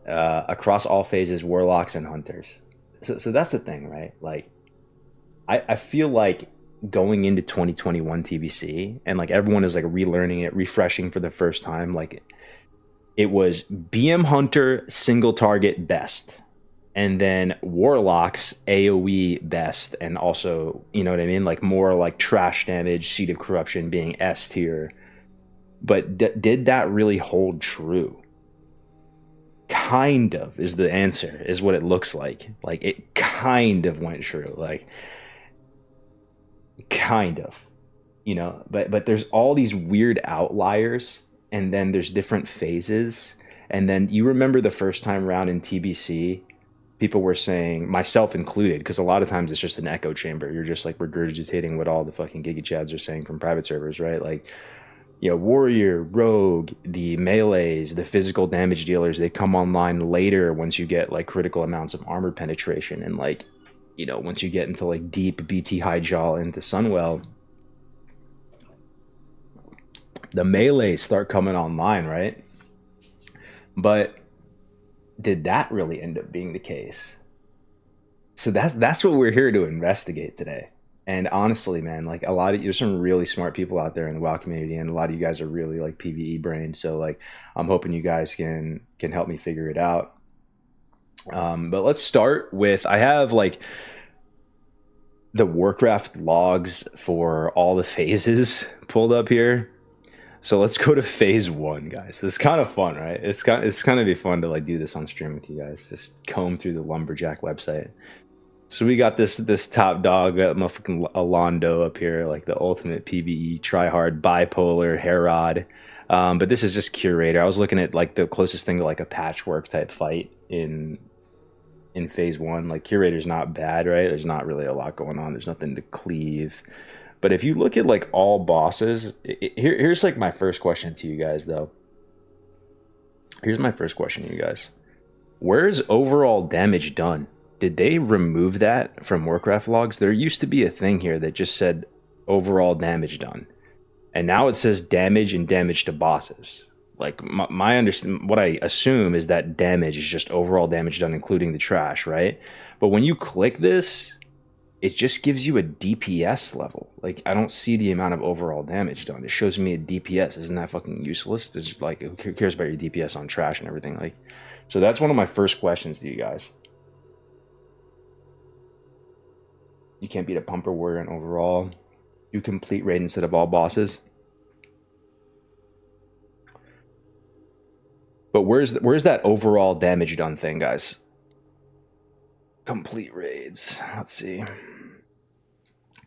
across all phases, warlocks and hunters. So that's the thing, right? Like, I feel like going into 2021 TBC and like everyone is like relearning it, refreshing for the first time. Like, it was BM Hunter single target best, and then Warlocks AoE best, and also, you know what I mean, like more like trash damage, Seed of Corruption being S tier. But did that really hold true? Kind of is the answer, is what it looks like. Like, it kind of went true, like kind of, you know. But there's all these weird outliers, and then there's different phases. And then you remember the first time around in TBC, people were saying, myself included, because a lot of times it's just an echo chamber. You're just like regurgitating what all the fucking Giga Chads are saying from private servers, right? Like, you know, warrior, rogue, the melees, the physical damage dealers, they come online later once you get like critical amounts of armor penetration. And like, you know, once you get into like deep BT high jaw into Sunwell, the melees start coming online, right? But did that really end up being the case? So that's what we're here to investigate today. And honestly, man, like a lot of there's some really smart people out there in the WoW community, and a lot of you guys are really like PvE brain. So like, I'm hoping you guys can help me figure it out. But let's start with, I have like the Warcraft logs for all the phases pulled up here. So let's go to phase 1, guys. This is kind of fun, right? It's kind of be fun to like do this on stream with you guys. Just comb through the Lumberjack website. So we got this top dog, that motherfucking Alondo up here, like the ultimate PvE tryhard bipolar Herod. But this is just curator. I was looking at like the closest thing to like a patchwork type fight in phase 1. Like, curator's not bad, right? There's not really a lot going on. There's nothing to cleave. But if you look at like all bosses, here's like my first question to you guys, though. Here's my first question to you guys. Where's overall damage done? Did they remove that from Warcraft logs? There used to be a thing here that just said overall damage done, and now it says damage and damage to bosses. Like, my understand, what I assume is that damage is just overall damage done, including the trash, right? But when you click this, it just gives you a DPS level. Like, I don't see the amount of overall damage done. It shows me a DPS. Isn't that fucking useless? There's like, who cares about your DPS on trash and everything? Like, so that's one of my first questions to you guys. You can't beat a pumper warrior in overall. You complete raid instead of all bosses. But where's that overall damage done thing, guys? Complete raids. Let's see.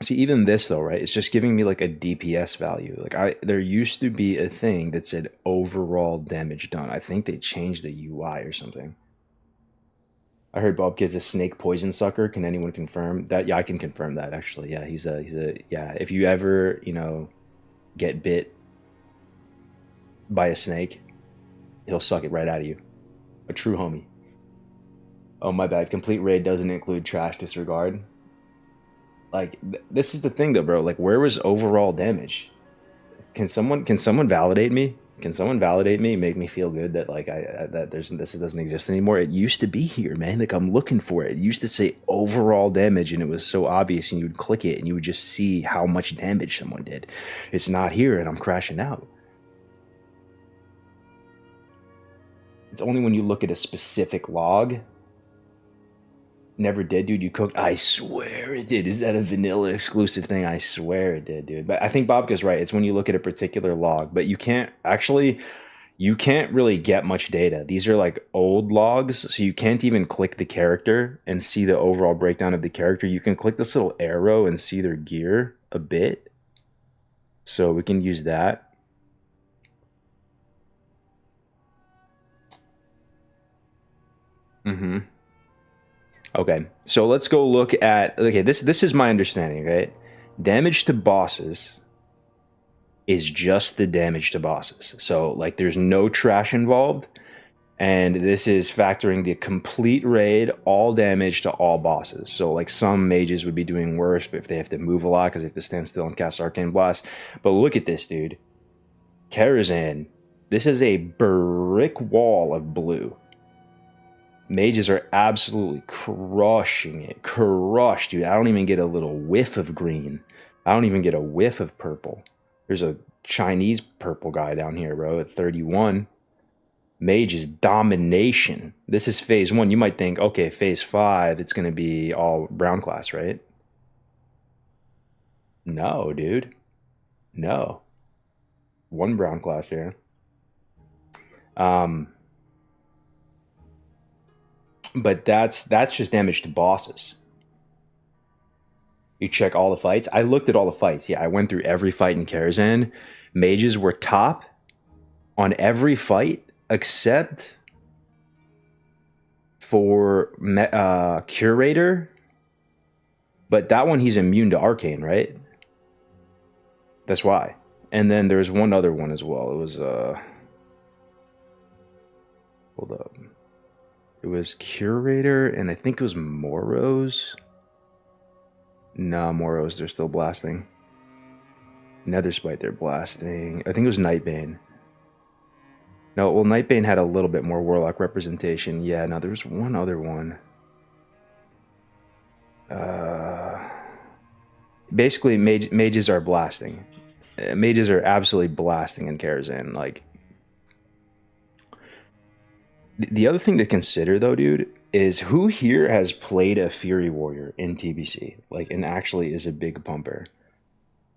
See, even this though, right? It's just giving me like a DPS value. Like, there used to be a thing that said overall damage done. I think they changed the UI or something. I heard Bob Kid's a snake poison sucker. Can anyone confirm that? Yeah, I can confirm that actually. Yeah, he's a yeah. If you ever, you know, get bit by a snake, he'll suck it right out of you. A true homie. Oh, my bad. Complete raid doesn't include trash disregard. Like, this is the thing though, bro. Like, where was overall damage? Can someone validate me? Can someone validate me? Make me feel good that like this doesn't exist anymore. It used to be here, man. Like, I'm looking for it. It used to say overall damage, and it was so obvious, and you would click it, and you would just see how much damage someone did. It's not here, and I'm crashing out. It's only when you look at a specific log. Never did, dude. You cooked. I swear it did. Is that a vanilla exclusive thing? I swear it did, dude. But I think Bobka's right. It's when you look at a particular log, but you can't really get much data. These are like old logs, so you can't even click the character and see the overall breakdown of the character. You can click this little arrow and see their gear a bit. So we can use that. Mm-hmm. Okay, so let's go look at, okay, this is my understanding, right? Damage to bosses is just the damage to bosses. So like, there's no trash involved, and this is factoring the complete raid, all damage to all bosses. So like, some mages would be doing worse, but if they have to move a lot because they have to stand still and cast Arcane Blast. But look at this, dude. Karazhan, this is a brick wall of blue. Mages are absolutely crushing it. Crushed, dude. I don't even get a little whiff of green. I don't even get a whiff of purple. There's a Chinese purple guy down here, bro, at 31. Mages domination. This is phase 1. You might think, okay, phase 5, it's going to be all brown class, right? No, dude. No. One brown class here. But that's just damage to bosses. You check all the fights. I looked at all the fights. Yeah, I went through every fight in Karazhan. Mages were top on every fight except for Curator. But that one, he's immune to Arcane, right? That's why. And then there's one other one as well. It was, hold up. It was Curator, and I think it was Moros. Nah, Moros, they're still blasting. Netherspite, they're blasting. I think it was Nightbane. No, well, Nightbane had a little bit more Warlock representation. Yeah, no, there's one other one. Basically, mages are blasting. Mages are absolutely blasting in Karazhan. Like, the other thing to consider, though, dude, is who here has played a Fury Warrior in TBC, like, and actually is a big pumper?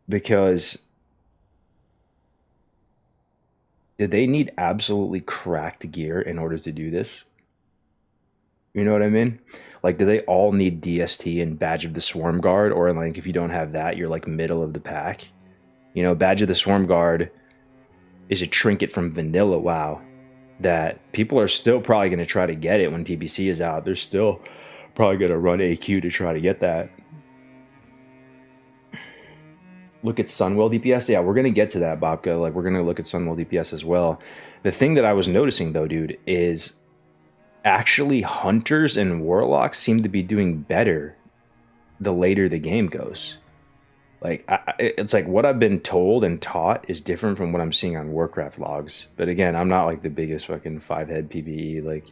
Because did they need absolutely cracked gear in order to do this? You know what I mean? Like, do they all need DST and Badge of the Swarm Guard? Or, like, if you don't have that, you're, like, middle of the pack? You know, Badge of the Swarm Guard is a trinket from Vanilla WoW that people are still probably going to try to get it when TBC is out. They're still probably going to run AQ to try to get that. Look at Sunwell DPS. Yeah, we're going to get to that, Babka. Like, we're going to look at Sunwell DPS as well. The thing that I was noticing, though, dude, is actually Hunters and Warlocks seem to be doing better the later the game goes. Like, it's like what I've been told and taught is different from what I'm seeing on Warcraft logs. But again, I'm not like the biggest fucking 5-head PvE, like,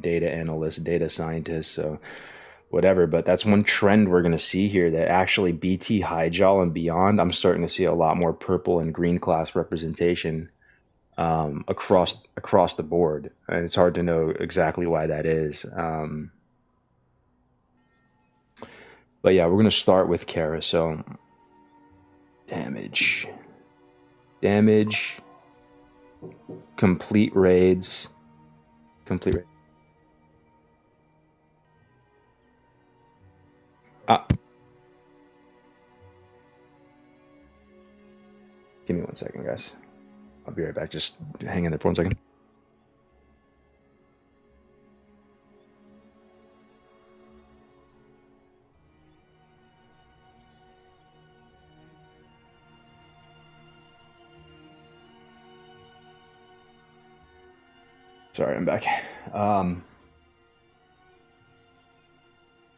data analyst, data scientist, so whatever. But that's one trend we're going to see here, that actually BT Highjaw and beyond, I'm starting to see a lot more purple and green class representation across the board. And it's hard to know exactly why that is. But yeah, we're going to start with Kara. So damage, complete raids, give me 1 second, guys. I'll be right back. Just hang in there for 1 second. Sorry, I'm back.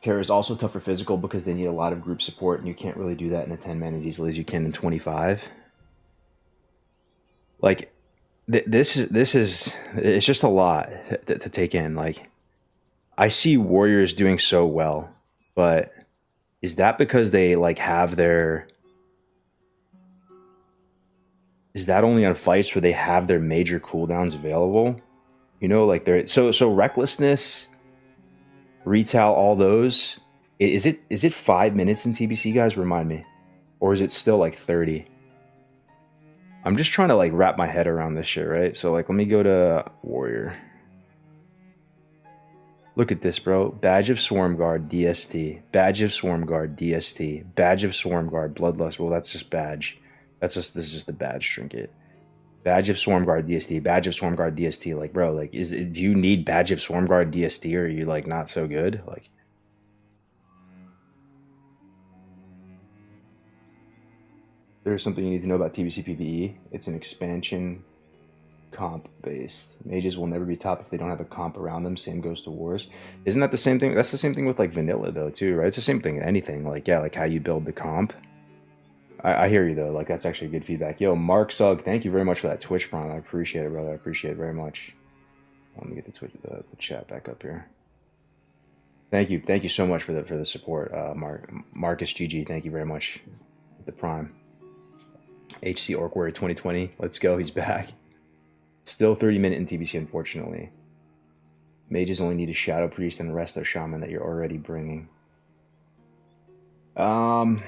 Kara is also tough for physical because they need a lot of group support, and you can't really do that in a 10-man as easily as you can in 25. Like, this is it's just a lot to take in. Like, I see warriors doing so well, but is that because they like have their? Is that only on fights where they have their major cooldowns available? You know, like they're so recklessness, retail, all those. Is it 5 minutes in TBC, guys? Remind me, or is it still like 30? I'm just trying to like wrap my head around this shit, right? So like, let me go to warrior. Look at this, bro. Badge of Swarm Guard, DST. Badge of Swarm Guard, DST. Badge of Swarm Guard, Bloodlust. Well, that's just badge. This is just a badge trinket. Badge of Swarm Guard, DST. Badge of Swarm Guard, DST. Like, bro, like, do you need Badge of Swarm Guard, DST, or are you like not so good? Like, there's something you need to know about TBC PvE. It's an expansion comp based. Mages will never be top if they don't have a comp around them. Same goes to wars. Isn't that the same thing? That's the same thing with like vanilla though too, right? It's the same thing. Anything like, yeah, like how you build the comp. I hear you though. Like, that's actually good feedback. Yo, Mark Sugg, thank you very much for that Twitch prime. I appreciate it, brother. I appreciate it very much. Let me get this. switch the chat back up here. Thank you so much for the support, Marcus GG. Thank you very much. The Prime. HC Orc Warrior 2020. Let's go. He's back. Still 30-minute in TBC, unfortunately. Mages only need a Shadow Priest and the rest are Shaman that you're already bringing. Hunters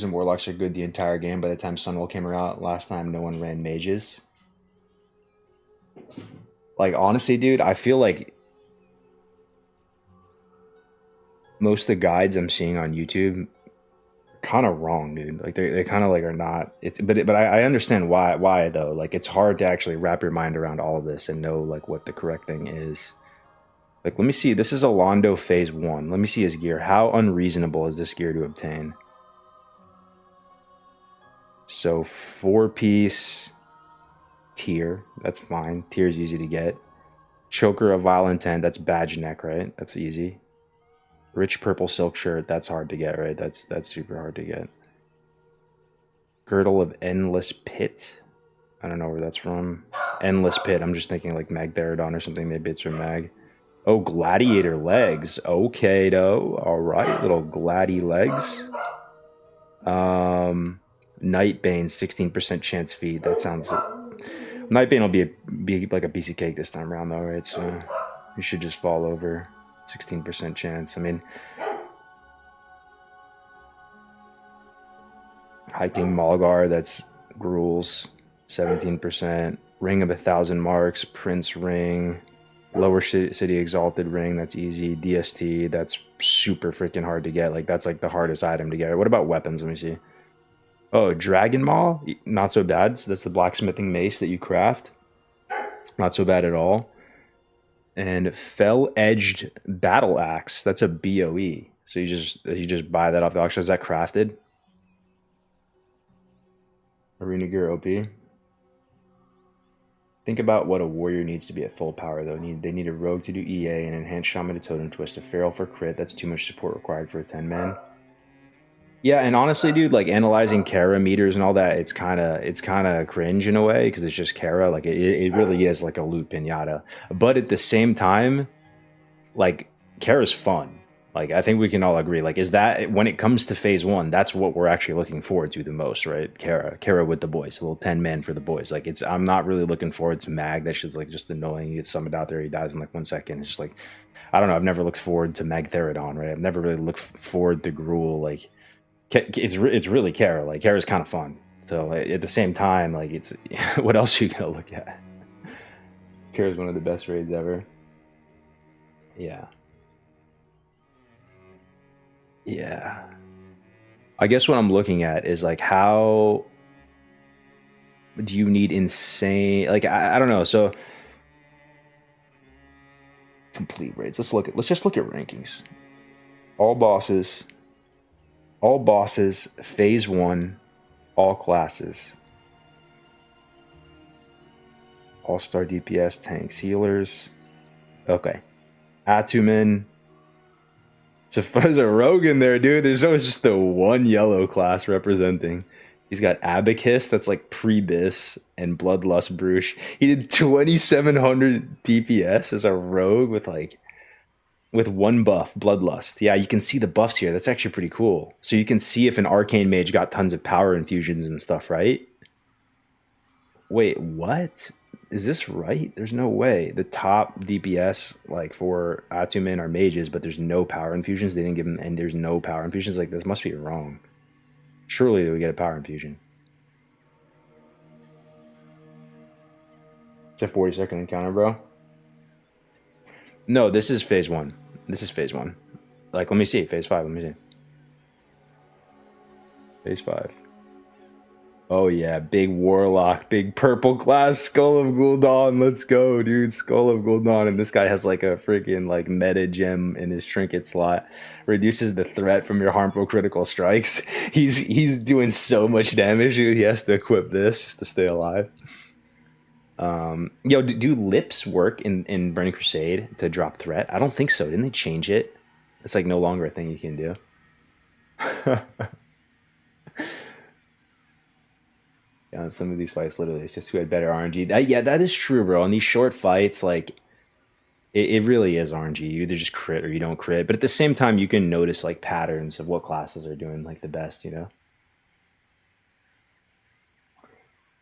and Warlocks are good the entire game. By the time Sunwell came around last time, no one ran Mages. Like, honestly, dude, I feel like most of the guides I'm seeing on YouTube kind of wrong, dude. Like they kind of like are not. It's but I understand why though. Like it's hard to actually wrap your mind around all of this and know like what the correct thing is. Like let me see. This is a Londo phase 1. Let me see his gear. How unreasonable is this gear to obtain? So 4-piece tier. That's fine. Tier is easy to get. Choker of Vile Intent. That's badge neck, right? That's easy. Rich purple silk shirt, that's hard to get, right? That's super hard to get. Girdle of Endless Pit. I don't know where that's from. Endless Pit, I'm just thinking like Magtheridon or something. Maybe it's from Mag. Oh, Gladiator Legs. Okay, though. All right, little Gladi legs. Nightbane, 16% chance feed. That sounds... Nightbane will be like a piece of cake this time around, though, right? So you should just fall over. 16% chance. I mean, Hiking Malgar, that's Gruul's 17%. Ring of 1,000 Marks, Prince Ring, Lower City Exalted Ring, that's easy. DST, that's super freaking hard to get. Like, that's like the hardest item to get. What about weapons? Let me see. Oh, Dragon Maw? Not so bad. So that's the blacksmithing mace that you craft. Not so bad at all. And Fell-Edged Battle Axe. That's a BOE. So you just buy that off the auction. Is that crafted? Arena Gear OP. Think about what a warrior needs to be at full power, though. They need a rogue to do EA, an enhanced shaman to totem twist, a feral for crit. That's too much support required for a 10-man. Yeah, and honestly, dude, like analyzing Kara meters and all that, it's kind of cringe in a way because it's just Kara. Like it really is like a loot pinata. But at the same time, like Kara's fun. Like I think we can all agree. Like is that when it comes to phase 1, that's what we're actually looking forward to the most, right? Kara with the boys, a little 10-man for the boys. Like I'm not really looking forward to Mag. That shit's like just annoying. He gets summoned out there, he dies in like 1 second. It's just like I don't know. I've never looked forward to Magtheridon, right? I've never really looked forward to Gruul. Like it's really Kara. Like Kara's kind of fun. So at the same time, like it's what else are you gonna look at? Kara's one of the best raids ever. Yeah. Yeah. I guess what I'm looking at is like how do you need insane like I don't know. So complete raids. Let's just look at rankings. All bosses, phase 1, all classes. All-star DPS, tanks, healers. Okay. Atumen. So there's a rogue in there, dude. There's always just the one yellow class representing. He's got Abacus, that's like Prebis, and Bloodlust Bruche. He did 2,700 DPS as a rogue with 1 buff, Bloodlust. Yeah, you can see the buffs here. That's actually pretty cool. So you can see if an Arcane Mage got tons of power infusions and stuff, right? Wait, what? Is this right? There's no way. The top DPS like for Atumen are mages, but there's no power infusions. They didn't give them, and there's no power infusions. Like this must be wrong. Surely they would get a power infusion. It's a 40-second encounter, bro. No, this is phase 1. This is phase 1. Like, let me see. Phase 5. Let me see. Phase 5. Oh, yeah. Big Warlock. Big purple class. Skull of Gul'dan. Let's go, dude. Skull of Gul'dan. And this guy has, like, a freaking, like, meta gem in his trinket slot. Reduces the threat from your harmful critical strikes. He's doing so much damage, dude. He has to equip this just to stay alive. Yo, do lips work in Burning Crusade to drop threat? I don't think so. Didn't they change it? It's, like, no longer a thing you can do. Yeah, some of these fights, literally, it's just who had better RNG. Yeah, that is true, bro. In these short fights, like, it really is RNG. You either just crit or you don't crit. But at the same time, you can notice, like, patterns of what classes are doing, like, the best, you know?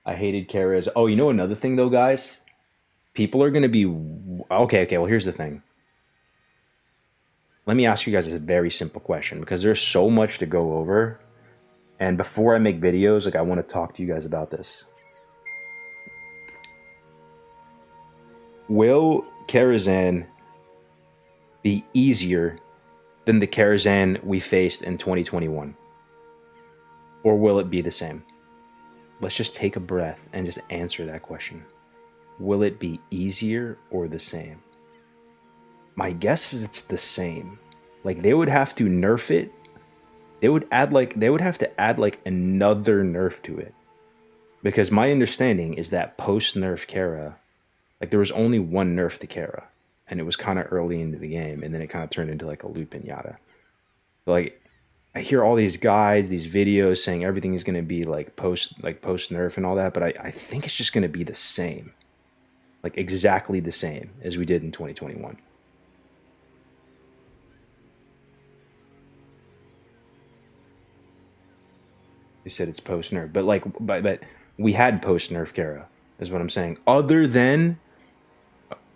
I hated Kara's. Oh, you know another thing, though, guys? People are going to be... Okay, well, here's the thing. Let me ask you guys a very simple question, because there's so much to go over. And before I make videos, like, I want to talk to you guys about this. Will Karazhan be easier than the Karazhan we faced in 2021? Or will it be the same? Let's just take a breath and just answer that question. Will it be easier or the same? My guess is it's the same. Like, they would have to nerf it. They would have to add like another nerf to it. Because my understanding is that post nerf Kara, like, there was only one nerf to Kara, and it was kind of early into the game, and then it kind of turned into like a loop pinata. But, like, I hear all these guides, these videos saying everything is going to be like post nerf and all that, but I think it's just going to be the same, like exactly the same as we did in 2021. You said it's post nerf, but like, but we had post nerf Kara, is what I'm saying. Other than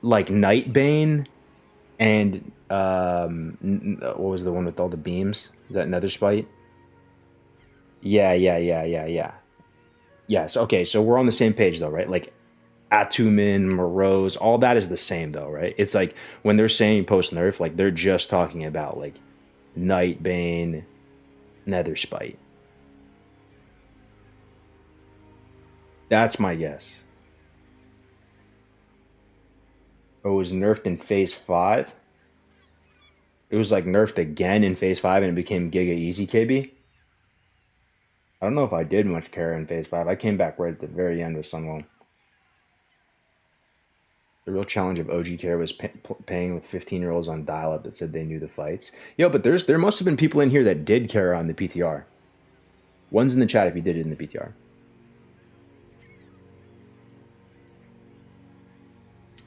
like Nightbane and what was the one with all the beams? Is that Nether Spite? Yeah. Yes. Okay, so we're on the same page though, right? Like Atumin, Morose, all that is the same though, right? It's like when they're saying post nerf, like they're just talking about like Nightbane, Nether Spite. That's my guess. Oh, it was nerfed in phase 5. It was like nerfed again in phase 5 and it became Giga Easy KB. I don't know if I did much Kara in phase 5. I came back right at the very end of Sunwell. The real challenge of OG Kara was paying with 15-year-olds on dial-up that said they knew the fights. Yo, but there must have been people in here that did Kara on the PTR. One's in the chat if you did it in the PTR.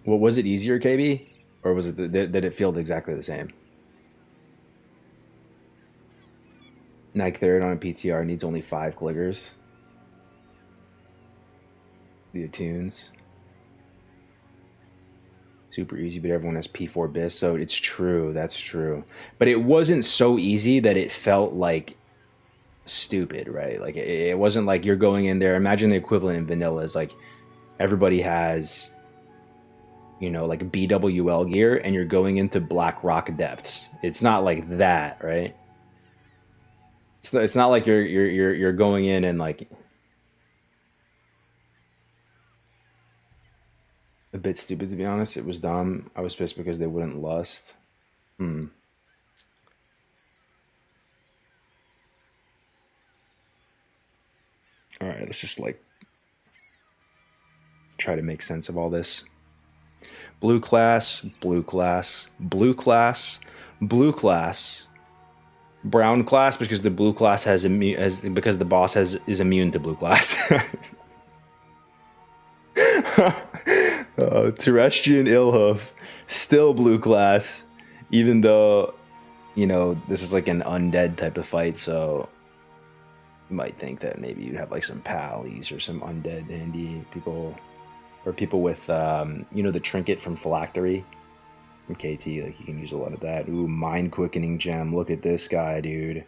Well, was it easier, KB? Or was it did it feel exactly the same? Nike Third on a PTR needs only 5 clickers. The attunes. Super easy, but everyone has P4 bis, so it's true. That's true. But it wasn't so easy that it felt like stupid, right? Like, it wasn't like you're going in there. Imagine the equivalent in vanilla is like everybody has, you know, like BWL gear, and you're going into Black Rock depths. It's not like that, right? It's not like you're going in and like a bit stupid, to be honest. It was dumb. I was pissed because they wouldn't lust. All right, let's just like try to make sense of all this. Blue class, blue class, blue class, blue class, brown class, because the blue class has because the boss is immune to blue class. Terrestrian Ilhoof, still blue class, even though, you know, this is like an undead type of fight, so you might think that maybe you have like some pallies or some undead handy people, or people with, you know, the trinket from Phylactery from KT, like you can use a lot of that. Ooh, mind quickening gem. Look at this guy, dude.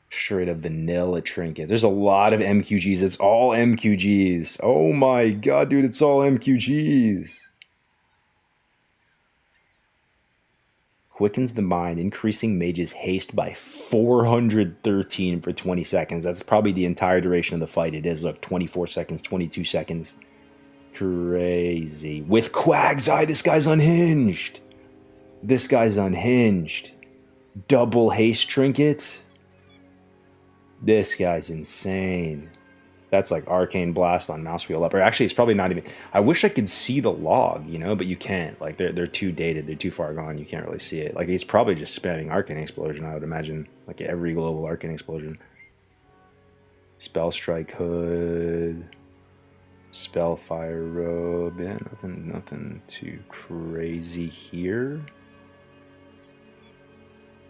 Straight up vanilla trinket. There's a lot of MQGs. It's all MQGs. Oh my god, dude, it's all MQGs. Quickens the mind, increasing mage's haste by 413 for 20 seconds. That's probably the entire duration of the fight. It is, look, 24 seconds, 22 seconds. Crazy. With Quag's Eye, this guy's unhinged. This guy's unhinged. Double haste trinket. This guy's insane. That's like Arcane Blast on mouse wheel up. Or actually, it's probably not even... I wish I could see the log, you know, but you can't. Like, they're too dated. They're too far gone. You can't really see it. Like, he's probably just spamming Arcane Explosion, I would imagine. Like, every global Arcane Explosion. Spell Strike Hood. Spellfire robe. Yeah, nothing too crazy here.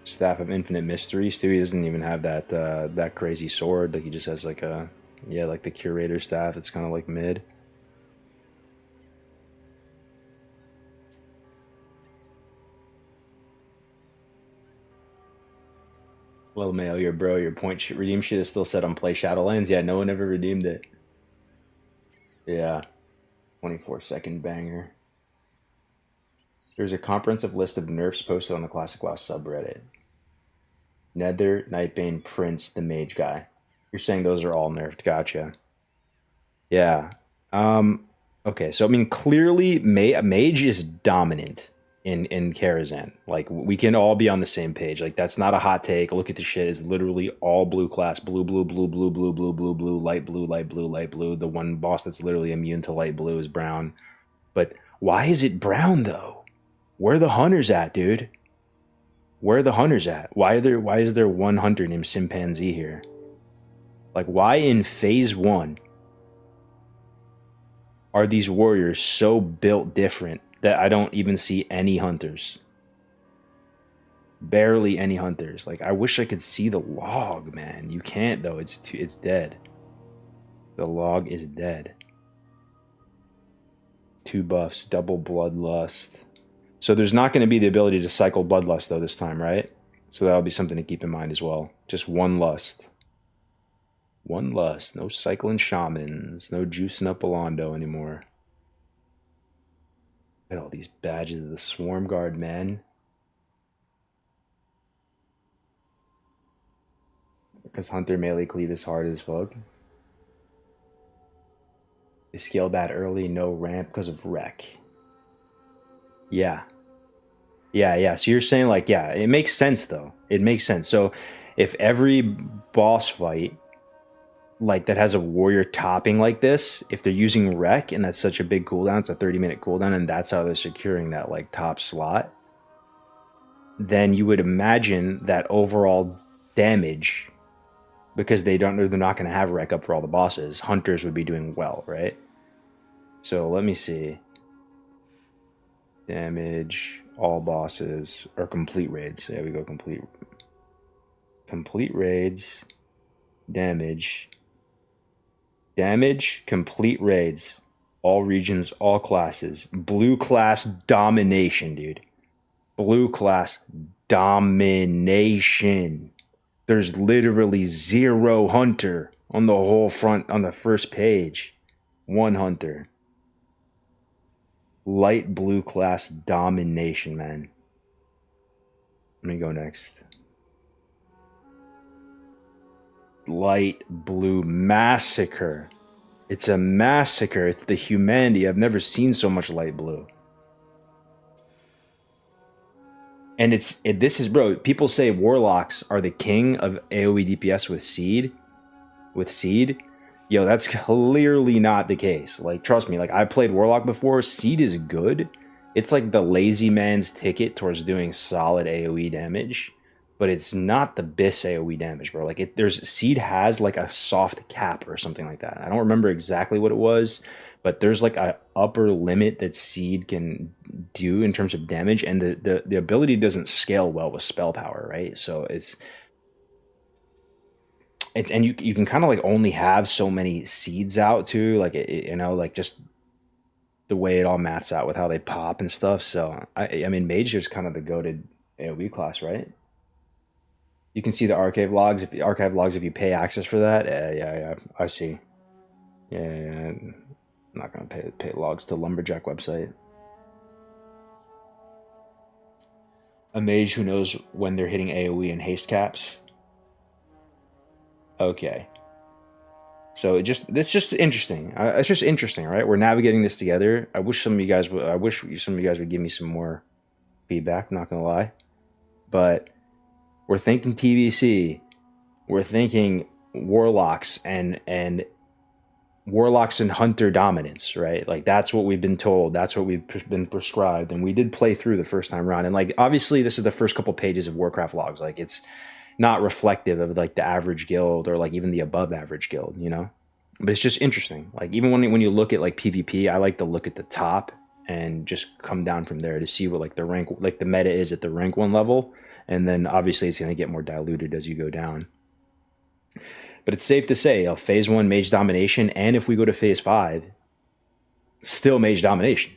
Staff of Infinite Mysteries too. He doesn't even have that that crazy sword. Like he just has like a like the curator staff. It's kind of like mid. Well, Mayo, your point redeem shit is still set on play Shadowlands. Yeah, no one ever redeemed it. Yeah, 24-second banger. There's a comprehensive list of nerfs posted on the Classic WoW subreddit. Nether, Nightbane, Prince, the Mage guy. You're saying those are all nerfed. Gotcha. Yeah. Okay, so I mean, clearly, Mage is dominant in Karazhan. Like, we can all be on the same page. Like, that's not a hot take. Look at the shit. It's literally all blue class. Blue, blue, blue, blue, blue, blue, blue, blue, light blue, light blue, light blue. The one boss that's literally immune to light blue is brown. But why is it brown, though? Where are the hunters at, dude? Where are the hunters at? Why is there one hunter named Simpanzee here? Like, why in phase 1 are these warriors so built different that I don't even see any hunters? Barely any hunters. Like, I wish I could see the log, man. You can't, though. It's dead. The log is dead. 2 buffs, double bloodlust. So there's not going to be the ability to cycle bloodlust, though, this time, right? So that'll be something to keep in mind as well. Just one lust. One lust. No cycling shamans. No juicing up Alondo anymore. Look at all these badges of the Swarm Guard, man. Because Hunter melee cleave is hard as fuck. They scale bad early, no ramp because of wreck. Yeah. Yeah. So you're saying, like, yeah, it makes sense, though. It makes sense. So if every boss fight, like, that has a warrior topping like this, if they're using wreck and that's such a big cooldown, it's a 30-minute cooldown, and that's how they're securing that, like, top slot, then you would imagine that overall damage, because they're not going to have wreck up for all the bosses, hunters would be doing well, right? So let me see. Damage, all bosses, or complete raids. There we go, complete raids, damage, complete raids, all regions, all classes. Blue class domination, dude. Blue class domination. There's literally 0 hunter on the whole front, on the first page. 1 hunter. Light blue class domination, man. Let me go next. Light blue massacre. It's a massacre. It's the humanity. I've never seen so much light blue. And this is, bro, people say warlocks are the king of AoE DPS with seed. Yo, that's clearly not the case. Like, trust me, like, I played warlock before. Seed is good. It's like the lazy man's ticket towards doing solid AoE damage, but it's not the BIS AoE damage, bro. Like, seed has like a soft cap or something like that. I don't remember exactly what it was, but there's like a upper limit that seed can do in terms of damage, and the ability doesn't scale well with spell power, right? So it's and you can kind of like only have so many seeds out too, like you know, like just the way it all mats out with how they pop and stuff. So I mean, mage is kind of the goated AoE class, right? You can see the archive logs if you pay access for that. Yeah, I see. Yeah, I'm not gonna pay logs to Lumberjack website. A mage who knows when they're hitting AoE and haste caps. Okay. So it's just interesting. It's just interesting, right? We're navigating this together. I wish some of you guys would give me some more feedback. Not gonna lie, but we're thinking TBC. We're thinking warlocks and hunter dominance, right? Like, that's what we've been told. That's what we've been prescribed, and we did play through the first time around. And like, obviously, this is the first couple pages of Warcraft logs. Like, it's not reflective of like the average guild or like even the above average guild, you know? But it's just interesting. Like even when you look at like PvP, I like to look at the top and just come down from there to see what like the rank, like the meta is at the rank 1 level, and then obviously it's going to get more diluted as you go down. But it's safe to say, phase 1 mage domination, and if we go to phase 5, still mage domination.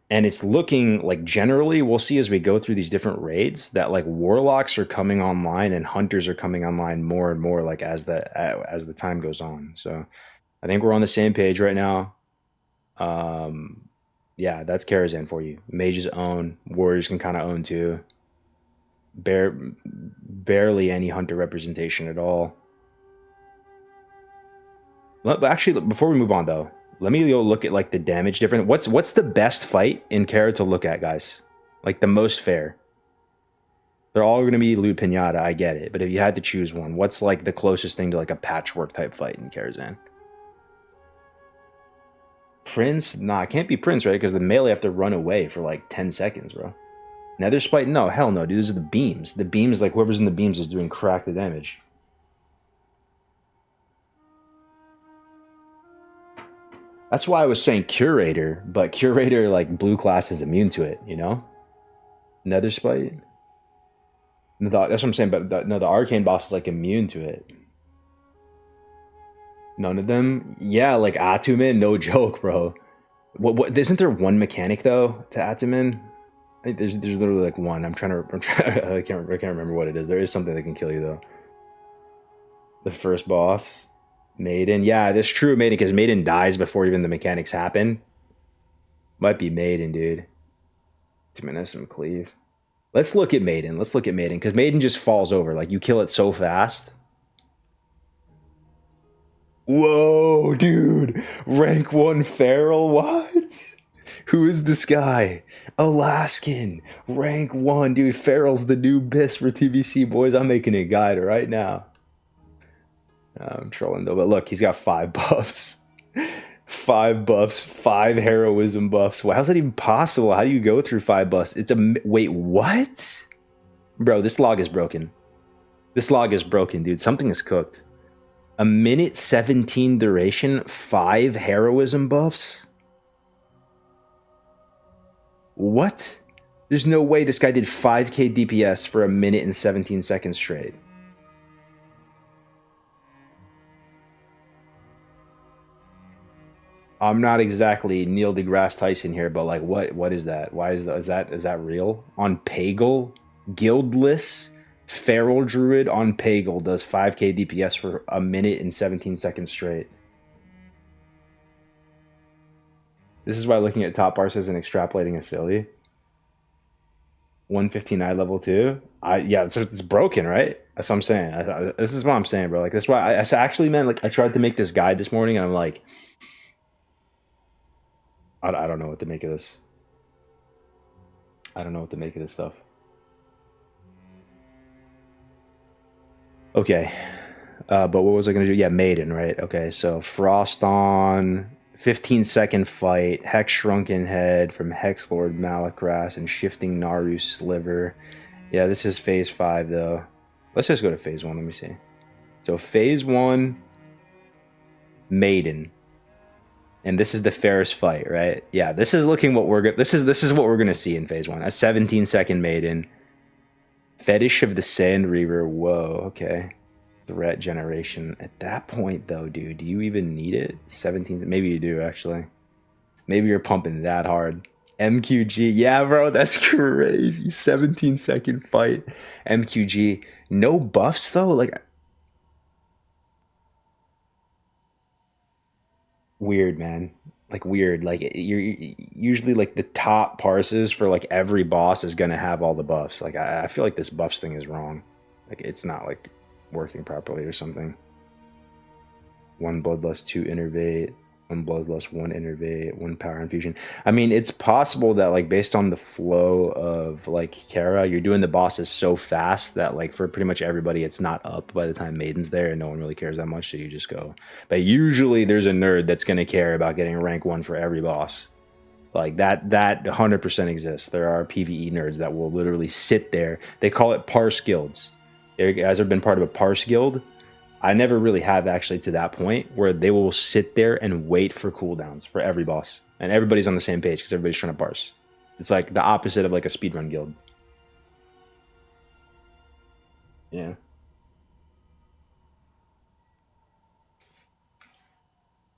And it's looking like generally, we'll see as we go through these different raids that like warlocks are coming online and hunters are coming online more and more like as the time goes on. So I think we're on the same page right now. Yeah, that's Karazhan for you. Mages own, warriors can kind of own too. Barely any hunter representation at all. Actually, before we move on though, let me go look at like the damage difference. What's the best fight in Kara to look at, guys? Like the most fair. They're all going to be Loot Pinata, I get it. But if you had to choose one, what's like the closest thing to like a patchwork type fight in Karazhan? Prince? Nah, it can't be Prince, right? Because the melee have to run away for like 10 seconds, bro. Nether Spite? No, hell no, dude. These are the beams. The beams, like whoever's in the beams is doing crack the damage. That's why I was saying Curator, but Curator, like, blue class is immune to it, you know? Nether Spite? That's what I'm saying, but the Arcane boss is, like, immune to it. None of them? Yeah, like, Atumin, no joke, bro. What, isn't there one mechanic, though, to Atumin? I think there's literally, like, one. I can't remember what it is. There is something that can kill you, though. The first boss. Maiden, yeah, that's true, Maiden, because Maiden dies before even the mechanics happen. Might be Maiden, dude. 2 minutes and cleave. Let's look at Maiden. Because Maiden just falls over. Like, you kill it so fast. Whoa, dude. Rank 1 Feral, what? Who is this guy? Alaskan. Rank 1, dude. Feral's the new BIS for TBC, boys. I'm making a guide right now. I'm trolling though, but look, he's got 5 buffs. 5 buffs, 5 heroism buffs. Well, how's that even possible? How do you go through 5 buffs? Wait, what? Bro, this log is broken. This log is broken, dude. Something is cooked. 1 minute 17 duration, 5 heroism buffs? What? There's no way this guy did 5k DPS for 1 minute and 17 seconds straight. I'm not exactly Neil deGrasse Tyson here, but like, what is that? Why is that real? On Pagel, guildless feral druid on Pagel does 5k DPS for 1 minute and 17 seconds straight. This is why looking at top parses and extrapolating is silly. 159 level 2. Yeah, so it's broken, right? That's what I'm saying. This is what I'm saying, bro. Like, that's why I actually, man, like, I tried to make this guide this morning, and I'm like, I don't know what to make of this. I don't know what to make of this stuff. Okay. But what was I going to do? Yeah, Maiden, right? Okay, so Frost on, 15-second fight, Hex Shrunken Head from Hexlord Malakras and Shifting Naru Sliver. Yeah, this is phase 5, though. Let's just go to phase 1. Let me see. So phase 1, Maiden. And this is the fairest fight, right? Yeah, this is looking what we're gonna. This is what we're gonna see in phase 1. A 17-second Maiden. Fetish of the Sand Reaver. Whoa, okay. Threat generation. At that point, though, dude, do you even need it? 17. Maybe you do, actually. Maybe you're pumping that hard. MQG. Yeah, bro, that's crazy. 17-second fight. MQG. No buffs, though? Like, weird, man. Like, weird. Like, you're usually like the top parses for like every boss is gonna have all the buffs. Like, I feel like this buffs thing is wrong. Like, it's not like working properly or something. 1 bloodlust, 2 innervate, 1 bloodlust, 1 innervate, 1 power infusion. I mean, it's possible that like based on the flow of like Kara, you're doing the bosses so fast that like for pretty much everybody it's not up by the time Maiden's there and no one really cares that much, so you just go. But usually there's a nerd that's gonna care about getting rank 1 for every boss. Like that 100% exists. There are PvE nerds that will literally sit there. They call it parse guilds. You guys have been part of a parse guild? I never really have actually to that point where they will sit there and wait for cooldowns for every boss. And everybody's on the same page because everybody's trying to parse. It's like the opposite of like a speedrun guild. Yeah.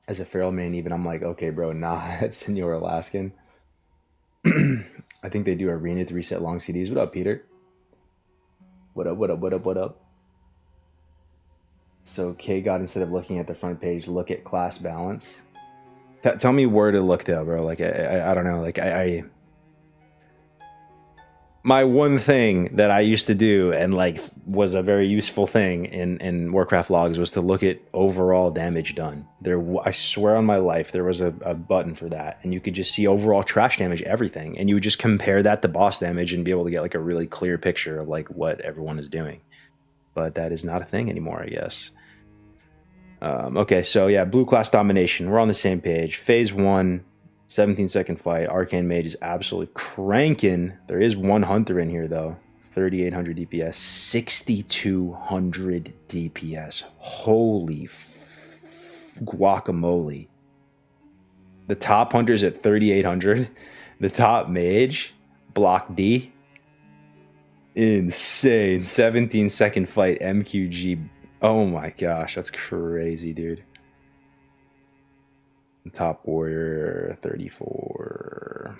As a feral main, even I'm like, okay, bro, nah, that's Senor Alaskan. I think they do arena to reset long CDs. What up, Peter? What up, what up, what up, what up? So K God, instead of looking at the front page, look at class balance. Tell me where to look though, bro. Like I don't know. Like I my one thing that I used to do and like was a very useful thing in Warcraft logs was to look at overall damage done. I swear on my life, there was a button for that, and you could just see overall trash damage, everything, and you would just compare that to boss damage and be able to get like a really clear picture of like what everyone is doing. But that is not a thing anymore, I guess. Okay, so yeah, blue class domination. We're on the same page. Phase 1. 17-second fight. Arcane Mage is absolutely cranking. There is one Hunter in here, though. 3,800 DPS. 6,200 DPS. Holy guacamole. The top Hunter's at 3,800. The top Mage, Block D. Insane. 17-second fight. MQG. Oh my gosh, that's crazy, dude. Top Warrior 34.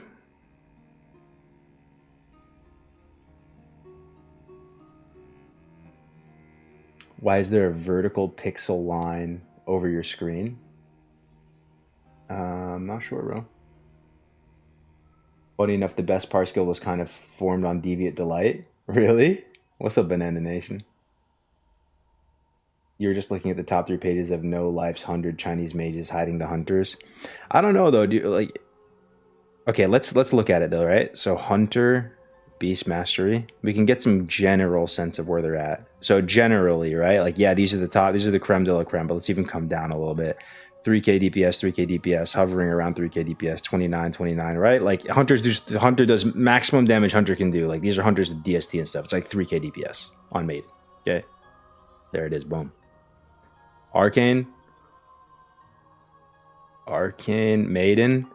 Why is there a vertical pixel line over your screen? I'm not sure, bro. Funny enough, the best par skill was kind of formed on Deviant Delight. Really? What's up, Banana Nation? You're just looking at the top 3 pages of No Life's 100 Chinese mages hiding the hunters. I don't know though, dude. Like, okay, let's look at it though, right? So Hunter, Beast Mastery. We can get some general sense of where they're at. So generally, right? Like, yeah, these are the top. These are the creme de la creme. But let's even come down a little bit. 3K DPS, 3K DPS, hovering around 3K DPS, 29, 29, right? Like Hunter does maximum damage Hunter can do. Like these are Hunters with DST and stuff. It's like 3K DPS on Maiden. Okay, there it is. Boom. Arcane Maiden,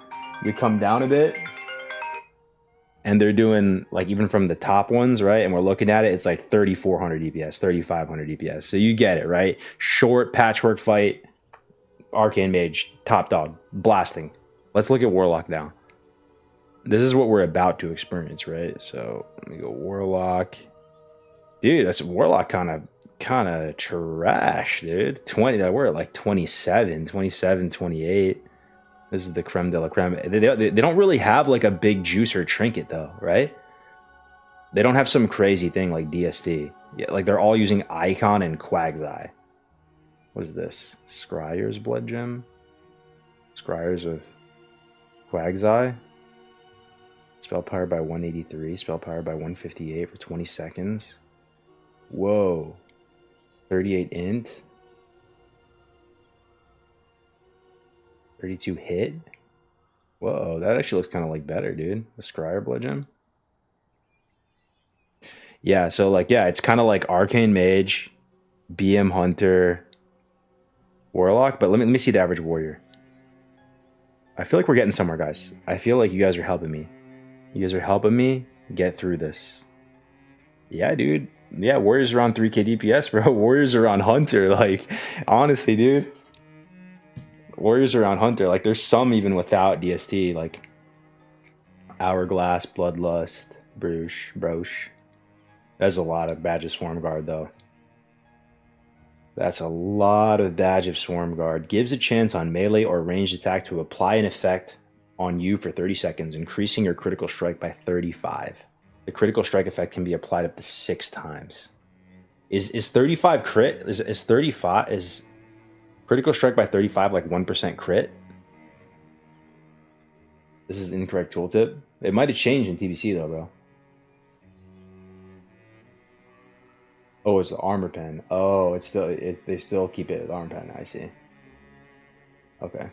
we come down a bit and they're doing like even from the top ones, right? And we're looking at it, it's like 3,400 DPS, 3,500 DPS. So you get it, right? Short patchwork fight, Arcane Mage, top dog, blasting. Let's look at Warlock now. This is what we're about to experience, right? So let me go Warlock. Dude, that's Warlock kind of trash, dude. 20, we're at like 27, 28. This is the creme de la creme. They don't really have like a big juice or trinket though, right? They don't have some crazy thing like DST. Yeah, like they're all using Icon and Quag's Eye. What is this? Scryer's Blood Gem? Scryer's with Quag's Eye? Spell power by 183, spell power by 158 for 20 seconds. Whoa. 38 int. 32 hit. Whoa, that actually looks kind of like better, dude. The Scryer Blood Gem. Yeah, so like, yeah, it's kind of like Arcane Mage, BM Hunter, Warlock. But let me see the average Warrior. I feel like we're getting somewhere, guys. I feel like you guys are helping me. You guys are helping me get through this. Yeah, dude. Yeah, Warriors are on 3K DPS, bro. Warriors are on Hunter. Like, honestly, dude. Warriors are on Hunter. Like, there's some even without DST. Like, Hourglass, Bloodlust, Broche. There's a lot of Badge of Swarm Guard, though. That's a lot of Badge of Swarm Guard. Gives a chance on melee or ranged attack to apply an effect on you for 30 seconds, increasing your critical strike by 35. The critical strike effect can be applied up to 6 times. Is 35 crit? Is 35 is critical strike by 35 like 1% crit? This is incorrect tooltip. It might have changed in TBC though, bro. Oh, it's the armor pen. Oh, it's still they still keep it at armor pen. I see. Okay.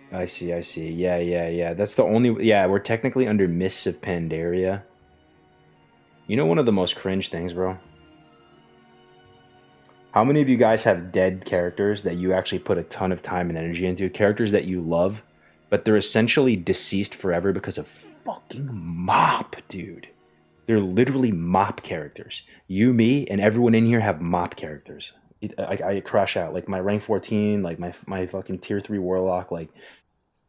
I see. Yeah. That's the only... Yeah, we're technically under Mists of Pandaria. You know one of the most cringe things, bro? How many of you guys have dead characters that you actually put a ton of time and energy into? Characters that you love, but they're essentially deceased forever because of fucking mop, dude. They're literally mop characters. You, me, and everyone in here have mop characters. I crash out. Like my rank 14, like my fucking tier 3 warlock, like,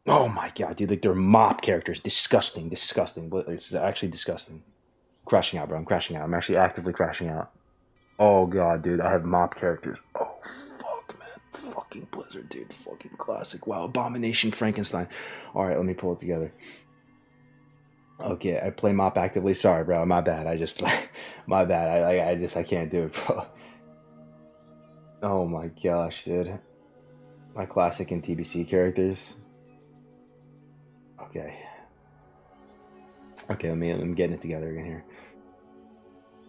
oh my god, dude, like they're mop characters. Disgusting, disgusting. But it's actually disgusting. I'm crashing out, bro. I'm crashing out. I'm actually actively crashing out. Oh god, dude, I have mop characters. Oh fuck, man. Fucking Blizzard, dude. Fucking classic. Wow, Abomination Frankenstein. Alright, let me pull it together. Okay, I play mop actively. Sorry, bro. My bad. I just my bad. I can't do it, bro. Oh my gosh, dude. My classic and TBC characters. Okay. Okay, I'm getting it together again here.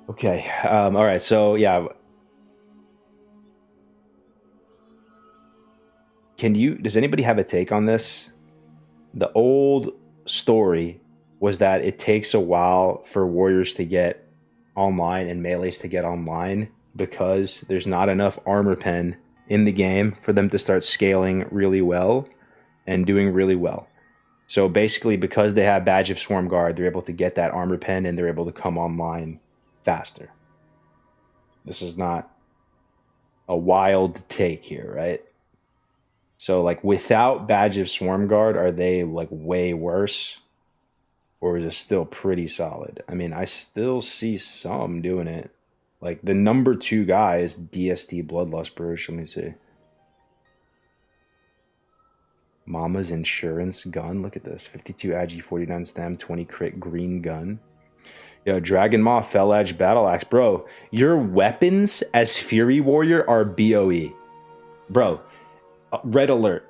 Okay. All right. So yeah. Does anybody have a take on this? The old story was that it takes a while for warriors to get online and melees to get online because there's not enough armor pen in the game for them to start scaling really well and doing really well. So basically, because they have Badge of Swarm Guard, they're able to get that armor pen and they're able to come online faster. This is not a wild take here, right? So like without Badge of Swarm Guard, are they like way worse? Or is it still pretty solid? I mean, I still see some doing it. Like the number 2 guy is DST Bloodlust Burst. Let me see. Mama's Insurance Gun. Look at this. 52 Agi, 49 Stam, 20 crit green gun. Yo, Dragon Maw, Fell Edge, Battle Axe. Bro, your weapons as Fury Warrior are BOE. Bro, red alert.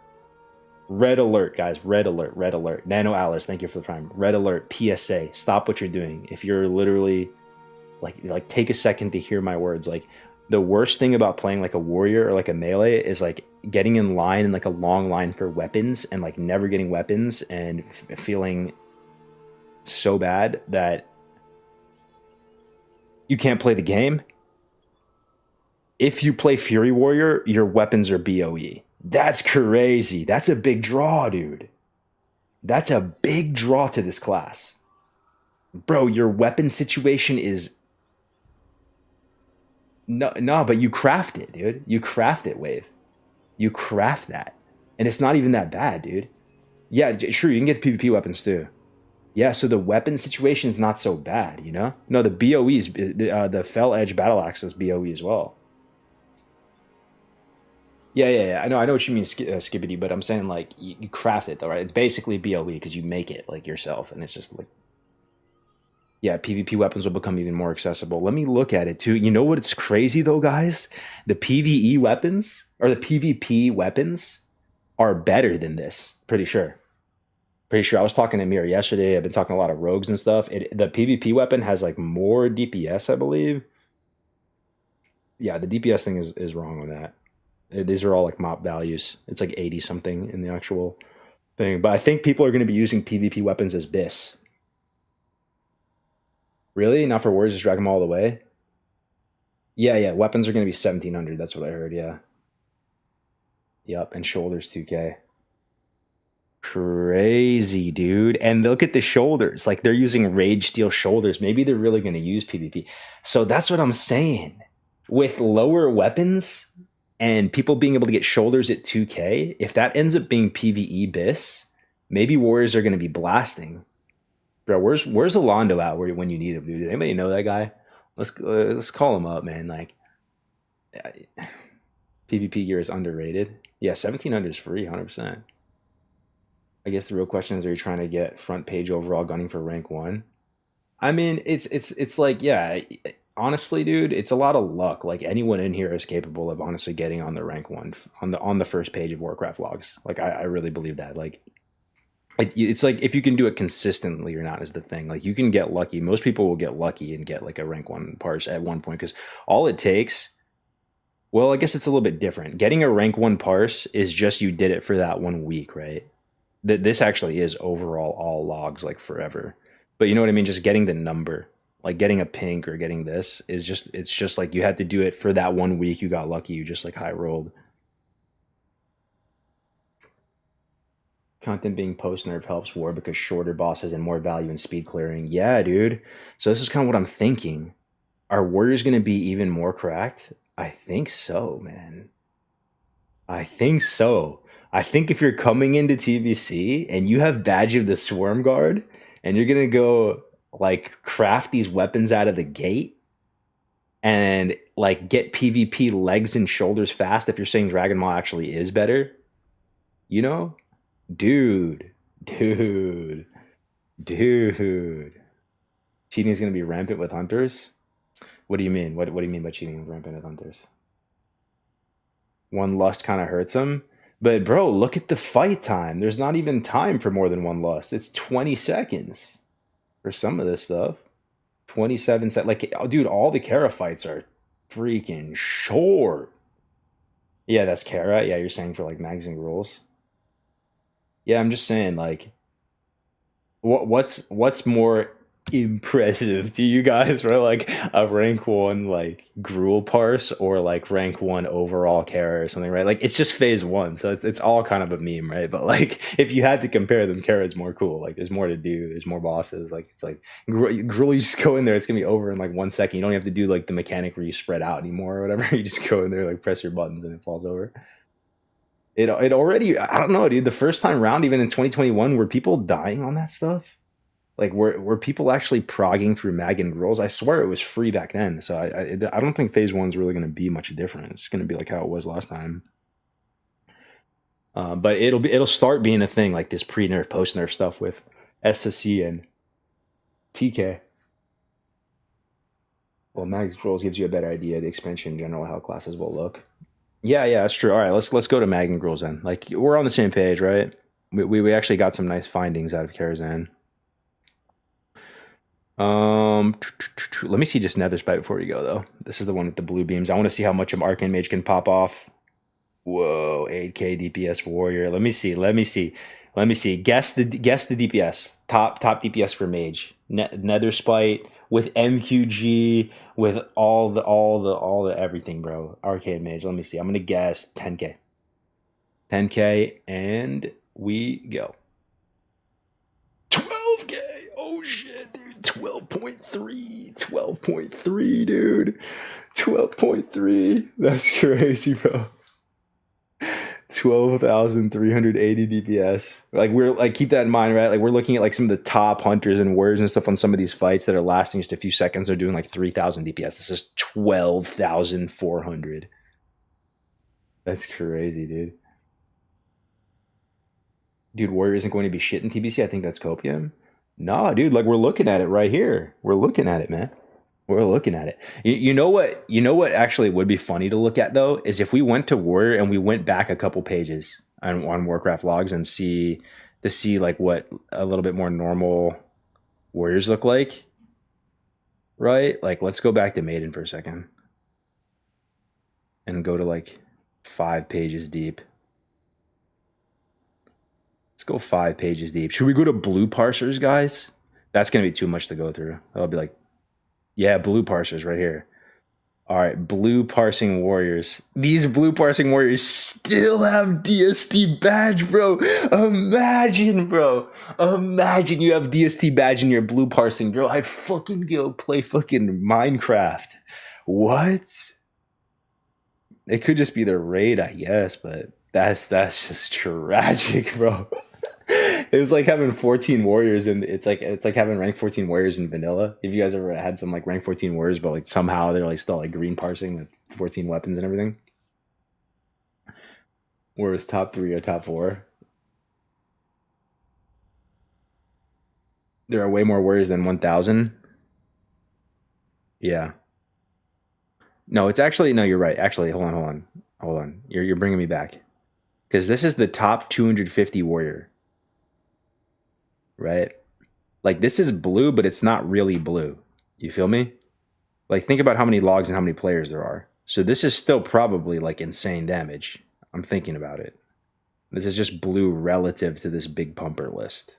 Red alert, guys. Red alert. Red alert. Nano Alice, thank you for the prime. Red alert. PSA. Stop what you're doing. If you're literally like take a second to hear my words. Like the worst thing about playing like a warrior or like a melee is like getting in line in like a long line for weapons and like never getting weapons and feeling so bad that you can't play the game. If you play Fury Warrior, your weapons are BOE. That's crazy. That's a big draw, dude. That's a big draw to this class. Bro, your weapon situation is... No, but you craft it, dude. You craft it, Wave. You craft that. And it's not even that bad, dude. Yeah, sure, you can get PvP weapons too. Yeah, so the weapon situation is not so bad, you know? No, the BOEs, the Fell Edge Battle Axe is BOE as well. Yeah. I know what you mean, Skibbity, but I'm saying like you craft it though, right? It's basically BOE because you make it like yourself, and it's just like, yeah, PvP weapons will become even more accessible. Let me look at it too. You know what's crazy though, guys? The PvE weapons or the PvP weapons are better than this. Pretty sure. I was talking to Mir yesterday. I've been talking a lot of rogues and stuff. The PvP weapon has like more DPS, I believe. Yeah, the DPS thing is wrong on that. These are all like mop values. It's like 80 something in the actual thing. But I think people are going to be using PvP weapons as BIS. Really? Not for Warriors, just drag them all the way? Yeah. Weapons are going to be 1700. That's what I heard, yeah. Yep, and shoulders 2K. Crazy, dude. And look at the shoulders. Like they're using Rage Steel shoulders. Maybe they're really going to use PvP. So that's what I'm saying. With lower weapons... and people being able to get shoulders at 2K, if that ends up being PvE BIS, maybe Warriors are going to be blasting. Bro, where's Alondo at when you need him, dude? Anybody know that guy? Let's call him up, man. Like, PvP gear is underrated. Yeah, 1700 is free, 100%. I guess the real question is, are you trying to get front page overall gunning for rank 1? I mean, it's like, yeah... honestly, dude, it's a lot of luck. Like anyone in here is capable of honestly getting on the rank 1 on the first page of Warcraft logs. Like I really believe that. Like it's like if you can do it consistently or not is the thing. Like you can get lucky. Most people will get lucky and get like a rank 1 parse at one point because all it takes. Well, I guess it's a little bit different. Getting a rank 1 parse is just you did it for that 1 week, right? This actually is overall all logs like forever. But you know what I mean? Just getting the number. Like getting a pink or getting this is just, it's just like you had to do it for that 1 week. You got lucky. You just like high rolled. Content being post nerf helps war because shorter bosses and more value in speed clearing. Yeah, dude. So this is kind of what I'm thinking. Are warriors going to be even more cracked? I think so, man. I think so. I think if you're coming into TBC and you have Badge of the Swarm Guard and you're going to go like craft these weapons out of the gate and like get PvP legs and shoulders fast, if you're saying Dragon Maw actually is better, you know? Dude, dude, dude. Cheating is going to be rampant with hunters? What do you mean? What do you mean by cheating rampant with hunters? One lust kind of hurts him. But bro, look at the fight time. There's not even time for more than one lust. It's 20 seconds for some of this stuff. 27 seconds. Like, oh, dude, all the Kara fights are freaking short. Yeah, that's Kara. Yeah, you're saying for like mags and rules. Yeah, I'm just saying, like, what's more impressive to you guys, right? Like a rank 1 like gruel parse or like rank 1 overall Kara or something, right? Like it's just phase 1, so it's all kind of a meme, right? But like if you had to compare them, Kara is more cool. Like there's more to do, there's more bosses. Like it's like gruel, you just go in there, it's gonna be over in like 1 second. You don't have to do like the mechanic where you spread out anymore or whatever. You just go in there, like press your buttons and it falls over. It already, I don't know, dude. The first time round, even in 2021, were people dying on that stuff? Like were people actually progging through mag and gruels? I swear it was free back then. So I don't think phase 1's really going to be much different. It's going to be like how it was last time. But it'll start being a thing, like this pre nerf, post nerf stuff with SSC and TK. Well, mags gruels gives you a better idea of the expansion in general, how classes will look. Yeah, that's true. All right, let's go to mag and gruels then. Like we're on the same page, right? We actually got some nice findings out of Karazhan. Let me see just Nether Spite before we go though. This is the one with the blue beams. I want to see how much of Arcane Mage can pop off. Whoa, 8k DPS warrior. Let me see. Guess the DPS. Top DPS for Mage. Nether Spite with MQG with all the everything, bro. Arcane Mage. Let me see. I'm gonna guess 10k. 10k, and we go. 12k. Oh shit, dude. 12.3, dude. 12.3. That's crazy, bro. 12,380 DPS. Like we're like, keep that in mind, right? Like we're looking at like some of the top hunters and warriors and stuff on some of these fights that are lasting just a few seconds. They're doing like 3,000 DPS. This is 12,400. That's crazy, dude. Dude, warrior isn't going to be shit in TBC. I think that's copium. Nah, dude, like we're looking at it right here. We're looking at it, man. We're looking at it. You know what? You know what actually would be funny to look at though is if we went to Warrior and we went back a couple pages on Warcraft logs and see like what a little bit more normal warriors look like, right? Like let's go back to Maiden for a second and go to like 5 pages deep. Let's go 5 pages deep. Should we go to blue parsers, guys? That's gonna be too much to go through. That'll be like, yeah, blue parsers right here. All right, blue parsing warriors. These blue parsing warriors still have DST badge, bro. Imagine, bro. Imagine you have DST badge in your blue parsing, bro. I'd fucking go play fucking Minecraft. What? It could just be the raid, I guess, but that's just tragic, bro. It was like having 14 warriors, and it's like having rank 14 warriors in vanilla. If you guys ever had some like rank 14 warriors, but like somehow they're like still like green parsing with 14 weapons and everything. Whereas top 3 or top 4, there are way more warriors than 1,000. Yeah. No, it's actually, no, you're right. Actually, hold on. You're bringing me back, because this is the top 250 warrior. Right? Like this is blue, but it's not really blue. You feel me? Like think about how many logs and how many players there are. So this is still probably like insane damage. I'm thinking about it. This is just blue relative to this big pumper list.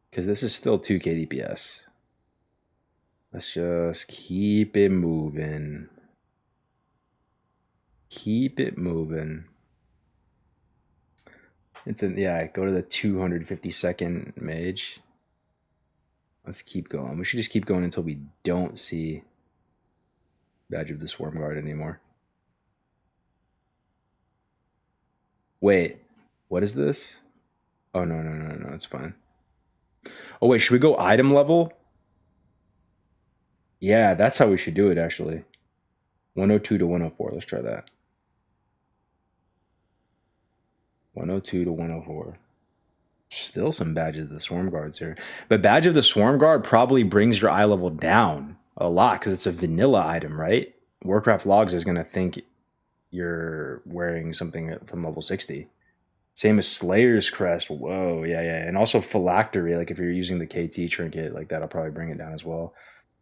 Because this is still 2k DPS. Let's just keep it moving. Keep it moving. It's an yeah, go to the 252nd mage. Let's keep going. We should just keep going until we don't see Badge of the Swarm Guard anymore. Wait, what is this? Oh no, it's fine. Oh wait, should we go item level? Yeah, that's how we should do it actually. 102 to 104. Let's try that. 102 to 104. Still some Badges of the Swarm Guards here. But Badge of the Swarm Guard probably brings your eye level down a lot because it's a vanilla item, right? Warcraft Logs is going to think you're wearing something from level 60. Same as Slayer's Crest. Whoa, yeah. And also Phylactery, like if you're using the KT trinket, like that'll probably bring it down as well.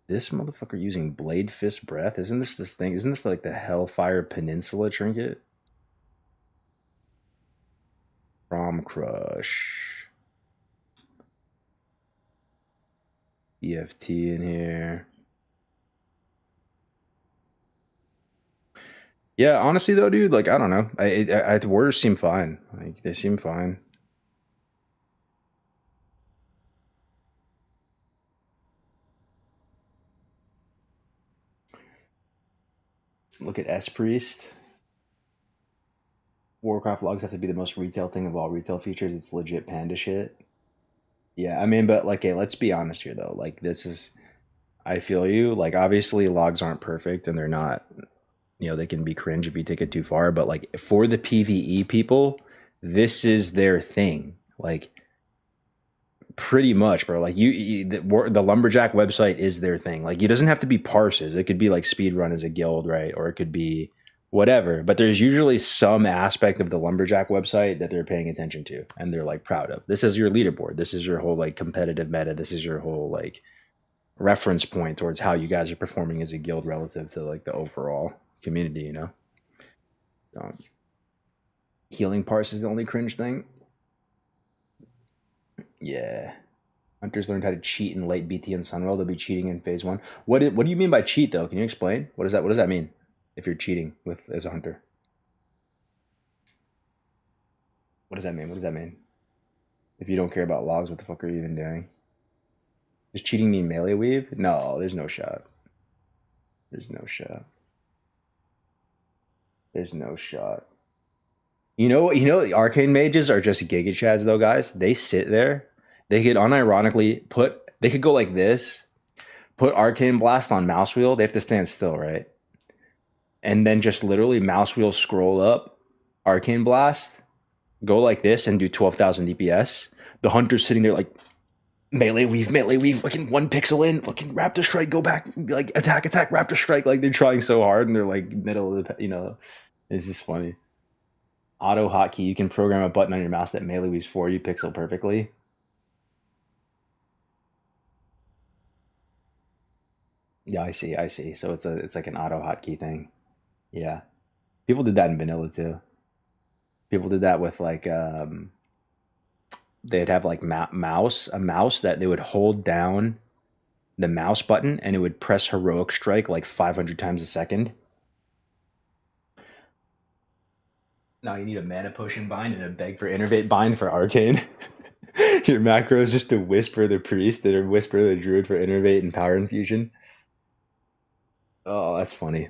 This motherfucker using Blade Fist Breath. Isn't this thing? Isn't this like the Hellfire Peninsula trinket? Prom Crush. EFT in here. Yeah, honestly though, dude, like I don't know. The warriors seem fine. Like they seem fine. Look at S Priest. Warcraft logs have to be the most retail thing of all retail features. It's legit panda shit. Yeah, I mean, but like, hey, let's be honest here though. Like, this is, I feel you. Like, obviously, logs aren't perfect, and they're not. You know, they can be cringe if you take it too far. But like, for the PVE people, this is their thing. Like, pretty much, bro. Like, the lumberjack website is their thing. Like, it doesn't have to be parses. It could be like speedrun as a guild, right? Or it could be whatever, but there's usually some aspect of the lumberjack website that they're paying attention to and they're like proud of. This is your leaderboard, this is your whole like competitive meta, this is your whole like reference point towards how you guys are performing as a guild relative to like the overall community, you know. Healing parse is the only cringe thing. Yeah, hunters learned how to cheat in late BT and Sunwell. They'll be cheating in phase 1. What do you mean by cheat though? Can you explain? What does that mean if you're cheating with as a hunter? What does that mean? What does that mean? If you don't care about logs, what the fuck are you even doing? Does cheating mean melee weave? No, there's no shot. There's no shot. There's no shot. You know, the arcane mages are just Giga Chads though, guys. They sit there. They could unironically they could go like this, put Arcane Blast on mouse wheel. They have to stand still, right? And then just literally mouse wheel scroll up, Arcane Blast, go like this and do 12,000 DPS. The hunter's sitting there like, melee weave, fucking 1 pixel in, fucking Raptor Strike, go back, like attack, Raptor Strike. Like they're trying so hard and they're like middle of the, you know, it's just funny. Auto hotkey, you can program a button on your mouse that melee weaves for you pixel perfectly. Yeah, I see. So it's like an auto hotkey thing. Yeah. People did that in vanilla too. People did that with like they'd have like a mouse that they would hold down the mouse button and it would press heroic strike like 500 times a second. Now you need a mana potion bind and a beg for innervate bind for arcane. Your macro is just to whisper the priest and whisper the druid for innervate and power infusion. Oh, that's funny.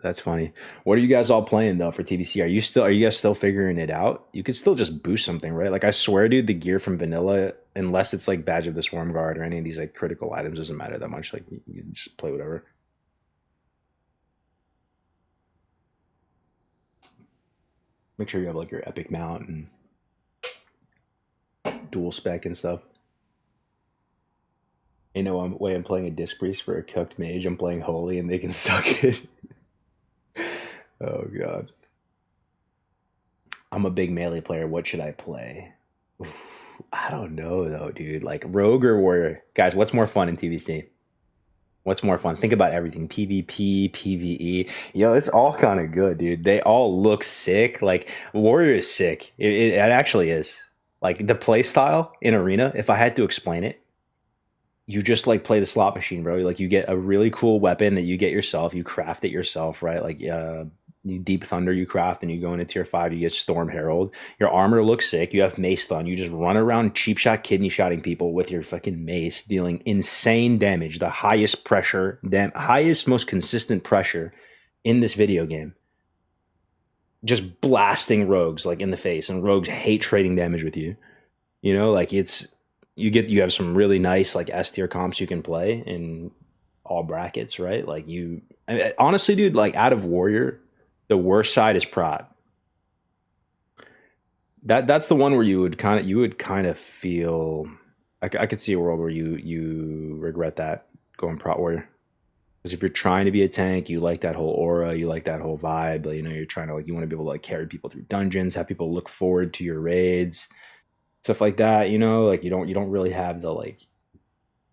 That's funny. What are you guys all playing though for TBC? Are you guys still figuring it out? You could still just boost something, right? Like I swear, dude, the gear from vanilla, unless it's like Badge of the Swarm Guard or any of these like critical items, doesn't matter that much. Like you can just play whatever. Make sure you have like your epic mount and dual spec and stuff. You know, way I'm playing a disc priest for a cooked mage. I'm playing holy and they can suck it. Oh god. I'm a big melee player. What should I play? Oof, I don't know though, dude. Like rogue or warrior, guys. What's more fun in TBC? What's more fun? Think about everything. PvP, PvE. Yo, it's all kind of good, dude. They all look sick. Like warrior is sick. It actually is. Like the play style in arena. If I had to explain it, you just like play the slot machine, bro. Like you get a really cool weapon that you get yourself, you craft it yourself, right? Like you Deep Thunder you craft, and you go into tier 5, you get Storm Herald. Your armor looks sick. You have mace stun. You just run around cheap shot kidney shotting people with your fucking mace, dealing insane damage, the highest pressure, highest, most consistent pressure in this video game. Just blasting rogues like in the face, and rogues hate trading damage with you. You know, like you have some really nice like S tier comps you can play in all brackets, right? Like honestly, dude, like out of Warrior, the worst side is Prot. That's the one where you would kind of feel. I could see a world where you regret that going Prot Warrior. Because if you're trying to be a tank, you like that whole aura, you like that whole vibe. But, you know, you're trying to you want to be able to like carry people through dungeons, have people look forward to your raids, stuff like that. You know, like you don't really have the like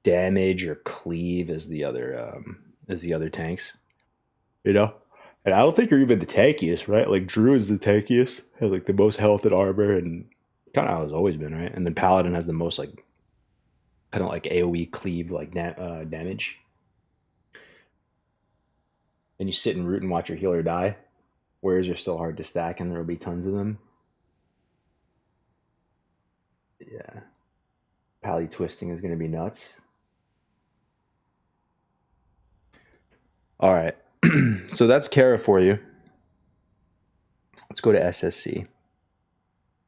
damage or cleave as the other tanks. You know, and I don't think you're even the tankiest, right? Like Drew is the tankiest, has like the most health and armor, and kind of how it's always been, right? And then Paladin has the most like kind of like AOE cleave like damage. And you sit and root and watch your healer die. Warriors are still hard to stack, and there will be tons of them. Yeah. Pally twisting is going to be nuts. All right. So that's Kara for you. Let's go to SSC.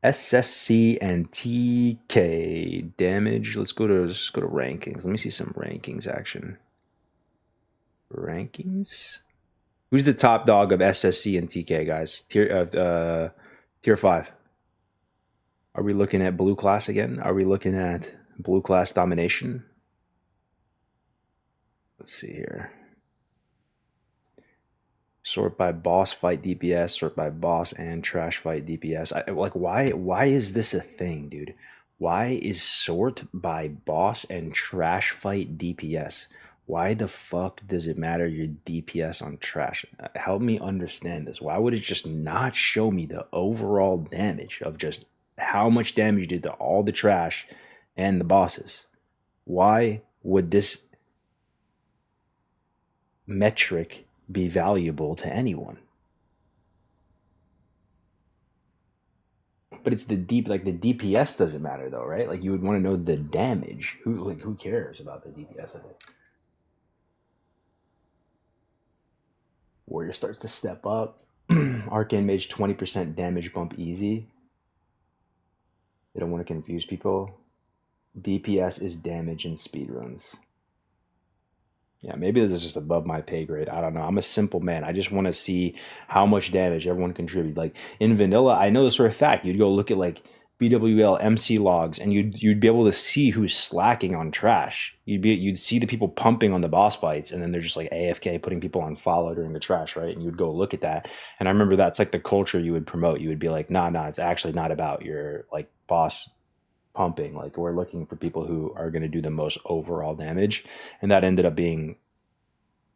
SSC and TK damage. Let's go to rankings. Let me see some rankings action. Rankings. Who's the top dog of SSC and TK, guys? Tier 5. Are we looking at blue class again? Are we looking at blue class domination? Let's see here. Sort by boss fight DPS, sort by boss and trash fight DPS. Why is this a thing, dude? Why is sort by boss and trash fight DPS? Why the fuck does it matter your DPS on trash? Help me understand this. Why would it just not show me the overall damage of just how much damage you did to all the trash and the bosses? Why would this metric be valuable to anyone? But it's the DPS doesn't matter though, right? Like you would want to know the damage. Who cares about the DPS of it? Warrior starts to step up. Arcane Mage 20% damage bump easy. They don't want to confuse people. DPS is damage in speedruns. Yeah, maybe this is just above my pay grade. I don't know. I'm a simple man. I just want to see how much damage everyone contributed. Like in vanilla, I know this for a fact. You'd go look at like BWL MC logs, and you'd be able to see who's slacking on trash. You'd see the people pumping on the boss fights, and then they're just like AFK putting people on follow during the trash, right? And you'd go look at that. And I remember that's like the culture you would promote. You would be like, nah, it's actually not about your like boss pumping. Like we're looking for people who are going to do the most overall damage, and that ended up being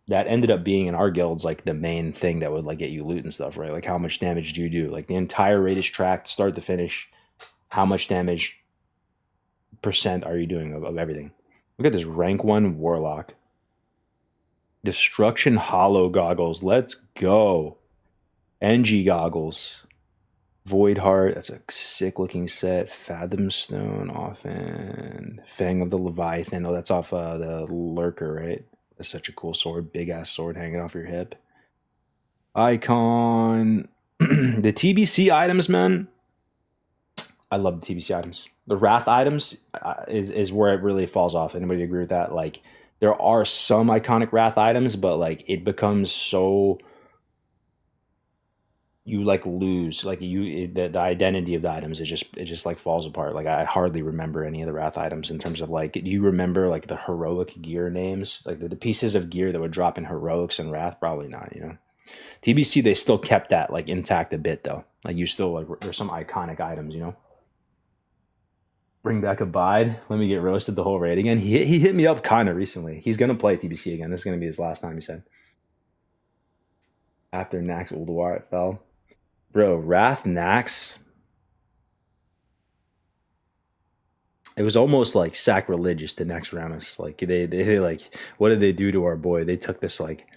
in our guilds like the main thing that would like get you loot and stuff, right? Like how much damage do you do? Like the entire raid is tracked start to finish. How much damage percent are you doing of everything? Look at this rank 1 warlock. Destruction Hollow goggles. Let's go. NG goggles. Void Heart. That's a sick looking set. Fathom Stone often. Fang of the Leviathan. Oh, that's off the Lurker, right? That's such a cool sword. Big ass sword hanging off your hip. Icon. The TBC items, man. I love the TBC items. The Wrath items is where it really falls off. Anybody agree with that? Like there are some iconic Wrath items, but like it becomes so you like lose like the identity of the items. It just like falls apart. Like I hardly remember any of the Wrath items in terms of like, do you remember like the heroic gear names, like the pieces of gear that would drop in heroics and Wrath? Probably not. You know, TBC they still kept that like intact a bit though. Like you still like there's some iconic items. You know. Bring back Abide. Let me get roasted the whole raid again. He hit me up kind of recently. He's gonna play TBC again. This is gonna be his last time. He said. After Nax Ulduar, it fell. Bro, Wrath Nax. It was almost like sacrilegious to next round us. Like they like, what did they do to our boy? They took this like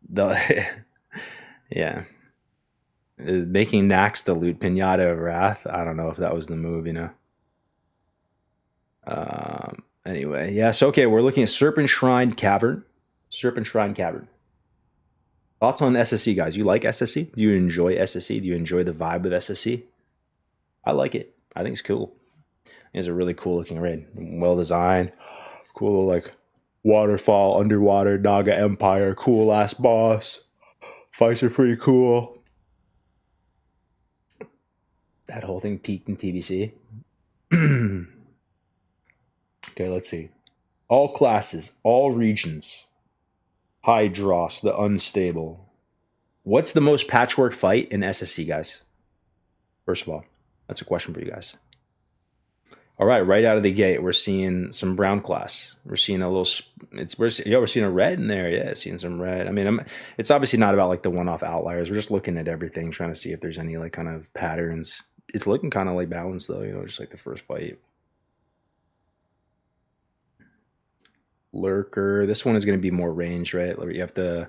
the yeah. Making Nax the loot pinata of wrath. I don't know if that was the move, you know. Anyway, yeah. So okay, we're looking at Serpent Shrine Cavern. Serpent Shrine Cavern. Thoughts on SSC, guys? You like SSC? Do you enjoy SSC? Do you enjoy the vibe of SSC? I like it. I think it's cool. It's a really cool looking raid. Well designed. Cool like waterfall, underwater, Naga Empire, cool ass boss. Fights are pretty cool. That whole thing peaked in TBC. Okay, let's see. All classes, all regions. High Dross, the unstable. What's the most patchwork fight in SSC, guys? First of all, that's a question for you guys. All right out of the gate, we're seeing some brown class. We're seeing a little. We're seeing a red in there. Yeah, seeing some red. I mean, it's obviously not about like the one-off outliers. We're just looking at everything, trying to see if there's any like kind of patterns. It's looking kind of like balanced though, you know, just like the first fight. Lurker. This one is going to be more range, right? You have the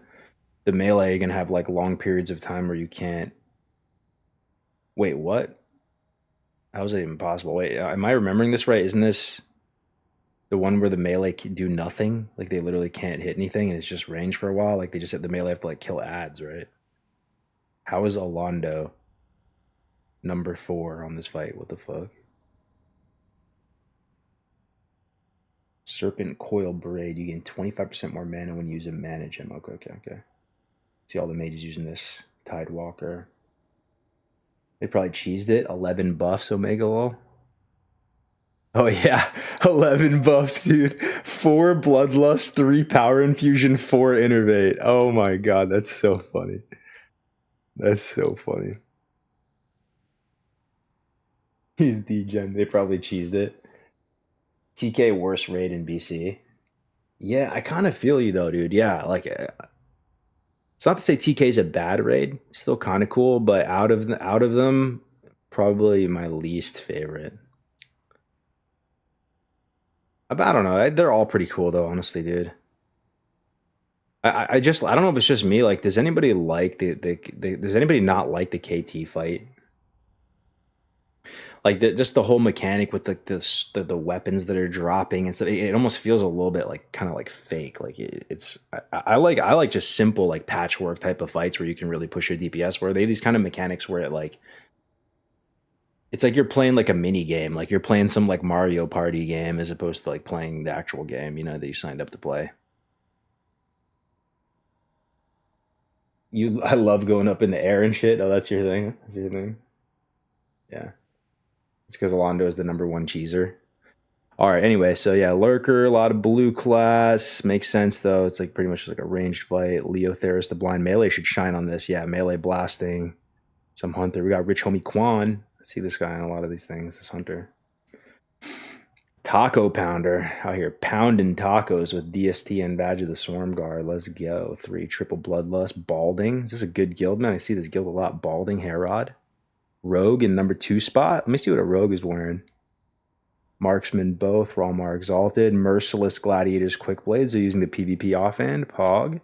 melee. You're going to have like long periods of time where you can't. Wait, what? How is that even possible? Wait, am I remembering this right? Isn't this the one where the melee can do nothing? Like they literally can't hit anything and it's just range for a while? Like they just hit the melee have to like kill ads, right? How is Alondo number 4 on this fight? What the fuck? Serpent Coil Braid. You gain 25% more mana when you use a mana gem. Okay. See all the mages using this. Tidewalker. They probably cheesed it. 11 buffs, Omega Lol. Oh yeah, 11 buffs, dude. 4 Bloodlust, 3 Power Infusion, 4 Innervate. Oh my god, that's so funny. That's so funny. He's D-Gen. They probably cheesed it. TK worst raid in BC. Yeah, I kind of feel you though, dude. Yeah, like it's not to say TK is a bad raid. It's still kind of cool, but out of them, probably my least favorite. I don't know. They're all pretty cool though, honestly, dude. I don't know if it's just me. Like, does anybody like does anybody not like the KT fight? Like just the whole mechanic with like the weapons that are dropping and stuff. It almost feels a little bit like kind of like fake. Like I like just simple like patchwork type of fights where you can really push your DPS. Where they have these kind of mechanics where it's like you're playing like a mini game. Like you're playing some like Mario Party game as opposed to like playing the actual game. You know that you signed up to play. I love going up in the air and shit. Oh, that's your thing. That's your thing. Yeah. It's because Alondo is the #1 cheeser. All right, anyway, so yeah, Lurker, a lot of blue class. Makes sense, though. It's like pretty much like a ranged fight. Leotheris, the blind melee should shine on this. Yeah, melee blasting. Some hunter. We got Rich Homie Quan. I see this guy on a lot of these things, this hunter. Taco Pounder out here pounding tacos with DST and Badge of the Swarm Guard. Let's go. 3 triple bloodlust. Balding. Is this a good guild, man? I see this guild a lot. Balding, Herod. Rogue in #2 spot. Let me see what a rogue is wearing. Marksman both. Ralmar Exalted. Merciless Gladiators Quick Blades. They're using the PvP offhand. Pog.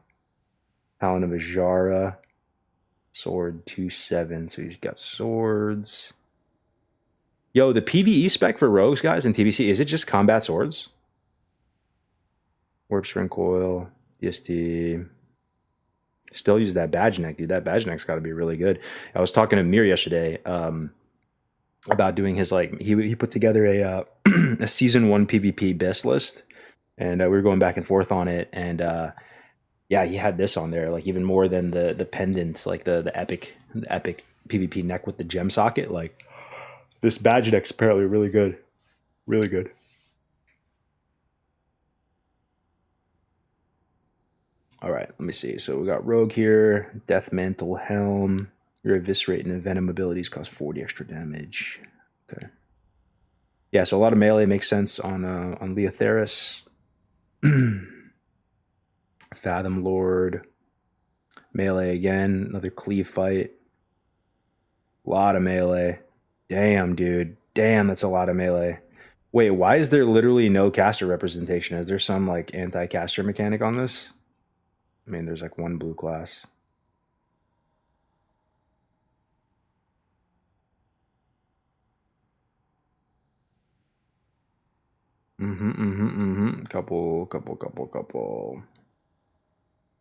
Paladin of Ajara. Sword 2/7. So he's got swords. Yo, the PvE spec for rogues, guys, in TBC, is it just combat swords? Warp Spring Coil. DST. Still use that badge neck, dude. That badge neck's got to be really good. I was talking to Mir yesterday about doing his like he put together a a season 1 PvP best list, and we were going back and forth on it. And yeah, he had this on there, like even more than the pendant, like the epic PvP neck with the gem socket. Like this badge neck's apparently really good, really good. All right, let me see. So we got Rogue here, Death Mantle, Helm. Your Eviscerate and Venom abilities cost 40 extra damage. Okay. Yeah, so a lot of melee makes sense on Leotheris. Fathom Lord. Melee again, another cleave fight. A lot of melee. Damn, dude. Damn, that's a lot of melee. Wait, why is there literally no caster representation? Is there some like anti-caster mechanic on this? I mean, there's like one blue class. Couple.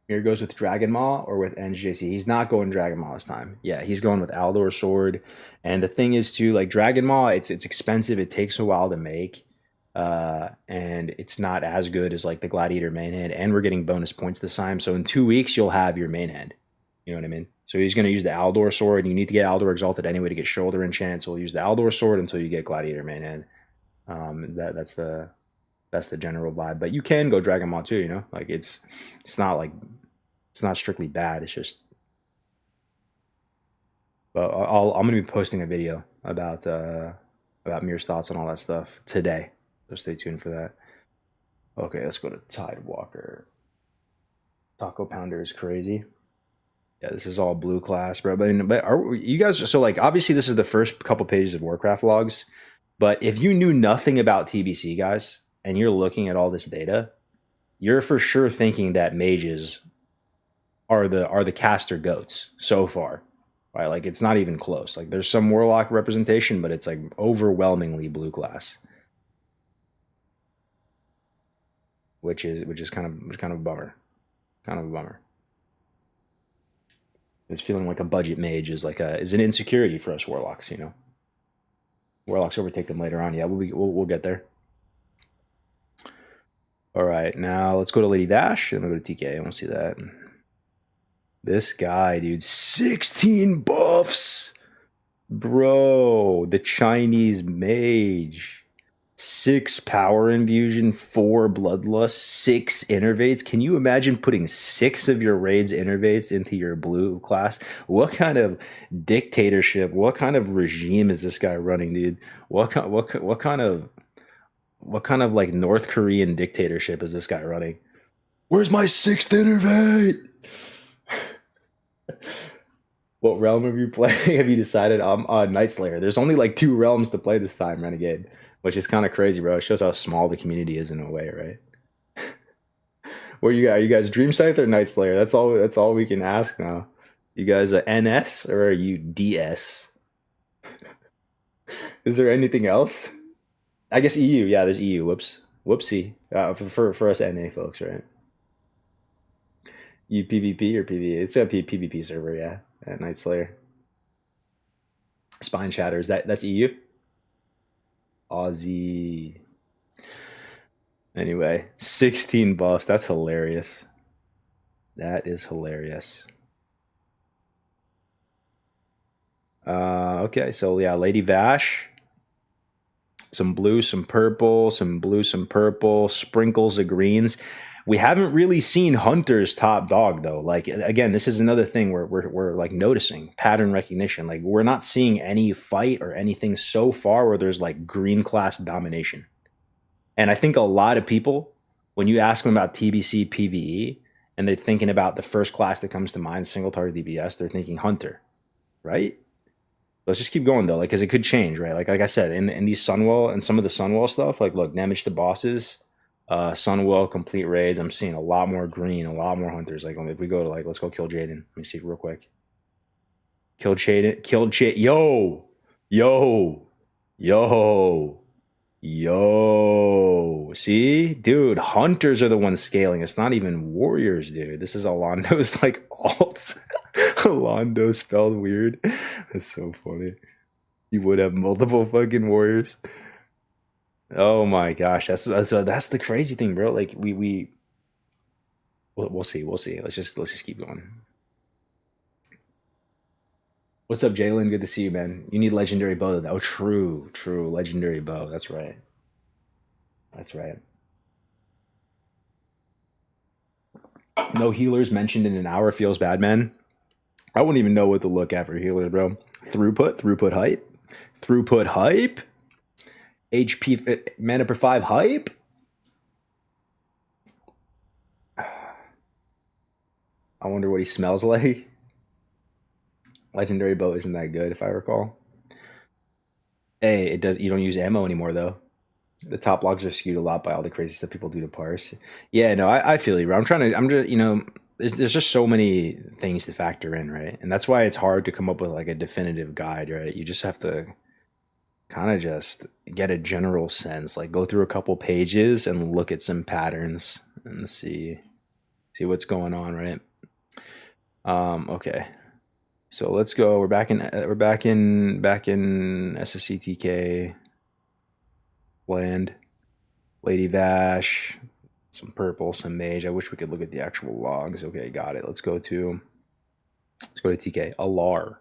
Here goes with Dragon Maw or with NJC. He's not going Dragon Maw this time. Yeah, he's going with Aldor Sword. And the thing is too, like Dragon Maw, it's expensive. It takes a while to make. And it's not as good as like the Gladiator main hand. And we're getting bonus points this time. So in 2 weeks, you'll have your main hand. You know what I mean? So he's going to use the Aldor Sword. You need to get Aldor Exalted anyway to get Shoulder Enchant. So we'll use the Aldor Sword until you get Gladiator main hand. That's the general vibe. But you can go Dragon Maw too, you know? Like it's not like it's not strictly bad. It's just. But I'm gonna be posting a video about Mir's thoughts on all that stuff today. So stay tuned for that. Okay, let's go to Tidewalker. Taco Pounder is crazy. Yeah, this is all blue class, bro. But are you guys so like obviously this is the first couple pages of Warcraft logs, but if you knew nothing about TBC, guys, and you're looking at all this data, you're for sure thinking that mages are the caster goats so far, right? Like it's not even close. Like there's some warlock representation, but it's like overwhelmingly blue class, which is kind of a bummer, It's feeling like a budget mage is an insecurity for us warlocks, you know. Warlocks overtake them later on. Yeah, we'll get there. All right, now let's go to Lady Dash and we'll go to TK. I want to see that. This guy, dude, 16 buffs, bro. The Chinese mage, 6 power infusion, 4 bloodlust, 6 innervates. Can you imagine putting 6 of your raid's innervates into your blue class? What kind of dictatorship? What kind of regime is this guy running, dude? What kind of like North Korean dictatorship is this guy running? Where's my 6th innervate? What realm are you playing? Have you decided? Night Slayer. There's only like 2 realms to play this time, Renegade, which is kind of crazy, bro. It shows how small the community is in a way, right? What you got? Are you guys Dream Scythe or Night Slayer? That's all we can ask now. You guys NS or are you DS? Is there anything else? I guess EU. Yeah, there's EU. Whoopsie. For us NA folks, right? You PvP or PvE? It's a PvP server, yeah. At Night Slayer. Spine Shatters. That's EU. Aussie. Anyway, 16 buffs. That's hilarious. That is hilarious. Okay, so yeah, Lady Vash. Some blue, some purple, some blue, some purple, sprinkles of greens. We haven't really seen Hunter's top dog though. Like again, this is another thing where we're like noticing pattern recognition. Like we're not seeing any fight or anything so far where there's like green class domination. And I think a lot of people, when you ask them about TBC PvE and they're thinking about the first class that comes to mind, single target DPS, they're thinking Hunter, right? Let's just keep going though, like because it could change, right? Like I said, in these Sunwell and some of the Sunwell stuff, like look, damage to bosses. Sunwell complete raids. I'm seeing a lot more green, a lot more hunters. Like if we go to like, let's go kill Jaden. Let me see real quick. Killed Jaden. Yo. See, dude, hunters are the ones scaling. It's not even warriors, dude. This is Alondo's like alt. Alondo spelled weird. That's so funny. You would have multiple fucking warriors. Oh my gosh, that's the crazy thing, bro. Like we'll see. Let's just keep going. What's up, Jalen? Good to see you, man. You need legendary bow. Oh, true, legendary bow. That's right. No healers mentioned in an hour feels bad, man. I wouldn't even know what to look at for healers, bro. Throughput hype. HP mana per 5 hype. I wonder what he smells like. Legendary bow isn't that good, if I recall. Hey, it does. You don't use ammo anymore though. The top logs are skewed a lot by all the crazy stuff people do to parse. Yeah, no, I feel you, bro. I'm just, there's just so many things to factor in, right? And that's why it's hard to come up with like a definitive guide, right? You just have to kind of just get a general sense, like go through a couple pages and look at some patterns and see what's going on, right? Okay. So let's go. We're back in SSCTK land. Lady Vash, some purple, some mage. I wish we could look at the actual logs. Okay, got it. Let's go to TK. Alar.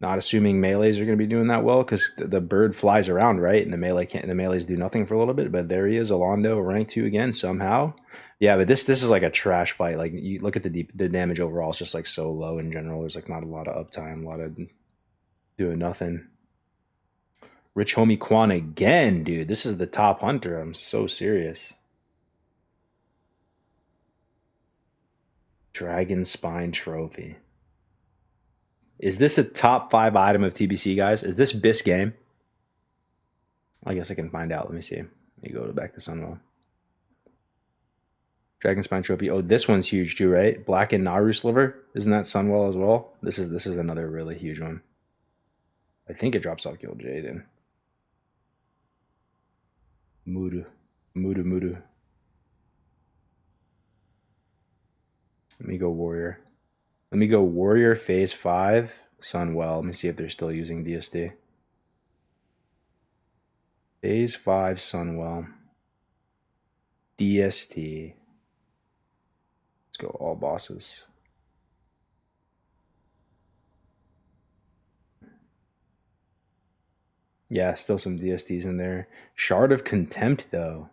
Not assuming melees are going to be doing that well because the bird flies around, right? And the melees do nothing for a little bit. But there he is, Alondo, rank 2 again somehow. Yeah, but this is like a trash fight. Like you look at the damage overall, it's just like so low in general. There's like not a lot of uptime, a lot of doing nothing. Rich Homie Quan again, dude. This is the top hunter. I'm so serious. Dragon Spine Trophy. Is this a top 5 item of TBC, guys? Is this BIS game? I guess I can find out. Let me see. Let me go back to Sunwell. Dragon Spine Trophy. Oh, this one's huge too, right? Black and Naru Sliver. Isn't that Sunwell as well? This is another really huge one. I think it drops off Guild Jaden. Mudu. Let me go Warrior. Let me go Warrior Phase 5, Sunwell. Let me see if they're still using DSD. Phase 5, Sunwell. DST. Let's go all bosses. Yeah, still some DSTs in there. Shard of Contempt, though.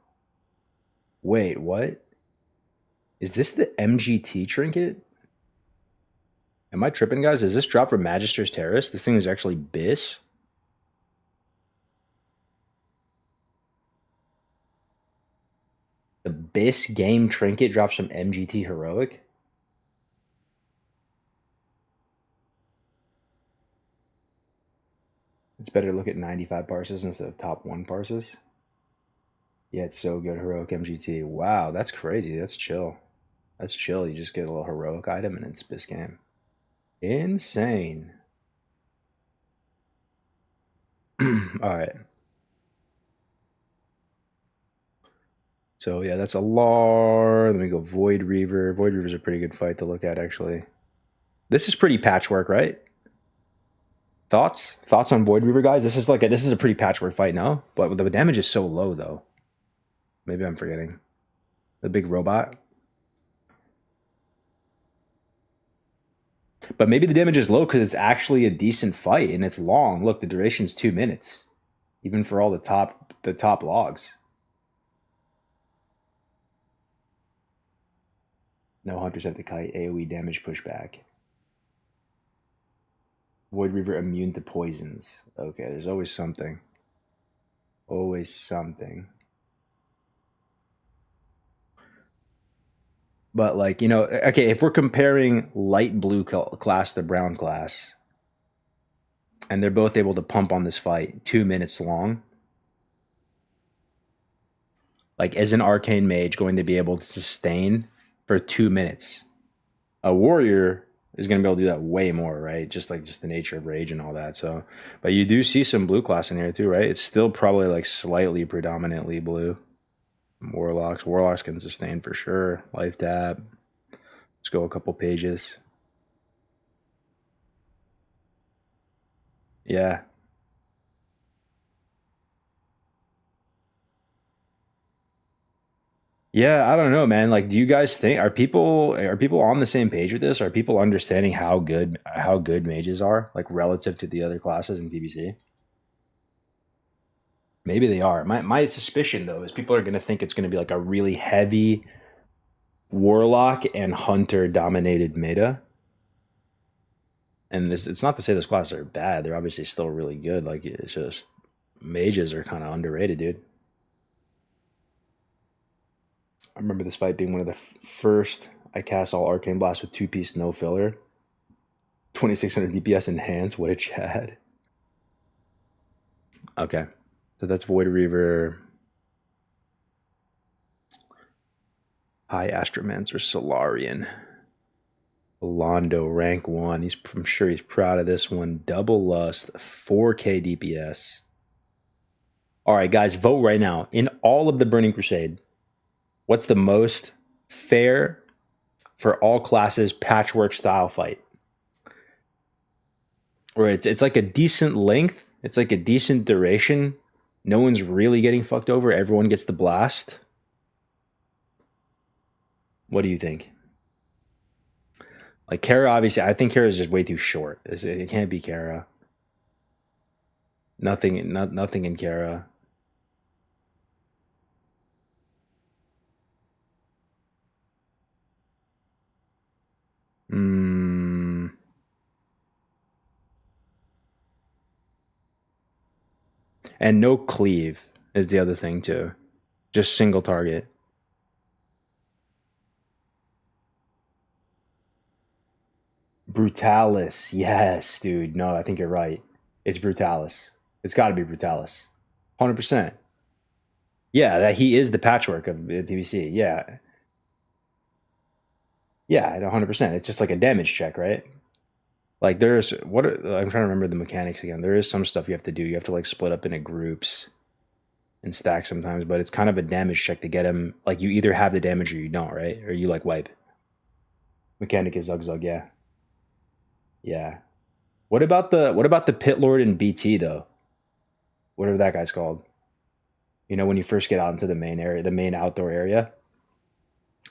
Wait, what? Is this the MGT trinket? Am I tripping, guys? Is this drop from Magister's Terrace? This thing is actually BIS? The BIS game trinket drops from MGT Heroic? It's better to look at 95 parses instead of top 1 parses. Yeah, it's so good. Heroic MGT. Wow, that's crazy. That's chill. That's chill. You just get a little heroic item and it's BIS game. Insane. All right. So yeah, that's Alar. Let me go Void Reaver. Void Reaver's a pretty good fight to look at, actually. This is pretty patchwork, right? Thoughts on Void Reaver, guys? This is a pretty patchwork fight now, but the damage is so low though. Maybe I'm forgetting. The big robot. But maybe the damage is low because it's actually a decent fight and it's long. Look, the duration's 2 minutes, even for all the top logs. No hunters have the kite. AoE damage pushback. Void Reaver immune to poisons. Okay, there's always something. Always something. But like, okay, if we're comparing light blue class to brown class, and they're both able to pump on this fight 2 minutes long, like, is an arcane mage going to be able to sustain for 2 minutes? A warrior is going to be able to do that way more, right? Just the nature of rage and all that. So, but you do see some blue class in here too, right? It's still probably like slightly predominantly blue. Warlocks can sustain for sure. Life tab. Let's go a couple pages. Yeah. Yeah, I don't know, man. Like, do you guys think are people on the same page with this? Are people understanding how good mages are, like relative to the other classes in TBC? Maybe they are. My suspicion though is people are going to think it's going to be like a really heavy warlock and hunter dominated meta. And it's not to say those classes are bad. They're obviously still really good. Like, it's just mages are kind of underrated, dude. I remember this fight being one of the first I cast all Arcane Blast with 2-piece no filler. 2600 DPS enhanced. What a Chad. Okay. So that's Void Reaver. High Astromancer Solarian. Londo, rank 1. I'm sure he's proud of this one. Double Lust, 4K DPS. All right, guys, vote right now. In all of the Burning Crusade, what's the most fair for all classes patchwork style fight? Or it's like a decent length. It's like a decent duration. No one's really getting fucked over. Everyone gets the blast. What do you think? Like Kara, obviously, I think Kara is just way too short. It can't be Kara. Nothing in Kara. And no cleave is the other thing too. Just single target. Brutalis. Yes, dude. No, I think you're right. It's Brutalis. It's got to be Brutalis. 100%. Yeah, that he is the patchwork of the TBC. Yeah. Yeah, 100%. It's just like a damage check, right? Like I'm trying to remember the mechanics again. There is some stuff you have to do. You have to like split up into groups and stack sometimes, but it's kind of a damage check to get him. Like you either have the damage or you don't, right? Or you like wipe. Mechanic is Zug Zug, yeah. Yeah. What about the Pit Lord in BT though? Whatever that guy's called. You know, when you first get out into the main area, the main outdoor area.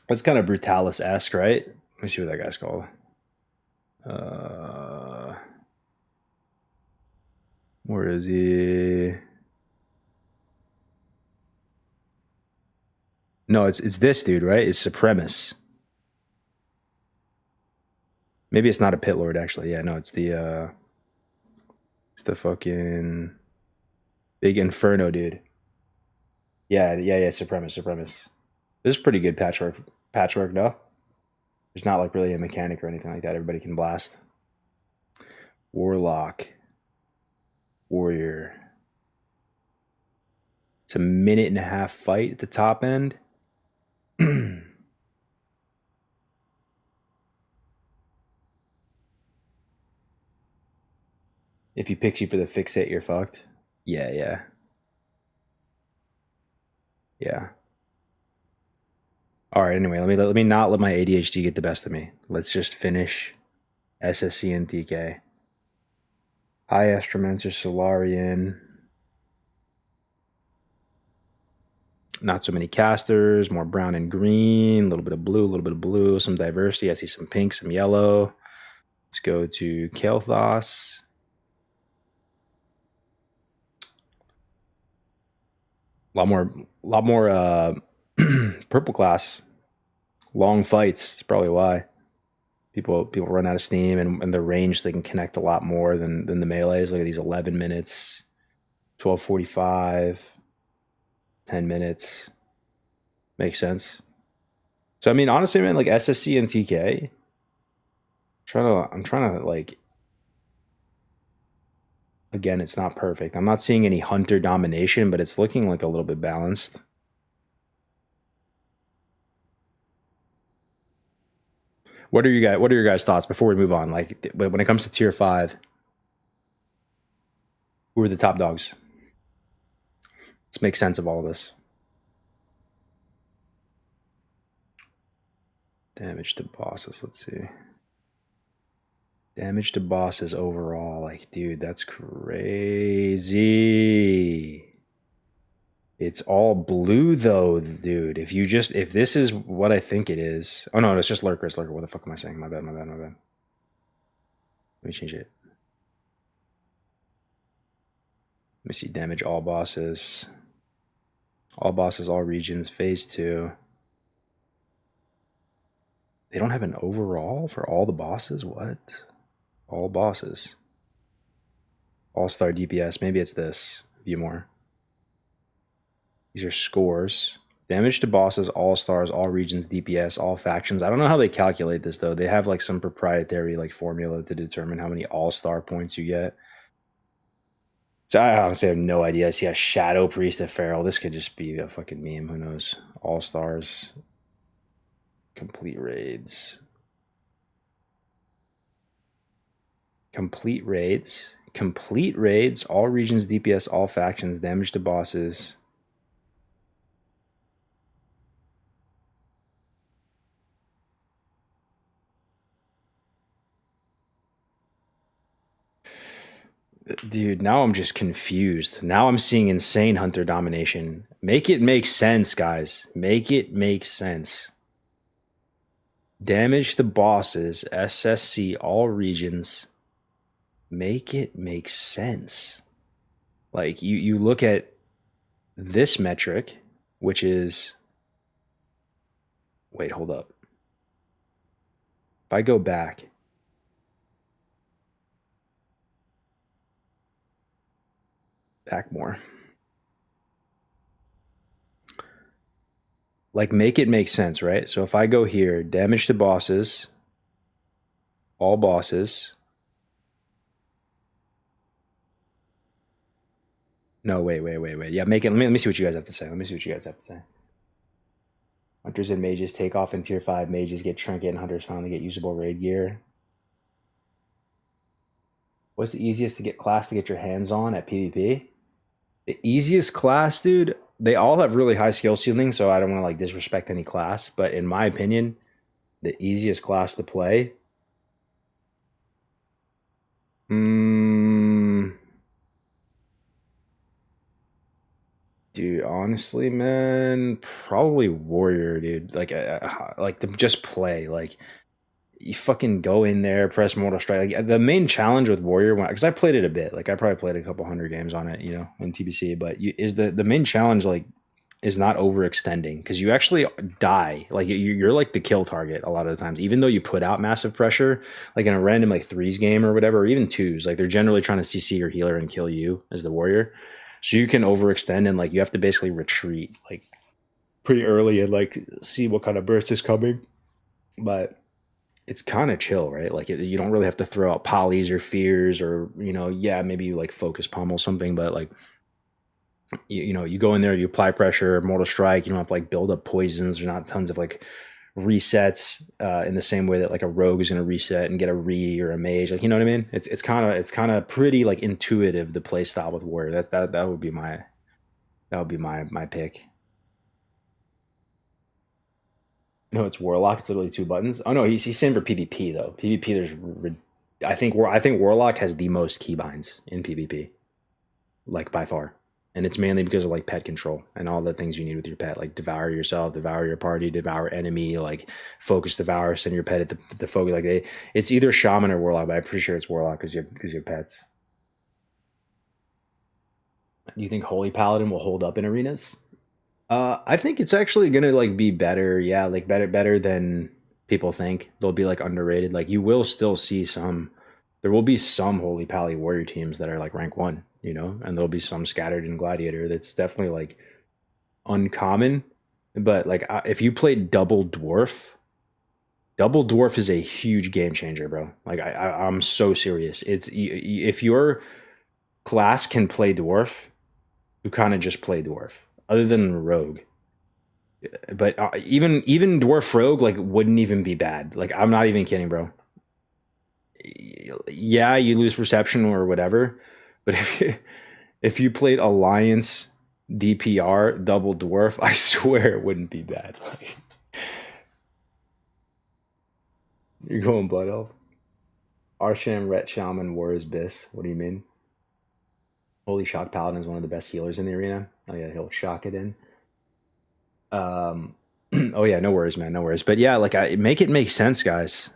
That's kind of Brutalis-esque, right? Let me see what that guy's called. Where is he? No, it's this dude, right? It's Supremus. Maybe it's not a Pit Lord, actually. Yeah, no, it's the fucking big Inferno dude. Yeah, Supremus. This is pretty good patchwork, no? There's not like really a mechanic or anything like that. Everybody can blast. Warlock. Warrior. It's a 1.5-minute fight at the top end. If he picks you for the fixate, you're fucked. Yeah. All right. Anyway, let me not let my ADHD get the best of me. Let's just finish SSC and TK. High Astromancer Solarian. Not so many casters. More brown and green. A little bit of blue. Some diversity. I see some pink, some yellow. Let's go to Kael'thas. A lot more purple class. Long fights. That's probably why. People run out of steam, and the range they can connect a lot more than the melees. Look at these 11 minutes, 12:45, 10 minutes. Makes sense. So I mean, honestly, man, like SSC and TK. I'm trying to like. Again, it's not perfect. I'm not seeing any hunter domination, but it's looking like a little bit balanced. What are your guys' thoughts before we move on? Like when it comes to tier 5, who are the top dogs? Let's make sense of all of this. Damage to bosses. Let's see. Damage to bosses overall. Like, dude, that's crazy. It's all blue though, dude. If this is what I think it is. Oh no, it's just lurkers. What the fuck am I saying? My bad. Let me change it. Let me see. Damage all bosses. All bosses, all regions, phase 2. They don't have an overall for all the bosses? What? All bosses. All-star DPS. Maybe it's this. View more. These are scores. Damage to bosses, all-stars, all regions, DPS, all factions. I don't know how they calculate this, though. They have, like, some proprietary, like, formula to determine how many all-star points you get. So I honestly have no idea. I see a Shadow Priest of Feral. This could just be a fucking meme. Who knows? All-stars. Complete raids. Complete raids. Complete raids. All regions, DPS, all factions, damage to bosses. Dude, now I'm just confused. Now I'm seeing insane hunter domination. Make it make sense, guys. Make it make sense. Damage to bosses, SSC, all regions. Make it make sense. Like you look at this metric, which is, wait, hold up. If I go back, more. Like, make it make sense, right? So if I go here, damage to bosses, all bosses. No, wait. Yeah, make it. Let me see what you guys have to say. Hunters and mages take off in tier 5. Mages get trinket and hunters finally get usable raid gear. What's the easiest to get class to get your hands on at PvP? The easiest class, dude, they all have really high skill ceiling, so I don't want to like disrespect any class, but in my opinion, the easiest class to play. Dude, honestly, man, probably warrior, dude. Like to just play. Like, you fucking go in there, press mortal strike. Like, the main challenge with warrior, because I played it a bit. Like, I probably played a couple hundred games on it, you know, in TBC. But is the main challenge like is not overextending, because you actually die. Like, you're like the kill target a lot of the times, even though you put out massive pressure. Like in a random like 3s game or whatever, or even 2s, like they're generally trying to CC your healer and kill you as the warrior. So you can overextend, and like you have to basically retreat like pretty early and like see what kind of burst is coming. But it's kind of chill, right? Like you don't really have to throw out polys or fears, or, you know, yeah, maybe you like focus pummel something, but like you know, you go in there, you apply pressure, mortal strike. You don't have to like build up poisons. There's not tons of like resets in the same way that like a rogue is going to reset and get a re or a mage. Like, you know what I mean? It's kind of pretty like intuitive, the play style with warrior. That would be my pick. No, it's warlock. It's literally 2 buttons. Oh no, he's saying for PvP though. PvP, I think warlock has the most keybinds in PvP, like by far. And it's mainly because of like pet control and all the things you need with your pet, like devour yourself, devour your party, devour enemy, like focus devour, send your pet at the focus. Like it's either shaman or warlock, but I'm pretty sure it's warlock because you're pets. Do you think holy paladin will hold up in arenas? I think it's actually gonna like be better. Yeah, like better than people think. They'll be like underrated. Like, you will still see some. There will be some holy pally warrior teams that are like rank 1, you know, and there'll be some scattered in gladiator. That's definitely like uncommon. But like, if you play double dwarf is a huge game changer, bro. Like, I'm so serious. It's if your class can play dwarf, you kind of just play dwarf, other than rogue. But even dwarf rogue like wouldn't even be bad. Like, I'm not even kidding, bro. Yeah, you lose perception or whatever, but if you played alliance DPR double dwarf, I swear it wouldn't be bad. Like, you're going blood elf. Arsham, Ret Shaman, War is Bis. What do you mean? Holy Shock Paladin is one of the best healers in the arena. Oh yeah, he'll shock it in. Oh yeah, no worries, man, no worries. But yeah, like, make it make sense, guys.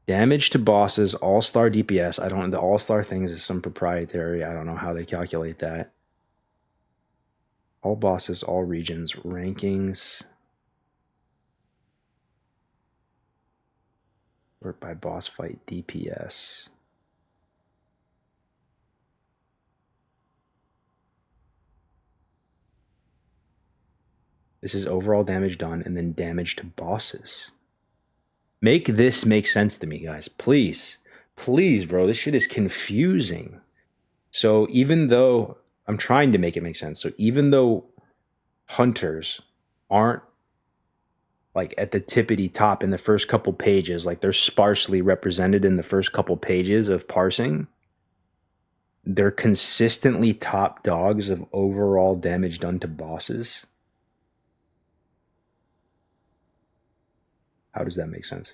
Damage to bosses, all-star DPS. The all-star things is some proprietary. I don't know how they calculate that. All bosses, all regions, rankings. Work by boss fight DPS. This is overall damage done, and then damage to bosses. Make this make sense to me, guys. Please. Please, bro. This shit is confusing. So even though I'm trying to make it make sense, so even though hunters aren't like at the tippity top in the first couple pages, like they're sparsely represented in the first couple pages of parsing. They're consistently top dogs of overall damage done to bosses. How does that make sense?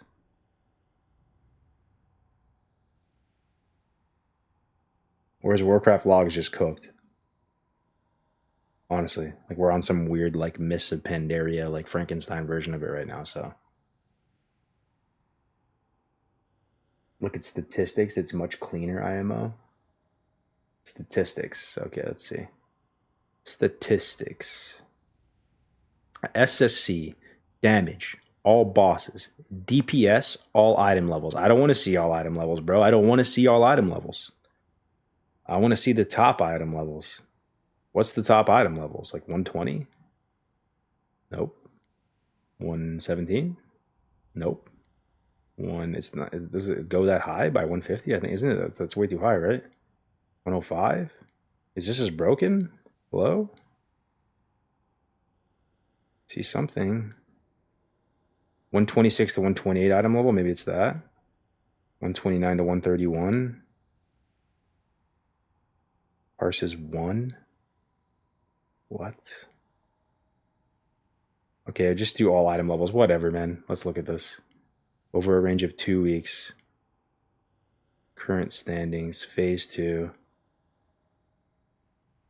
Whereas Warcraft log is just cooked. Honestly, like we're on some weird like Mists of Pandaria, like Frankenstein version of it right now. So look at statistics. It's much cleaner IMO. Statistics. Okay, let's see. Statistics. SSC, damage, all bosses, DPS, all item levels. I don't want to see all item levels, bro. I don't want to see all item levels. I want to see the top item levels. What's the top item levels? Like 120? Nope. 117? Nope. It's not. Does it go that high by 150? I think, isn't it? That's way too high, right? 105? Is this as broken? Hello? See something. 126 to 128 item level, maybe it's that. 129 to 131. Parses 1. What? Okay, just do all item levels. Whatever, man. Let's look at this. Over a range of 2 weeks. Current standings, phase 2.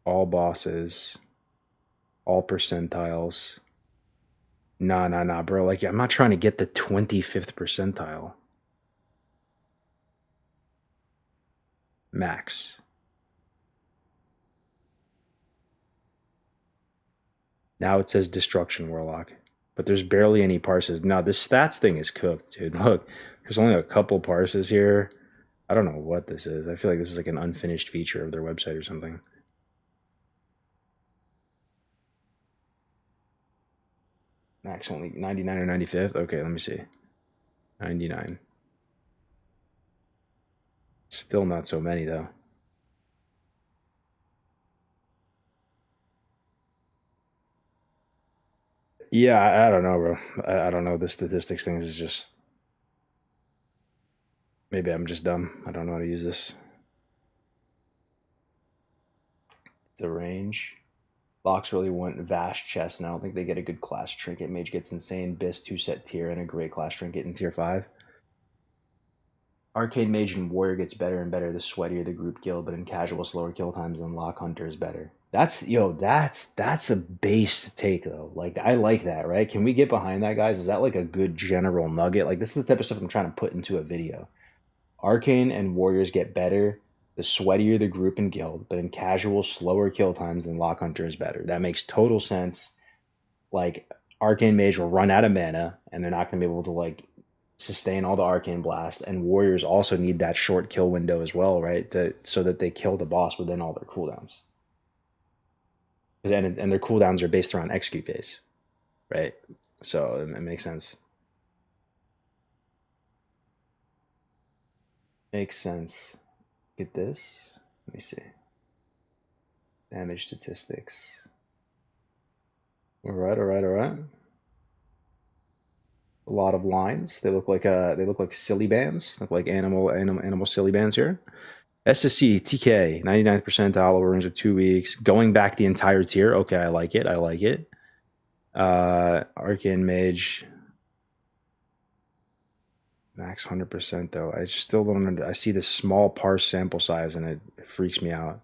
All bosses. All percentiles. Nah, bro. Like, I'm not trying to get the 25th percentile. Max. Now it says Destruction Warlock. But there's barely any parses. No, this stats thing is cooked, dude. Look, there's only a couple parses here. I don't know what this is. I feel like this is like an unfinished feature of their website or something. Max only 99 or 95th? Okay, let me see. 99. Still not so many, though. Yeah, I don't know, bro. I don't know. The statistics things is just... Maybe I'm just dumb. I don't know how to use this. It's a range. Locks really want vast chest, and I don't think they get a good class trinket. Mage gets insane, Bis 2-set tier, and a great class trinket in tier 5. Arcane Mage and Warrior gets better and better the sweatier the group guild, but in casual, slower kill times than Lock Hunter is better. That's a base take though. Like I like that, right? Can we get behind that, guys? Is that like a good general nugget? Like this is the type of stuff I'm trying to put into a video. Arcane and Warriors get better the sweatier the group and guild, but in casual, slower kill times than Lock Hunter is better. That makes total sense. Like Arcane Mage will run out of mana, and they're not gonna be able to like sustain all the arcane blast, and warriors also need that short kill window as well, right? So that they kill the boss within all their cooldowns. And their cooldowns are based around execute phase, right? So it makes sense. Makes sense. Get this. Let me see. Damage statistics. All right. A lot of lines. They look like silly bands. Look like animal silly bands here. SSC TK 99th percentile over range of 2 weeks. Going back the entire tier. Okay, I like it. Arcane Mage max 100% though. I just still don't. I see this small parse sample size and it freaks me out.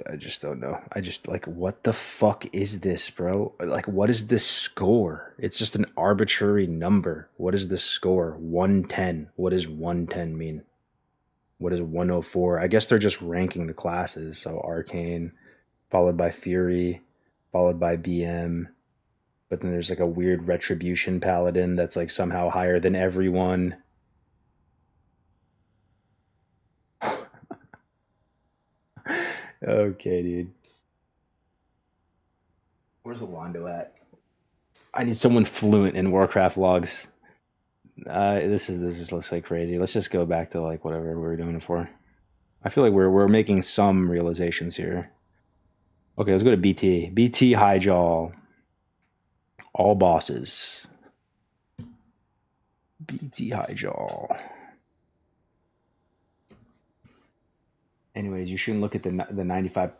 I just don't know. I just like, what the fuck is this, bro? Like, what is this score? It's just an arbitrary number. What is the score? 110. What does 110 mean? What is 104? I guess they're just ranking the classes. So Arcane, followed by Fury, followed by BM. But then there's like a weird Retribution Paladin that's like somehow higher than everyone. Okay, dude. Where's Alondo at? I need someone fluent in Warcraft logs. This looks like crazy. Let's just go back to like whatever we were doing it for. I feel like we're making some realizations here. Okay, let's go to BT. BT High Jaw. All bosses. BT High Jaw. Anyways, you shouldn't look at the 95%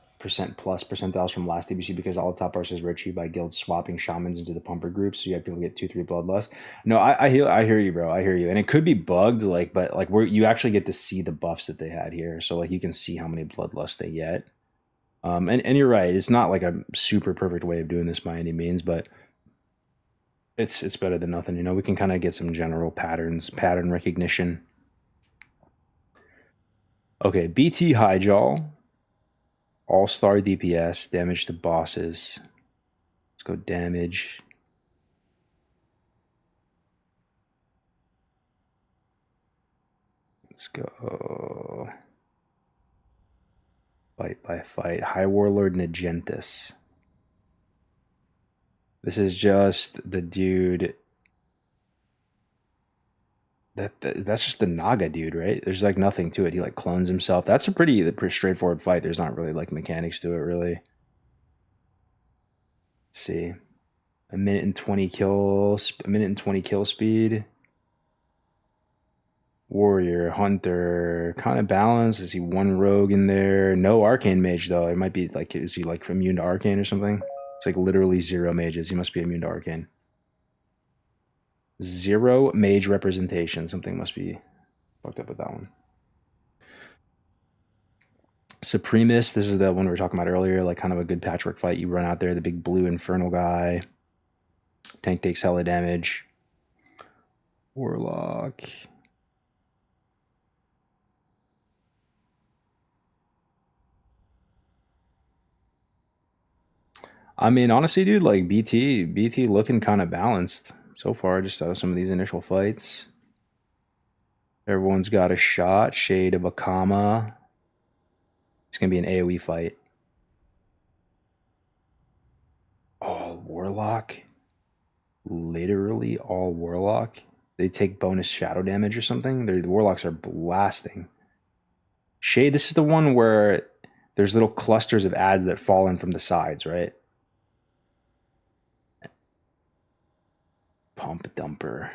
plus percentiles from last TBC because all the top bosses were achieved by guilds swapping shamans into the pumper groups. So you have people get 2-3 bloodlust. No, I hear you, bro. I hear you, and it could be bugged, like, but like you actually get to see the buffs that they had here, so like you can see how many bloodlust they get. And you're right. It's not like a super perfect way of doing this by any means, but it's better than nothing. You know, we can kind of get some general patterns, pattern recognition. Okay, BT Highjaw, all-star DPS, damage to bosses. Let's go damage. Let's go fight by fight. High Warlord Nagentis. This is just the dude. That's just the Naga dude, right? There's like nothing to it. He like clones himself. That's a pretty straightforward fight. There's not really like mechanics to it, really. Let's see. A minute and 20 kill speed. Warrior, Hunter, kind of balanced. Is he one rogue in there? No Arcane Mage though. It might be like, is he like immune to Arcane or something? It's like literally 0 mages. He must be immune to Arcane. 0 mage representation. Something must be fucked up with that one. Supremist. This is the one we were talking about earlier. Like kind of a good patchwork fight. You run out there, the big blue infernal guy. Tank takes hella damage. Warlock. I mean, honestly, dude, like BT looking kind of balanced so far, just out of some of these initial fights. Everyone's got a shot. Shade of Akama. It's going to be an AoE fight. All Warlock. Literally all Warlock. They take bonus shadow damage or something. The Warlocks are blasting. Shade, this is the one where there's little clusters of ads that fall in from the sides, right? Pump Dumper.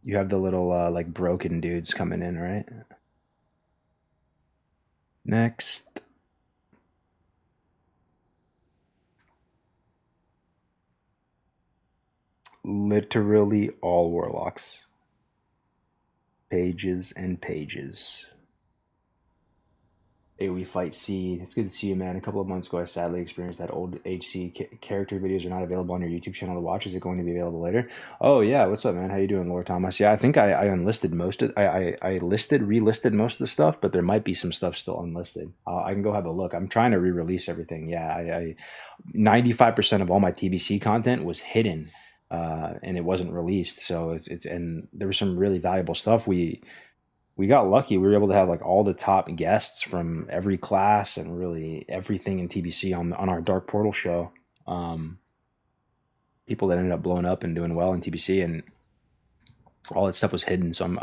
You have the little like broken dudes coming in, right? Next. Literally all Warlocks. Pages and pages. AoE Fight Seed. It's good to see you, man. A couple of months ago, I sadly experienced that old HC character videos are not available on your YouTube channel to watch. Is it going to be available later? Oh, yeah. What's up, man? How you doing, Lord Thomas? Yeah, I think I unlisted most of... I relisted most of the stuff, but there might be some stuff still unlisted. I can go have a look. I'm trying to re-release everything. Yeah, 95% of all my TBC content was hidden, and it wasn't released. So and there was some really valuable stuff. We got lucky. We were able to have like all the top guests from every class and really everything in TBC on our Dark Portal show. People that ended up blowing up and doing well in TBC, and all that stuff was hidden. So I'm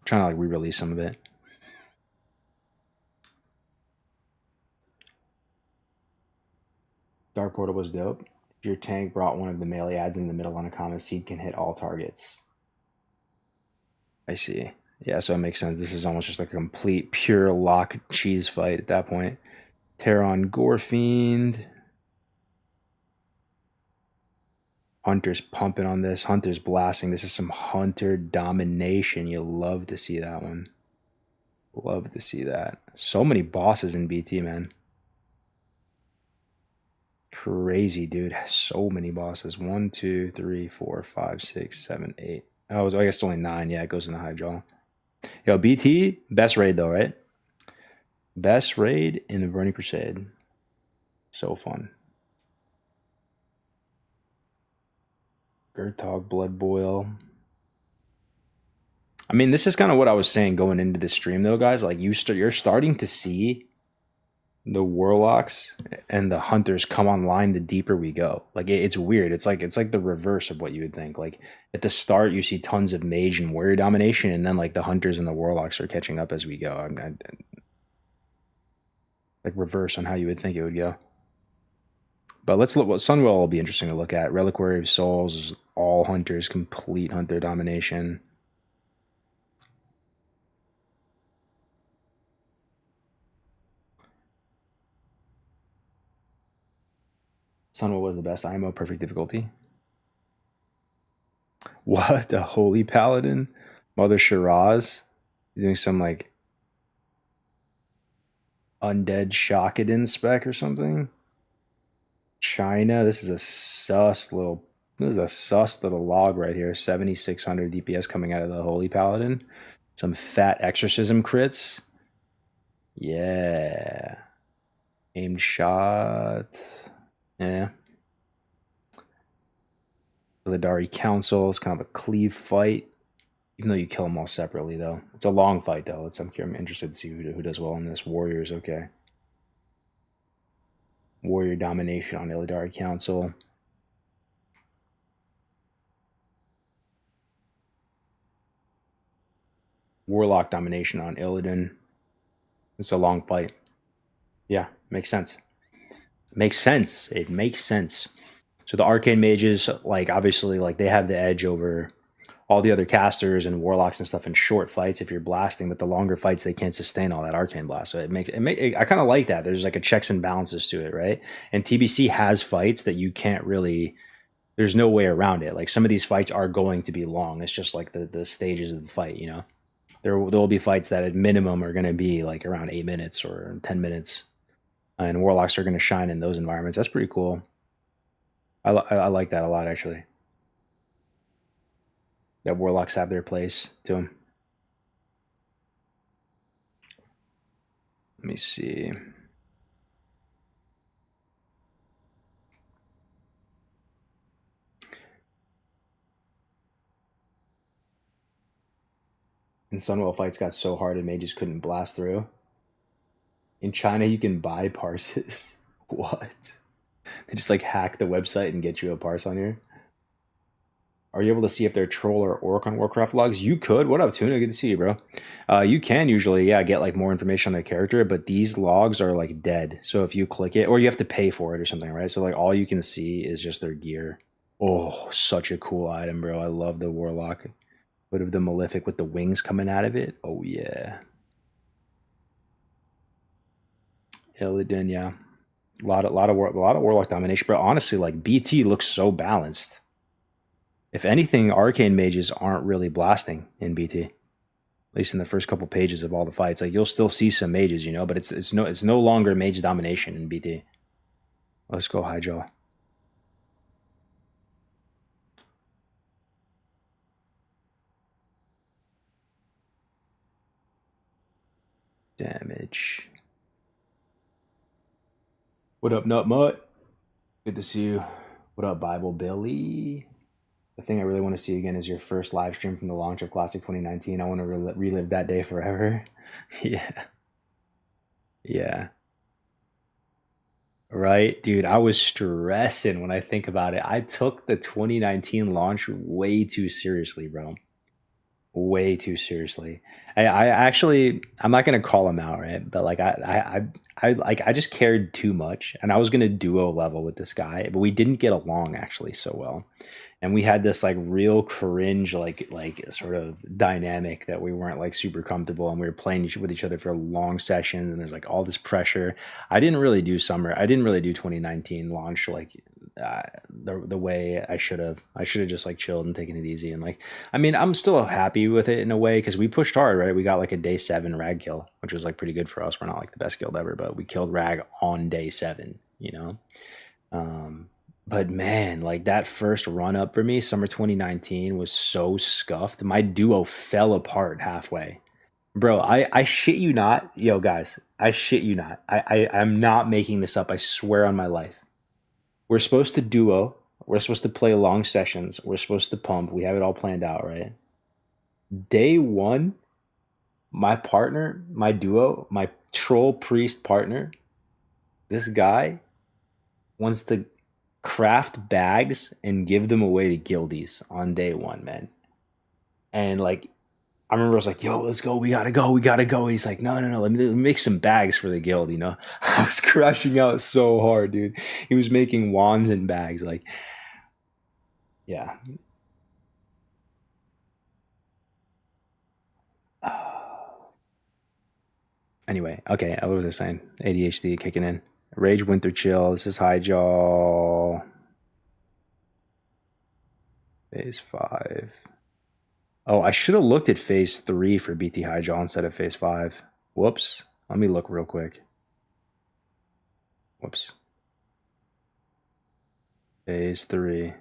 trying to like re-release some of it. Dark Portal was dope. If your tank brought one of the melee ads in the middle on a common seed, can hit all targets. I see. Yeah, so it makes sense. This is almost just like a complete pure lock cheese fight at that point. Terran Gorefiend. Hunter's pumping on this. Hunter's blasting. This is some Hunter domination. You'll love to see that one. Love to see that. So many bosses in BT, man. Crazy, dude. So many bosses. 1, 2, 3, 4, 5, 6, 7, 8. Oh, I guess only 9. Yeah, it goes in the high jaw. Yo, BT, best raid though, right? Best raid in the Burning Crusade. So fun. Gertog, Blood Boil. I mean, this is kind of what I was saying going into this stream though, guys. Like you're starting to see The warlocks and the hunters come online the deeper we go. Like it's weird. It's like the reverse of what you would think. Like at the start, you see tons of mage and warrior domination, and then like the hunters and the warlocks are catching up as we go. Like reverse on how you would think it would go. But let's look. What Sunwell will be interesting to look at. Reliquary of Souls is all hunters, complete hunter domination. Sunwell was the best IMO, perfect difficulty. What? The Holy Paladin? Mother Shiraz? Doing some like undead Shakadin spec or something? China. This is a sus little log right here. 7,600 DPS coming out of the Holy Paladin. Some fat exorcism crits. Yeah. Aimed shot. Yeah. Illidari Council is kind of a cleave fight. Even though you kill them all separately, though. It's a long fight, though. I'm interested to see who does well in this. Warriors, okay. Warrior domination on Illidari Council. Warlock domination on Illidan. It's a long fight. Yeah, makes sense. Makes sense. It makes sense. So the arcane mages, like obviously, like they have the edge over all the other casters and warlocks and stuff in short fights if you're blasting, but the longer fights they can't sustain all that arcane blast. So I kind of like that. There's like a checks and balances to it, right? And TBC has fights that you can't really. There's no way around it. Like some of these fights are going to be long. It's just like the stages of the fight, you know. There will be fights that at minimum are going to be like around 8 minutes or 10 minutes, and warlocks are going to shine in those environments. That's pretty cool. I like that a lot actually. That warlocks have their place to them. Let me see. And Sunwell fights got so hard and mages couldn't blast through. In China, you can buy parses. What? They just like hack the website and get you a parse on here. Are you able to see if they're troll or orc on Warcraft logs? You could. What up, Tuna? Good to see you, bro. You can usually, yeah, get like more information on their character, but these logs are like dead. So if you click it, or you have to pay for it or something, right? So like all you can see is just their gear. Oh, such a cool item, bro. I love the Warlock. Bit of the Malefic with the wings coming out of it. Oh yeah. Illidan, yeah. A lot of Warlock domination, but honestly, like BT looks so balanced. If anything, arcane mages aren't really blasting in BT. At least in the first couple pages of all the fights. Like you'll still see some mages, you know, but it's no longer mage domination in BT. Let's go Hydra. Damage. What up, Nut Mutt? Good to see you. What up, Bible Billy? The thing I really want to see again is your first live stream from the launch of Classic 2019. I want to relive that day forever. Yeah. Yeah. Right, dude. I was stressing when I think about it. I took the 2019 launch way too seriously, bro. Way too seriously. I actually I'm not gonna call him out, right? But like I just cared too much, and I was gonna duo level with this guy, but we didn't get along actually so well, and we had this like real cringe like sort of dynamic that we weren't like super comfortable, and we were playing with each other for long sessions, and there's like all this pressure. I didn't really do 2019 launch like the way I should have. I should have just like chilled and taken it easy, and like I mean, I'm still happy with it in a way because we pushed hard, right? We got like a day 7 rag kill, which was like pretty good for us. We're not like the best guild ever, but we killed rag on day 7, you know? But man, like that first run up for me, summer 2019 was so scuffed. My duo fell apart halfway. Bro, I shit you not. Yo, guys, I shit you not. I'm not making this up. I swear on my life. We're supposed to duo. We're supposed to play long sessions. We're supposed to pump. We have it all planned out, right? Day 1, my partner, my duo, my troll priest partner This guy wants to craft bags and give them away to guildies on day one, man. And like, I remember I was like, yo, let's go. We gotta go. We gotta go. And he's like, no, no, no. Let me make some bags for the guild, you know? I was crushing out so hard, dude. He was making wands and bags. Like, yeah. Anyway, okay. What was I saying? ADHD kicking in. Rage, Winter Chill. This is Hyjal. Phase 5. Oh, I should have looked at phase 3 for BT Hyjal instead of phase 5. Whoops. Let me look real quick. Whoops. Phase 3.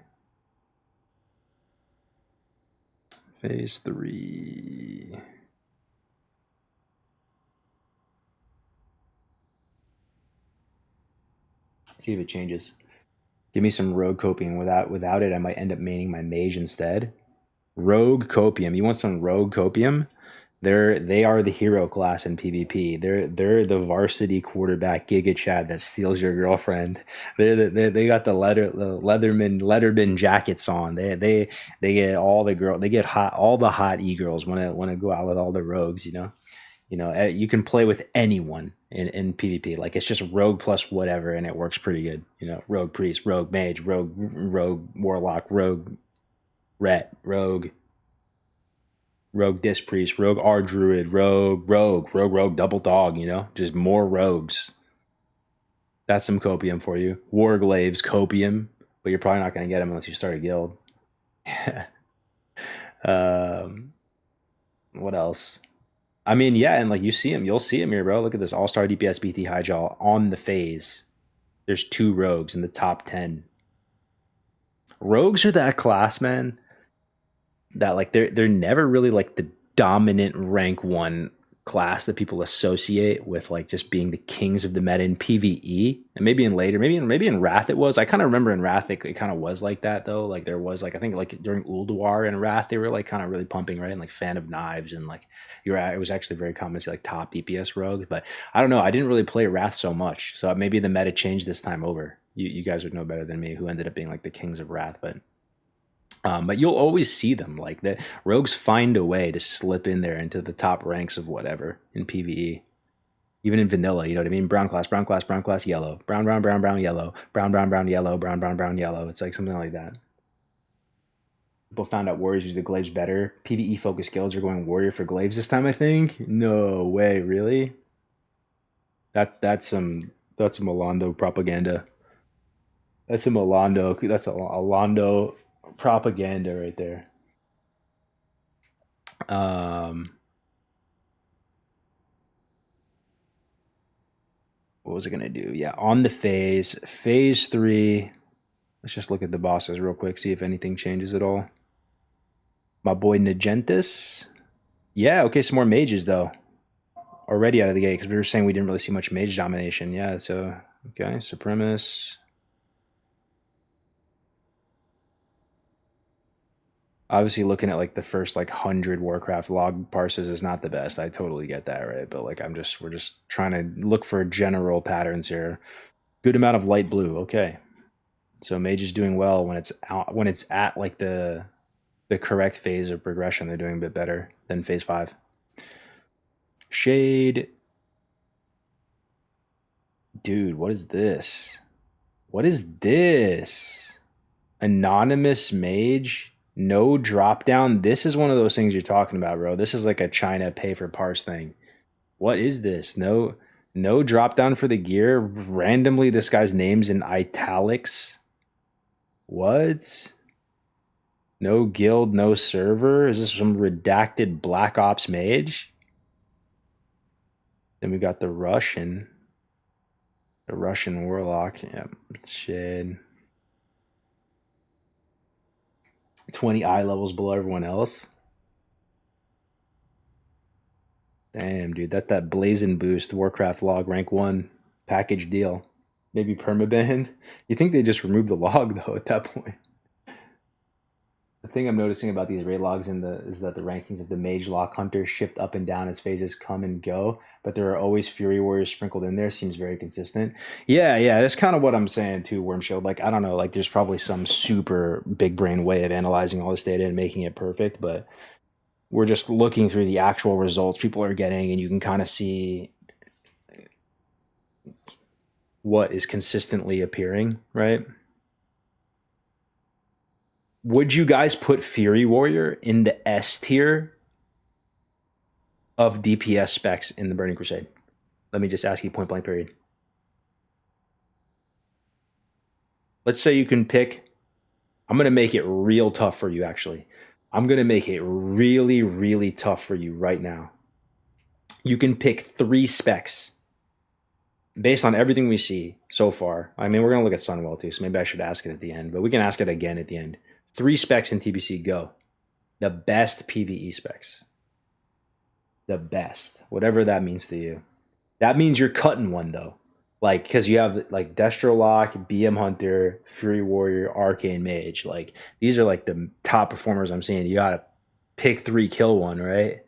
Phase 3. See if it changes. Give me some rogue copium. Without it, I might end up maining my mage instead. Rogue copium. You want some rogue copium? They are the hero class in PvP. They're the varsity quarterback Giga Chad that steals your girlfriend. They got the Letterman jackets on. They get all the hot e-girls want to go out with all the rogues, you know. You can play with anyone in PvP. Like, it's just rogue plus whatever, and it works pretty good. You know, rogue priest, rogue mage, rogue warlock, rogue ret, rogue disc priest, rogue R druid, rogue double dog. You know, just more rogues. That's some copium for you. Warglaves copium, but you're probably not going to get them unless you start a guild. What else? I mean, yeah, and like, you'll see him here, bro. Look at this all-star DPS BT Hyjal on the phase. There's 2 rogues in the top 10. Rogues are that class, man, that like they're never really like the dominant rank 1 class that people associate with like just being the kings of the meta in PvE. And maybe in later, maybe in Wrath it was. I kind of remember in Wrath it kind of was like that though. Like, there was like, I think like during Ulduar and Wrath they were like kind of really pumping, right? And like Fan of Knives, and like it was actually very common to see like top DPS rogues. But I don't know, I didn't really play Wrath so much, so maybe the meta changed this time over. You guys would know better than me who ended up being like the kings of Wrath. But you'll always see them. Like, the rogues find a way to slip in there into the top ranks of whatever in PvE. Even in vanilla, you know what I mean? Brown class, yellow. Brown, yellow. Brown, yellow. Brown, yellow. It's like something like that. People found out warriors use the glaives better. PvE focused guilds are going warrior for glaives this time, I think. No way, really? That's some Alondo propaganda. That's a Alondo propaganda right there. What was I gonna do? Yeah, on the phase 3. Let's just look at the bosses real quick, see if anything changes at all. My boy Nagentis. Yeah, okay, some more mages though. Already out of the gate, because we were saying we didn't really see much mage domination. Yeah, so okay, Supremus. Obviously, looking at like the first like 100 Warcraft log parses is not the best. I totally get that, right? But like, we're just trying to look for general patterns here. Good amount of light blue. Okay, so mage is doing well when it's at like the correct phase of progression. They're doing a bit better than phase 5. Shade, dude, what is this? What is this? Anonymous mage. No drop down. This is one of those things you're talking about, bro. This is like a China pay for parse thing. What is this? No drop down for the gear. Randomly, this guy's name's in italics. What? No guild, no server. Is this some redacted Black Ops mage? Then we got the Russian warlock. Yep, shit. 20 eye levels below everyone else. Damn, dude, that's that Blazing Boost Warcraft log rank 1 package deal. Maybe permaban. You think they just removed the log though at that point? thing I'm noticing about these raid logs is that the rankings of the mage lock hunters shift up and down as phases come and go, but there are always fury warriors sprinkled in there. Seems very consistent. Yeah, that's kind of what I'm saying too, Wormshield. Like, I don't know, like there's probably some super big brain way of analyzing all this data and making it perfect, but we're just looking through the actual results people are getting, and you can kind of see what is consistently appearing, right? Would you guys put Fury Warrior in the S tier of DPS specs in the Burning Crusade? Let me just ask you point blank period. Let's say you can pick, I'm going to make it real tough for you, actually. I'm going to make it really, really tough for you right now. You can pick 3 specs based on everything we see so far. I mean, we're going to look at Sunwell too, so maybe I should ask it at the end, but we can ask it again at the end. 3 specs in TBC, go. The best PvE specs. The best. Whatever that means to you. That means you're cutting one, though. Like, because you have, like, Destro Lock, BM Hunter, Fury Warrior, Arcane Mage. Like, these are, like, the top performers I'm seeing. You gotta pick 3, kill one, right?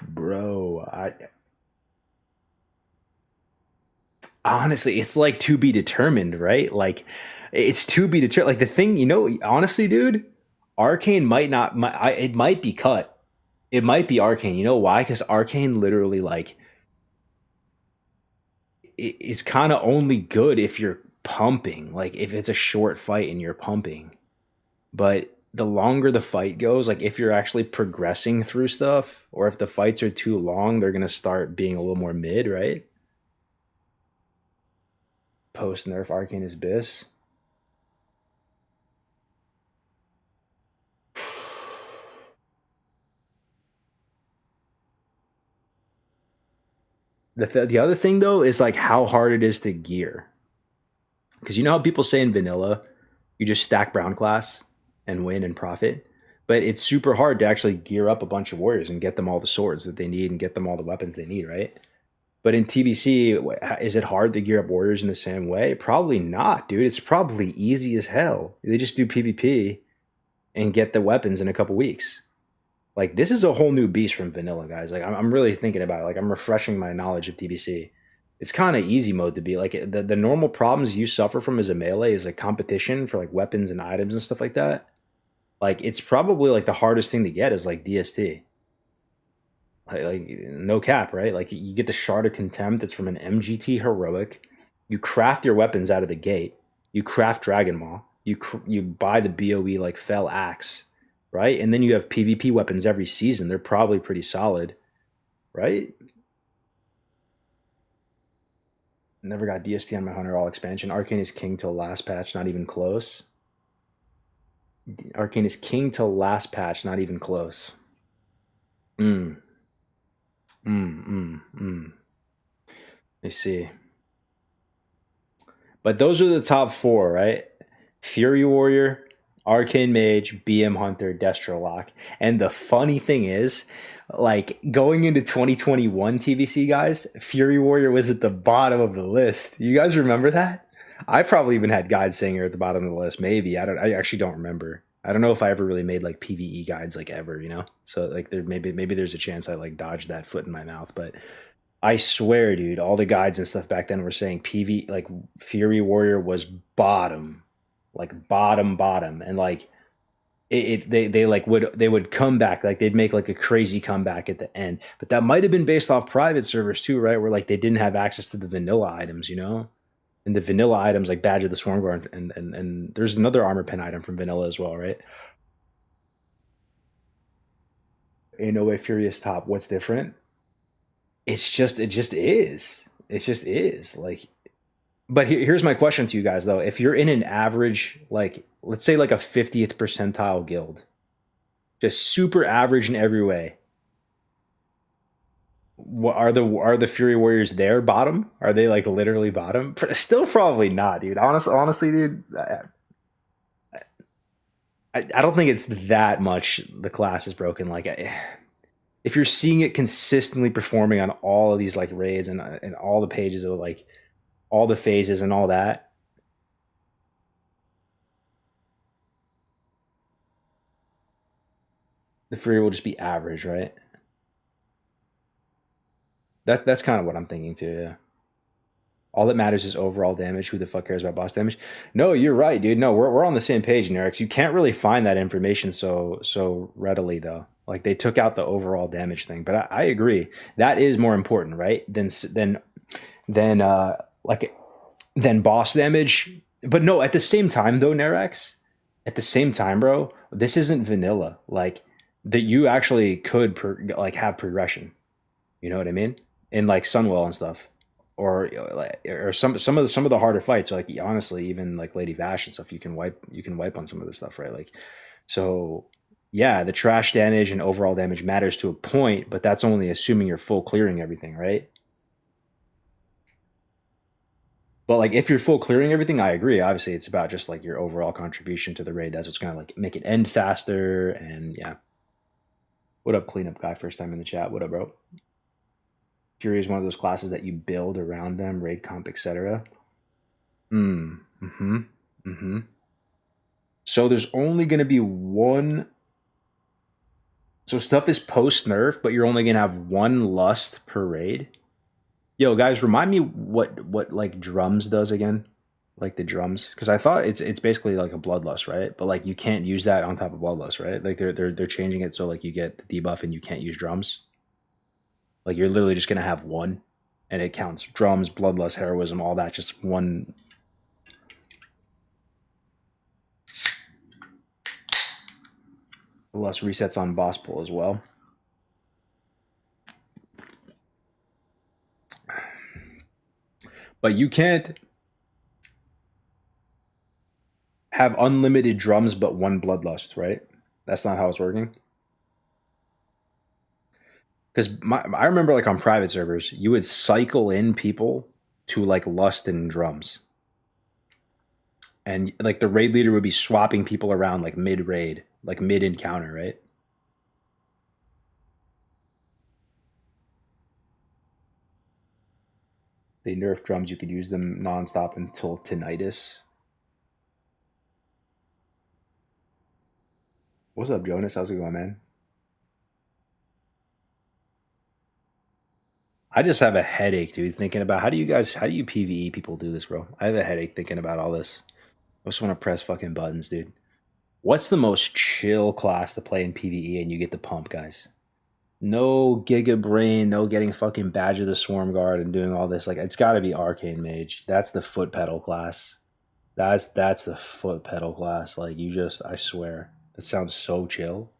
Bro, honestly, it's, like, to be determined, right? Like, it's to be determined. Like, the thing, you know, honestly, dude, Arcane it might be cut. It might be Arcane. You know why? Because Arcane literally, like, is kind of only good if you're pumping. Like, if it's a short fight and you're pumping. But the longer the fight goes, like, if you're actually progressing through stuff, or if the fights are too long, they're going to start being a little more mid, right? Post nerf Arcane is Biss. The other thing, though, is, like, how hard it is to gear. Because you know how people say in vanilla, you just stack brown class and win and profit? But it's super hard to actually gear up a bunch of warriors and get them all the swords that they need and get them all the weapons they need, right? But in TBC, is it hard to gear up warriors in the same way? Probably not, dude. It's probably easy as hell. They just do PvP and get the weapons in a couple weeks. Like, this is a whole new beast from vanilla, guys. Like, I'm really thinking about it. Like, I'm refreshing my knowledge of TBC. It's kind of easy mode to be. Like, the normal problems you suffer from as a melee is, like, competition for, like, weapons and items and stuff like that. Like, it's probably, like, the hardest thing to get is, like, DST. Like, no cap, right? Like, you get the Shard of Contempt. It's from an MGT heroic. You craft your weapons out of the gate. You craft Dragon Maw. You buy the BOE, like, Fell Axe, right? And then you have PvP weapons every season. They're probably pretty solid, right? Never got DST on my Hunter All expansion. Arcane is king till last patch, not even close. Arcane is king till last patch, not even close. I see. But those are the top 4, right? Fury Warrior, Arcane Mage, BM Hunter, Destro Lock. And the funny thing is, like, going into 2021 TBC, guys, Fury Warrior was at the bottom of the list. You guys remember that? I probably even had guides saying you're at the bottom of the list. Maybe. I actually don't remember. I don't know if I ever really made, like, PvE guides, like, ever, you know? So, like, maybe there's a chance I, like, dodged that foot in my mouth. But I swear, dude, all the guides and stuff back then were saying like, Fury Warrior was bottom. Like, bottom. And, like, they would come back, like, they'd make, like, a crazy comeback at the end. But that might have been based off private servers too, right? Where, like, they didn't have access to the vanilla items, you know? And the vanilla items, like Badge of the Swarmguard, and there's another armor pen item from vanilla as well, right? Ain't no way Furious top. What's different? It just is. It just is. Like, but here's my question to you guys, though. If you're in an average, like, let's say, like, a 50th percentile guild, just super average in every way, what are the Fury Warriors there bottom? Are they, like, literally bottom? Still probably not, dude. Honestly, dude, I don't think it's that much the class is broken. Like, if you're seeing it consistently performing on all of these, like, raids and all the pages of, like, all the phases and all that, The free will just be average, right? That's kind of what I'm thinking too. Yeah. All that matters is overall damage. Who the fuck cares about boss damage? No, you're right, dude. No, we're on the same page, Nerix. You can't really find that information so readily though. Like they took out the overall damage thing, but I agree that is more important, right? Than like than boss damage. But no, at the same time though, Nerex, at the same time, bro, this isn't vanilla. Like that, you actually could like have progression. You know what I mean? In like Sunwell and stuff, or some of the harder fights. Like honestly, even like Lady Vash and stuff, you can wipe on some of this stuff, right? Like, so yeah, the trash damage and overall damage matters to a point, but that's only assuming you're full clearing everything, right? But like if you're full clearing everything, I agree. Obviously, it's about just like your overall contribution to the raid. That's what's gonna like make it end faster. And yeah, what up, cleanup guy? First time in the chat. What up, bro? Fury is one of those classes that you build around them, raid comp, etc. Mm-hmm. Mm-hmm. So there's only gonna be one. So stuff is post nerf, but you're only gonna have one lust per raid. Yo, guys, remind me what like drums does again, like the drums, because I thought it's basically like a bloodlust, right? But like you can't use that on top of bloodlust, right? Like they're changing it so like you get the debuff and you can't use drums. Like you're literally just gonna have one, and it counts drums, bloodlust, heroism, all that, just one. The lust resets on boss pull as well. But you can't have unlimited drums but one bloodlust, right? That's not how it's working. Because I remember like on private servers, you would cycle in people to like lust and drums. And like the raid leader would be swapping people around like mid raid, like mid encounter, right? They nerf drums, you could use them nonstop until tinnitus. What's up, Jonas? How's it going, man? I just have a headache, dude, thinking about how do you PvE people do this, bro? I have a headache thinking about all this. I just want to press fucking buttons, dude. What's the most chill class to play in PvE and you get the pump, guys? No Giga Brain, no getting fucking Badge of the Swarm Guard and doing all this. Like, it's got to be Arcane Mage. That's the foot pedal class. That's the foot pedal class. Like, I swear, that sounds so chill.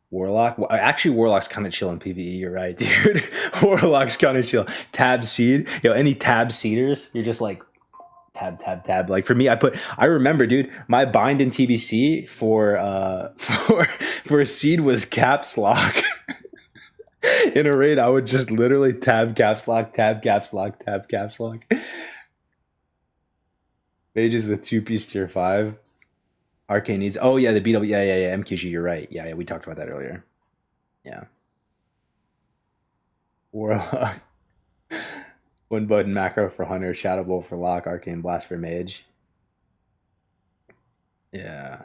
Warlock? Well, actually, Warlock's kind of chill in PvE. You're right, dude. Warlock's kind of chill. Tab seed, any tab seeders? You're just like tab. Like for me, I remember, dude, my bind in TBC for for a seed was caps lock. In a raid, I would just literally tab caps lock, tab caps lock, tab caps lock. Mages with 2-piece tier 5. Arcane needs. Oh yeah, the BW. Yeah. MQG. You're right. Yeah. We talked about that earlier. Yeah. Warlock. One button macro for Hunter. Shadow Bolt for Lock. Arcane Blast for Mage. Yeah.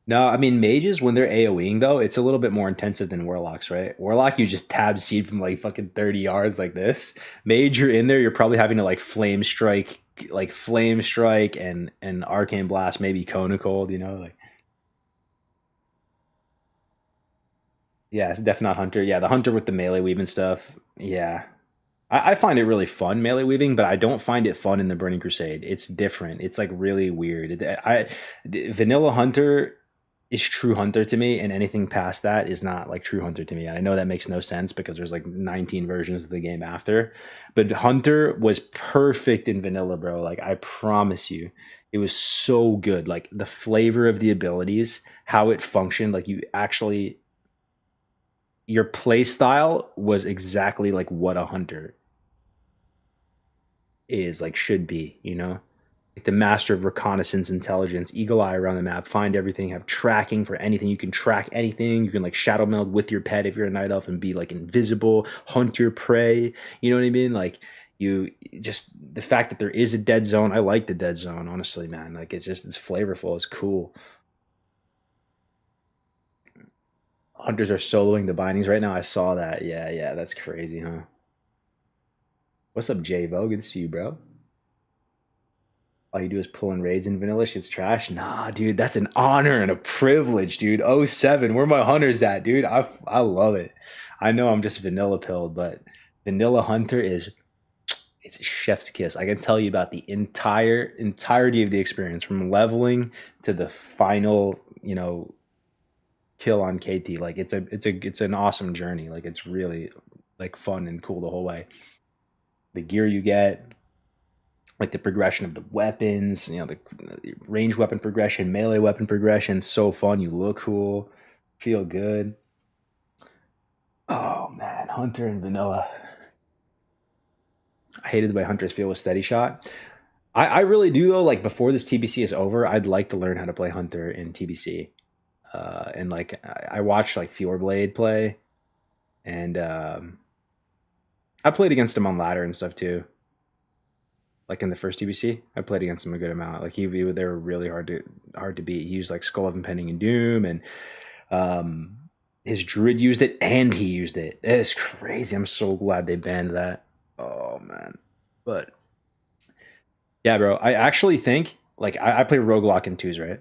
No, I mean mages when they're AoEing though, it's a little bit more intensive than warlocks, right? Warlock, you just tab seed from like fucking 30 yards like this. Mage, you're in there, you're probably having to like flame strike and arcane blast, maybe cone cold, like yeah, it's definitely not hunter. Yeah, the hunter with the melee weave and stuff. Yeah. I find it really fun melee weaving, but I don't find it fun in the Burning Crusade. It's different. It's like really weird. Vanilla Hunter is true Hunter to me, and anything past that is not like true Hunter to me. And I know that makes no sense because there's like 19 versions of the game after. But Hunter was perfect in vanilla, bro. Like I promise you, it was so good. Like the flavor of the abilities, how it functioned, like your play style was exactly like what a hunter is, like should be, like the master of reconnaissance, intelligence, eagle eye around the map, find everything, have tracking for anything. You can track anything. You can like shadow meld with your pet if you're a night elf and be like invisible, hunt your prey. You know what I mean? Like You just the fact that there is a dead zone. I like the dead zone, honestly, man. Like it's flavorful. It's cool. Hunters are soloing the bindings right now. I saw that. Yeah, yeah, that's crazy, huh? What's up, J-Vo? Good to see you, bro. All you do is pull in raids in vanilla. Shit's trash. Nah, dude, that's an honor and a privilege, dude. Oh 07, where my hunters at, dude? I love it. I know I'm just vanilla pilled, but vanilla hunter is it's a chef's kiss. I can tell you about the entirety of the experience from leveling to the final, kill on KT. Like it's an awesome journey. Like it's really like fun and cool the whole way. The gear you get, like the progression of the weapons, the range weapon progression, melee weapon progression, so fun. You look cool, feel good. Oh man, Hunter and Vanilla. I hated the way Hunters feel with steady shot. I really do though. Like before this TBC is over, I'd like to learn how to play Hunter in TBC. And like I watched like Fjordblade play, and I played against him on ladder and stuff too. Like in the first TBC, I played against him a good amount. Like they were really hard to beat. He used like Skull of Impending and Doom, and his Druid used it, and he used it. It's crazy. I'm so glad they banned that. Oh man, but yeah, bro. I actually think like I play Roguelock in twos, right?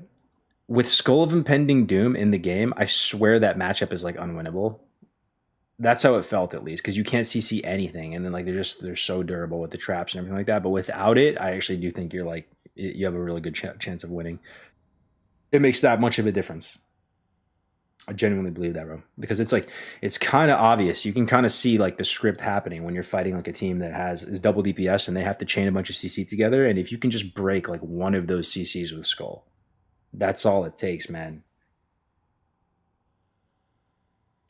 With Skull of Impending Doom in the game, I swear that matchup is like unwinnable. That's how it felt at least, because you can't CC anything, and then like they're so durable with the traps and everything like that. But without it, I actually do think you have a really good chance of winning. It makes that much of a difference. I genuinely believe that, bro, because it's kind of obvious. You can kind of see like the script happening when you're fighting like a team that is double DPS and they have to chain a bunch of CC together. And if you can just break like one of those CCs with Skull, that's all it takes, man.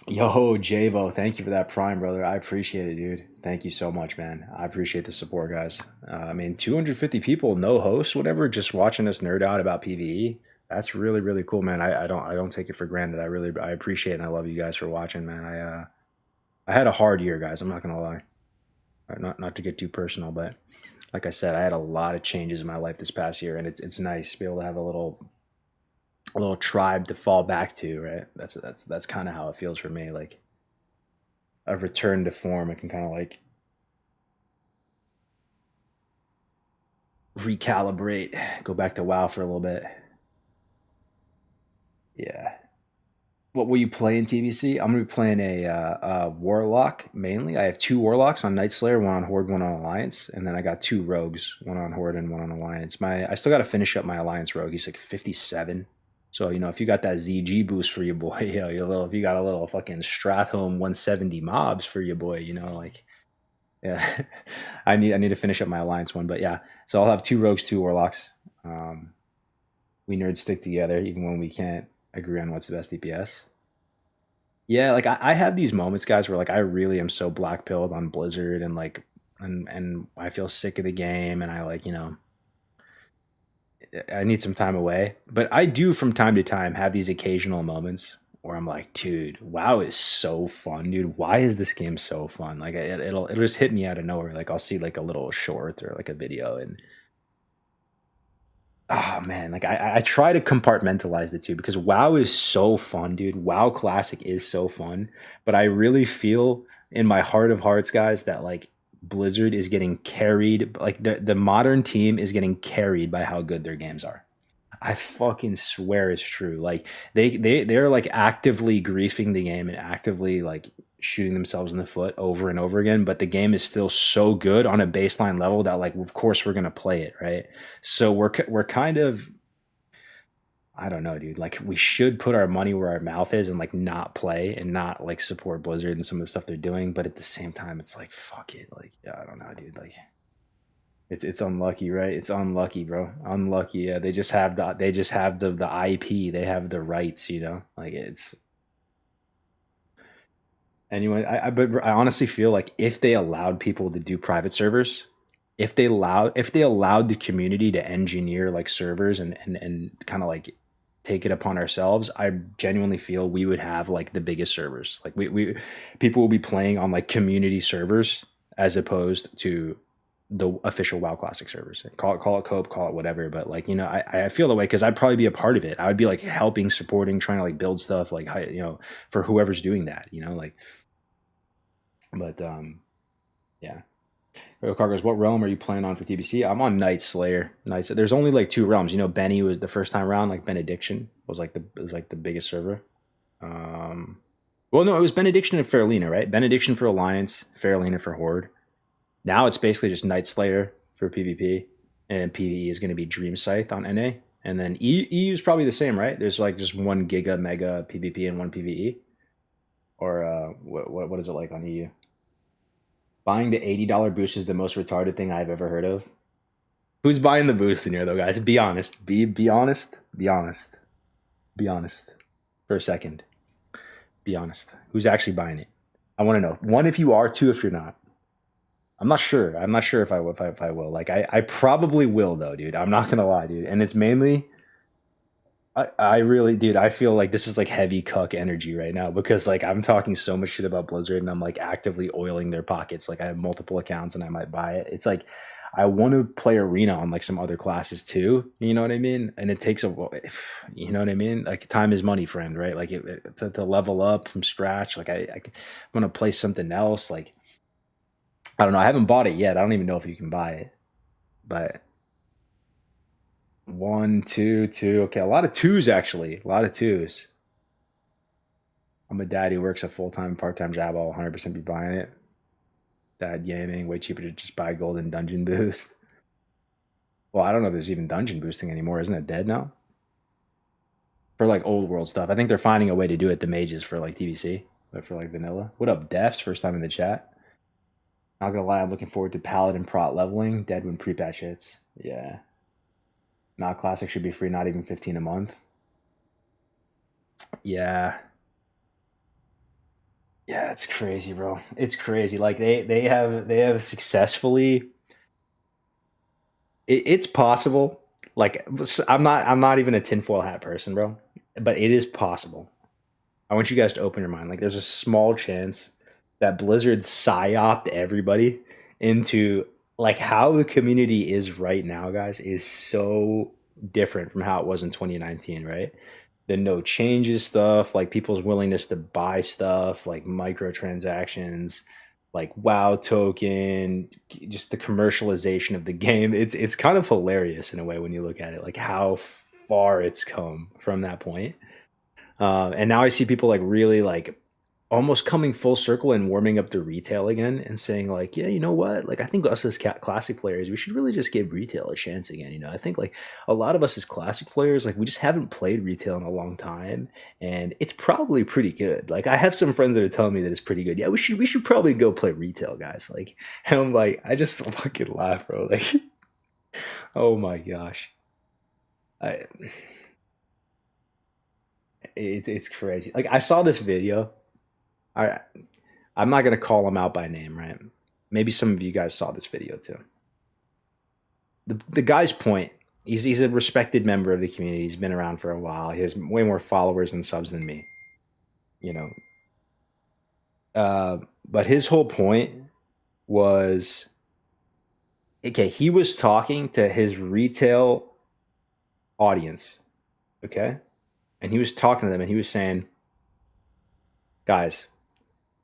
Yo, Javo, thank you for that prime, brother. I appreciate it, dude. Thank you so much, man. I appreciate the support, guys. I mean, 250 people, no host, whatever, just watching us nerd out about PvE. That's really, really cool, man. I don't take it for granted. I appreciate it, and I love you guys for watching, man. I had a hard year, guys. I'm not gonna lie. Not to get too personal, but like I said, I had a lot of changes in my life this past year, and it's nice to be able to have a little tribe to fall back to, right? That's kind of how it feels for me. Like a return to form. I can kind of like recalibrate, go back to WoW for a little bit. Yeah. What will you play in TBC? I'm gonna be playing a warlock mainly. I have two warlocks on Night Slayer, one on Horde, one on Alliance, and then I got two rogues, one on Horde and one on Alliance. I still got to finish up my Alliance rogue. He's like 57. So if you got that ZG boost for your boy, if you got a little fucking Strathholm 170 mobs for your boy, like yeah, I need to finish up my Alliance one, but yeah. So I'll have two rogues, two warlocks. We nerds stick together even when we can't agree on what's the best DPS. Yeah, like I have these moments, guys, where like I really am so black pilled on Blizzard and like and I feel sick of the game and I like, I need some time away. But I do from time to time have these occasional moments where I'm like, dude, WoW is so fun, dude. Why is this game so fun? Like it'll just hit me out of nowhere. Like I'll see like a little short or like a video and oh man, like I try to compartmentalize the two because WoW is so fun, dude. WoW Classic is so fun, but I really feel in my heart of hearts, guys, that like Blizzard is getting carried, like the modern team is getting carried by how good their games are. I fucking swear it's true. Like they're like actively griefing the game and actively like shooting themselves in the foot over and over again, but the game is still so good on a baseline level that like of course we're going to play it, right? So we're kind of I don't know, dude. Like we should put our money where our mouth is and like not play and not like support Blizzard and some of the stuff they're doing, but at the same time it's like fuck it. Like yeah, I don't know, dude. Like it's unlucky, right? It's unlucky, bro. Unlucky. Yeah, they just have the IP. They have the rights, Like it's anyway. But I honestly feel like if they allowed people to do private servers, if they allowed the community to engineer like servers and kind of like take it upon ourselves, I genuinely feel we would have like the biggest servers. Like we people will be playing on like community servers as opposed to the official WoW Classic servers. Call it Cope, call it whatever. But like, you know, I feel the way because I'd probably be a part of it. I would be like helping, supporting, trying to like build stuff, like, you know, for whoever's doing that, you know, like. But yeah. Kargoz, what realm are you playing on for TBC? I'm on Night Slayer. There's only like 2 realms. You know, Benny was the first time around. Like Benediction was like the biggest server. Well, no, it was Benediction and Fairlina, right? Benediction for Alliance, Fairlina for Horde. Now it's basically just Night Slayer for PvP, and PvE is going to be Dream Scythe on NA. And then EU is probably the same, right? There's like just 1 Giga Mega PvP and 1 PvE. Or what is it like on EU? Buying the $80 boost is the most retarded thing I've ever heard of. Who's buying the boost in here though, guys? Be honest. Be honest. Be honest. Be honest. For a second. Be honest. Who's actually buying it? I want to know. 1, if you are. 2, if you're not. I'm not sure. I'm not sure if I will. Like I probably will though, dude. I'm not gonna lie, dude. And it's mainly I really, dude, I feel like this is like heavy cuck energy right now because like I'm talking so much shit about Blizzard and I'm like actively oiling their pockets. Like I have multiple accounts and I might buy it. It's like I want to play Arena on like some other classes too. You know what I mean? And it takes you know what I mean? Like time is money, friend, right? Like to level up from scratch. Like I'm gonna play something else. Like I don't know. I haven't bought it yet. I don't even know if you can buy it, but 1, 2, 2. Okay, a lot of 2s actually. A lot of 2s. I'm a dad who works a full-time, part-time job. I'll 100% be buying it. Dad gaming, way cheaper to just buy golden dungeon boost. Well, I don't know if there's even dungeon boosting anymore. Isn't it dead now? For like old world stuff. I think they're finding a way to do it, the mages for like TBC, but for like vanilla. What up, Defs? First time in the chat. Not gonna lie, I'm looking forward to Paladin prot leveling. Dead when pre-patch hits. Yeah. Not Classic should be free, not even 15 a month. Yeah. Yeah, it's crazy, bro. It's crazy. Like they have successfully. It's possible. Like I'm not even a tinfoil hat person, bro. But it is possible. I want you guys to open your mind. Like there's a small chance that Blizzard psyoped everybody into like how the community is right now, guys, is so different from how it was in 2019, right? The no changes stuff, like people's willingness to buy stuff, like microtransactions, like WoW token, just the commercialization of the game. It's kind of hilarious in a way when you look at it, like how far it's come from that point. And now I see people like really like almost coming full circle and warming up to retail again and saying like, yeah, you know what? Like, I think us as classic players, we should really just give retail a chance again. You know, I think like a lot of us as classic players, like we just haven't played retail in a long time and it's probably pretty good. Like I have some friends that are telling me that it's pretty good. Yeah, we should probably go play retail, guys. Like, and I'm like, I just fucking laugh, bro. Like, oh my gosh. It's crazy. Like I saw this video. I'm not gonna call him out by name, right? Maybe some of you guys saw this video too. The guy's point. He's a respected member of the community. He's been around for a while. He has way more followers and subs than me. You know. But his whole point was, okay, he was talking to his retail audience, okay? And he was talking to them and he was saying, guys,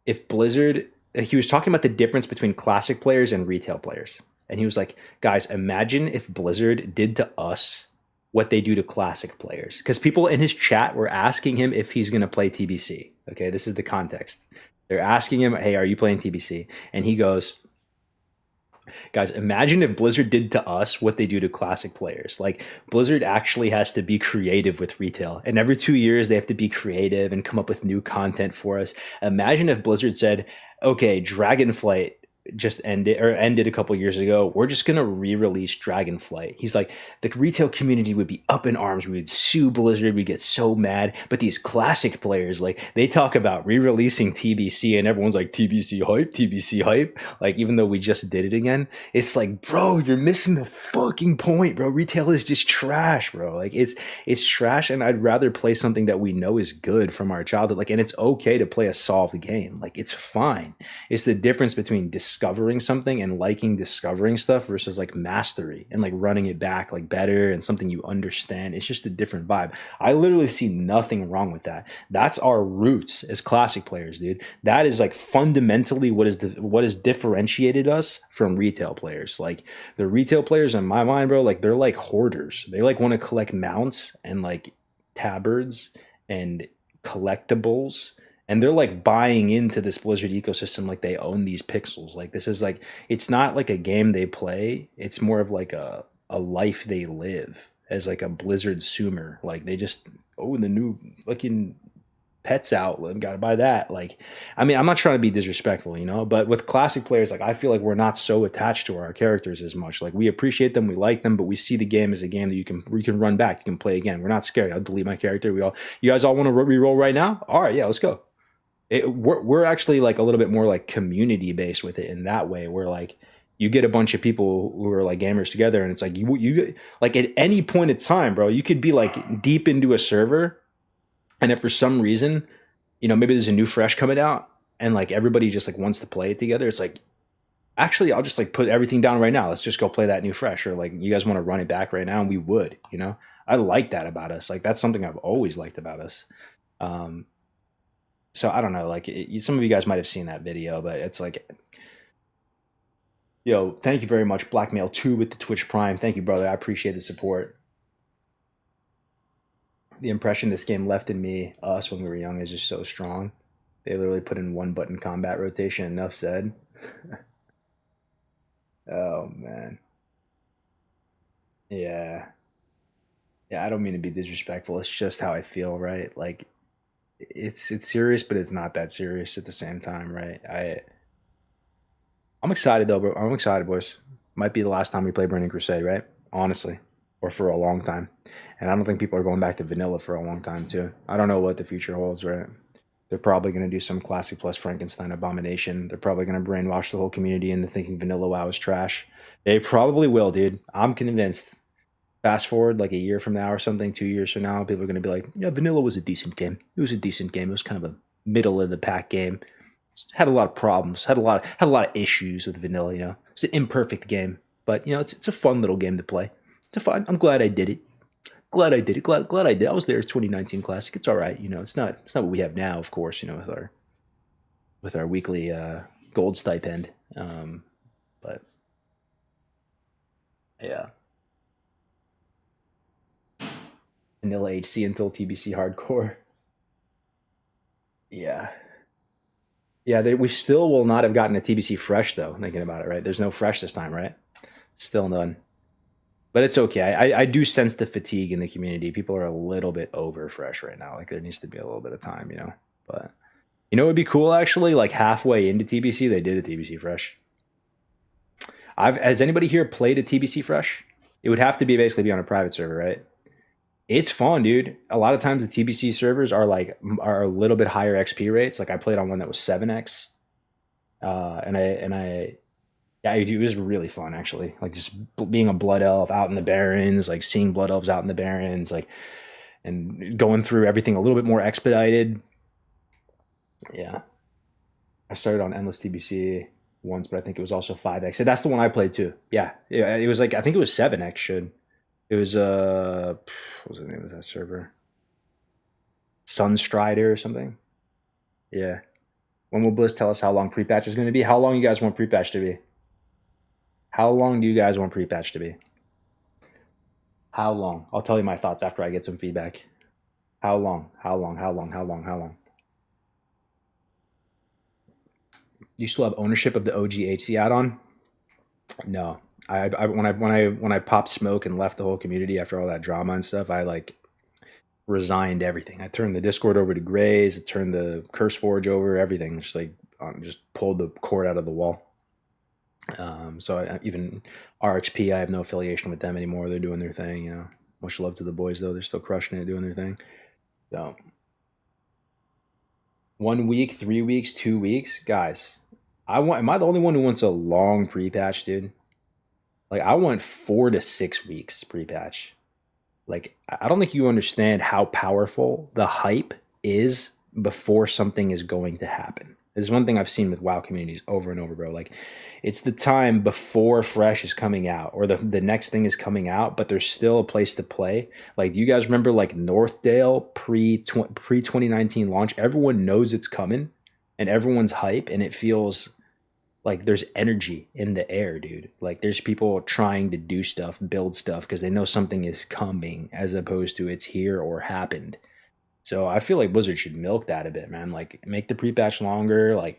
if Blizzard, he was talking about the difference between classic players and retail players. And he was like, guys, imagine if Blizzard did to us what they do to classic players. Because people in his chat were asking him if he's going to play TBC. Okay, this is the context. They're asking him, hey, are you playing TBC? And he goes, guys, imagine if Blizzard did to us what they do to classic players. Like Blizzard actually has to be creative with retail. And every 2 years they have to be creative and come up with new content for us. Imagine if Blizzard said, okay, Dragonflight just ended a couple years ago. We're just gonna re-release Dragonflight. He's like, the retail community would be up in arms. We would sue Blizzard. We'd get so mad. But these classic players, like they talk about re-releasing TBC, and everyone's like, TBC hype, TBC hype. Like even though we just did it again, it's like, bro, you're missing the fucking point, bro. Retail is just trash, bro. Like it's trash, and I'd rather play something that we know is good from our childhood. Like, and it's okay to play a solved game. Like it's fine. It's the difference between discovering something and liking discovering stuff versus like mastery and like running it back like better and something you understand. It's just a different vibe. I literally see nothing wrong with that. That's our roots as classic players, dude. That is like fundamentally what has differentiated us from retail players. Like the retail players in my mind, bro, like they're like hoarders. They like want to collect mounts and like tabards and collectibles, and they're like buying into this Blizzard ecosystem like they own these pixels. Like this is like, it's not like a game they play, it's more of like a life they live as like a Blizzard sumer. Like they just, oh, the new fucking pets out, gotta buy that. Like, I mean, I'm not trying to be disrespectful, you know, but with classic players, like I feel like we're not so attached to our characters as much. Like we appreciate them, we like them, but we see the game as a game that you can run back, you can play again. We're not scared. I'll delete my character. You guys all want to re-roll right now? All right, yeah, let's go. We're actually like a little bit more like community based with it in that way, where like you get a bunch of people who are like gamers together, and it's like you like at any point in time, bro, you could be like deep into a server, and if for some reason, you know, maybe there's a new fresh coming out and like everybody just like wants to play it together, it's like, actually I'll just like put everything down right now, let's just go play that new fresh, or like you guys want to run it back right now, and we would, you know. I like that about us. Like that's something I've always liked about us. So I don't know, like some of you guys might have seen that video, but it's like, yo, thank you very much, Blackmail 2 with the Twitch Prime. Thank you, brother. I appreciate the support. The impression this game left in us when we were young is just so strong. They literally put in one button combat rotation. Enough said. Oh man. Yeah. Yeah, I don't mean to be disrespectful. It's just how I feel, right? Like it's serious, but it's not that serious at the same time, right? I'm excited though, bro. I'm excited, boys. Might be the last time we play Burning Crusade, right? Honestly, or for a long time. And I don't think people are going back to vanilla for a long time too. I don't know what the future holds, right? They're probably going to do some Classic Plus Frankenstein abomination. They're probably going to brainwash the whole community into thinking vanilla WoW is trash. They probably will, dude. I'm convinced. Fast forward like a year from now or something, 2 years from now, people are going to be like, yeah, vanilla was a decent game. It was a decent game. It was kind of a middle of the pack game. Had a lot of problems. Had a lot of issues with vanilla. You know, it's an imperfect game, but you know, it's a fun little game to play. It's a fun. I'm glad I did it. Glad I did it. Glad I did. I was there. 2019 Classic. It's all right. You know, it's not what we have now, of course. You know, with our weekly gold stipend. But yeah. Vanilla HC until TBC hardcore. Yeah. Yeah, we still will not have gotten a TBC fresh though, thinking about it, right? There's no fresh this time, right? Still none. But it's okay. I do sense the fatigue in the community. People are a little bit over fresh right now. Like there needs to be a little bit of time, you know? But you know, it'd be cool actually, like halfway into TBC, they did a TBC fresh. Has anybody here played a TBC fresh? It would have to basically be on a private server, right? It's fun, dude. A lot of times the TBC servers are a little bit higher XP rates. Like I played on one that was 7x, yeah, it was really fun actually. Like just being a blood elf out in the barrens, like seeing blood elves out in the barrens, like and going through everything a little bit more expedited. Yeah, I started on Endless TBC once, but I think it was also 5x. So that's the one I played too. Yeah, it was like I think it was 7x. It was what was the name of that server? Sunstrider or something. Yeah. When will Blizz tell us how long pre-patch is going to be? How long you guys want pre-patch to be? How long do you guys want pre-patch to be? How long? I'll tell you my thoughts after I get some feedback. How long? How long? How long? How long? How long? You still have ownership of the OG HC add-on? No. When I popped smoke and left the whole community after all that drama and stuff, I like resigned everything. I turned the Discord over to Grays, I turned the Curse Forge over, everything. Just like just pulled the cord out of the wall. So even RXP, I have no affiliation with them anymore. They're doing their thing, you know. Much love to the boys though. They're still crushing it, doing their thing. So 1 week, 3 weeks, 2 weeks, guys. Am I the only one who wants a long pre-patch, dude? Like I want 4 to 6 weeks pre-patch. Like I don't think you understand how powerful the hype is before something is going to happen. There's one thing I've seen with WoW communities over and over, bro. Like, it's the time before Fresh is coming out or the next thing is coming out, but there's still a place to play. Like, do you guys remember like Northdale pre 2019 launch? Everyone knows it's coming and everyone's hype, and it feels like there's energy in the air, dude. Like, there's people trying to do stuff, build stuff because they know something is coming as opposed to it's here or happened. So I feel like Blizzard should milk that a bit, man. Like, make the pre-patch longer, like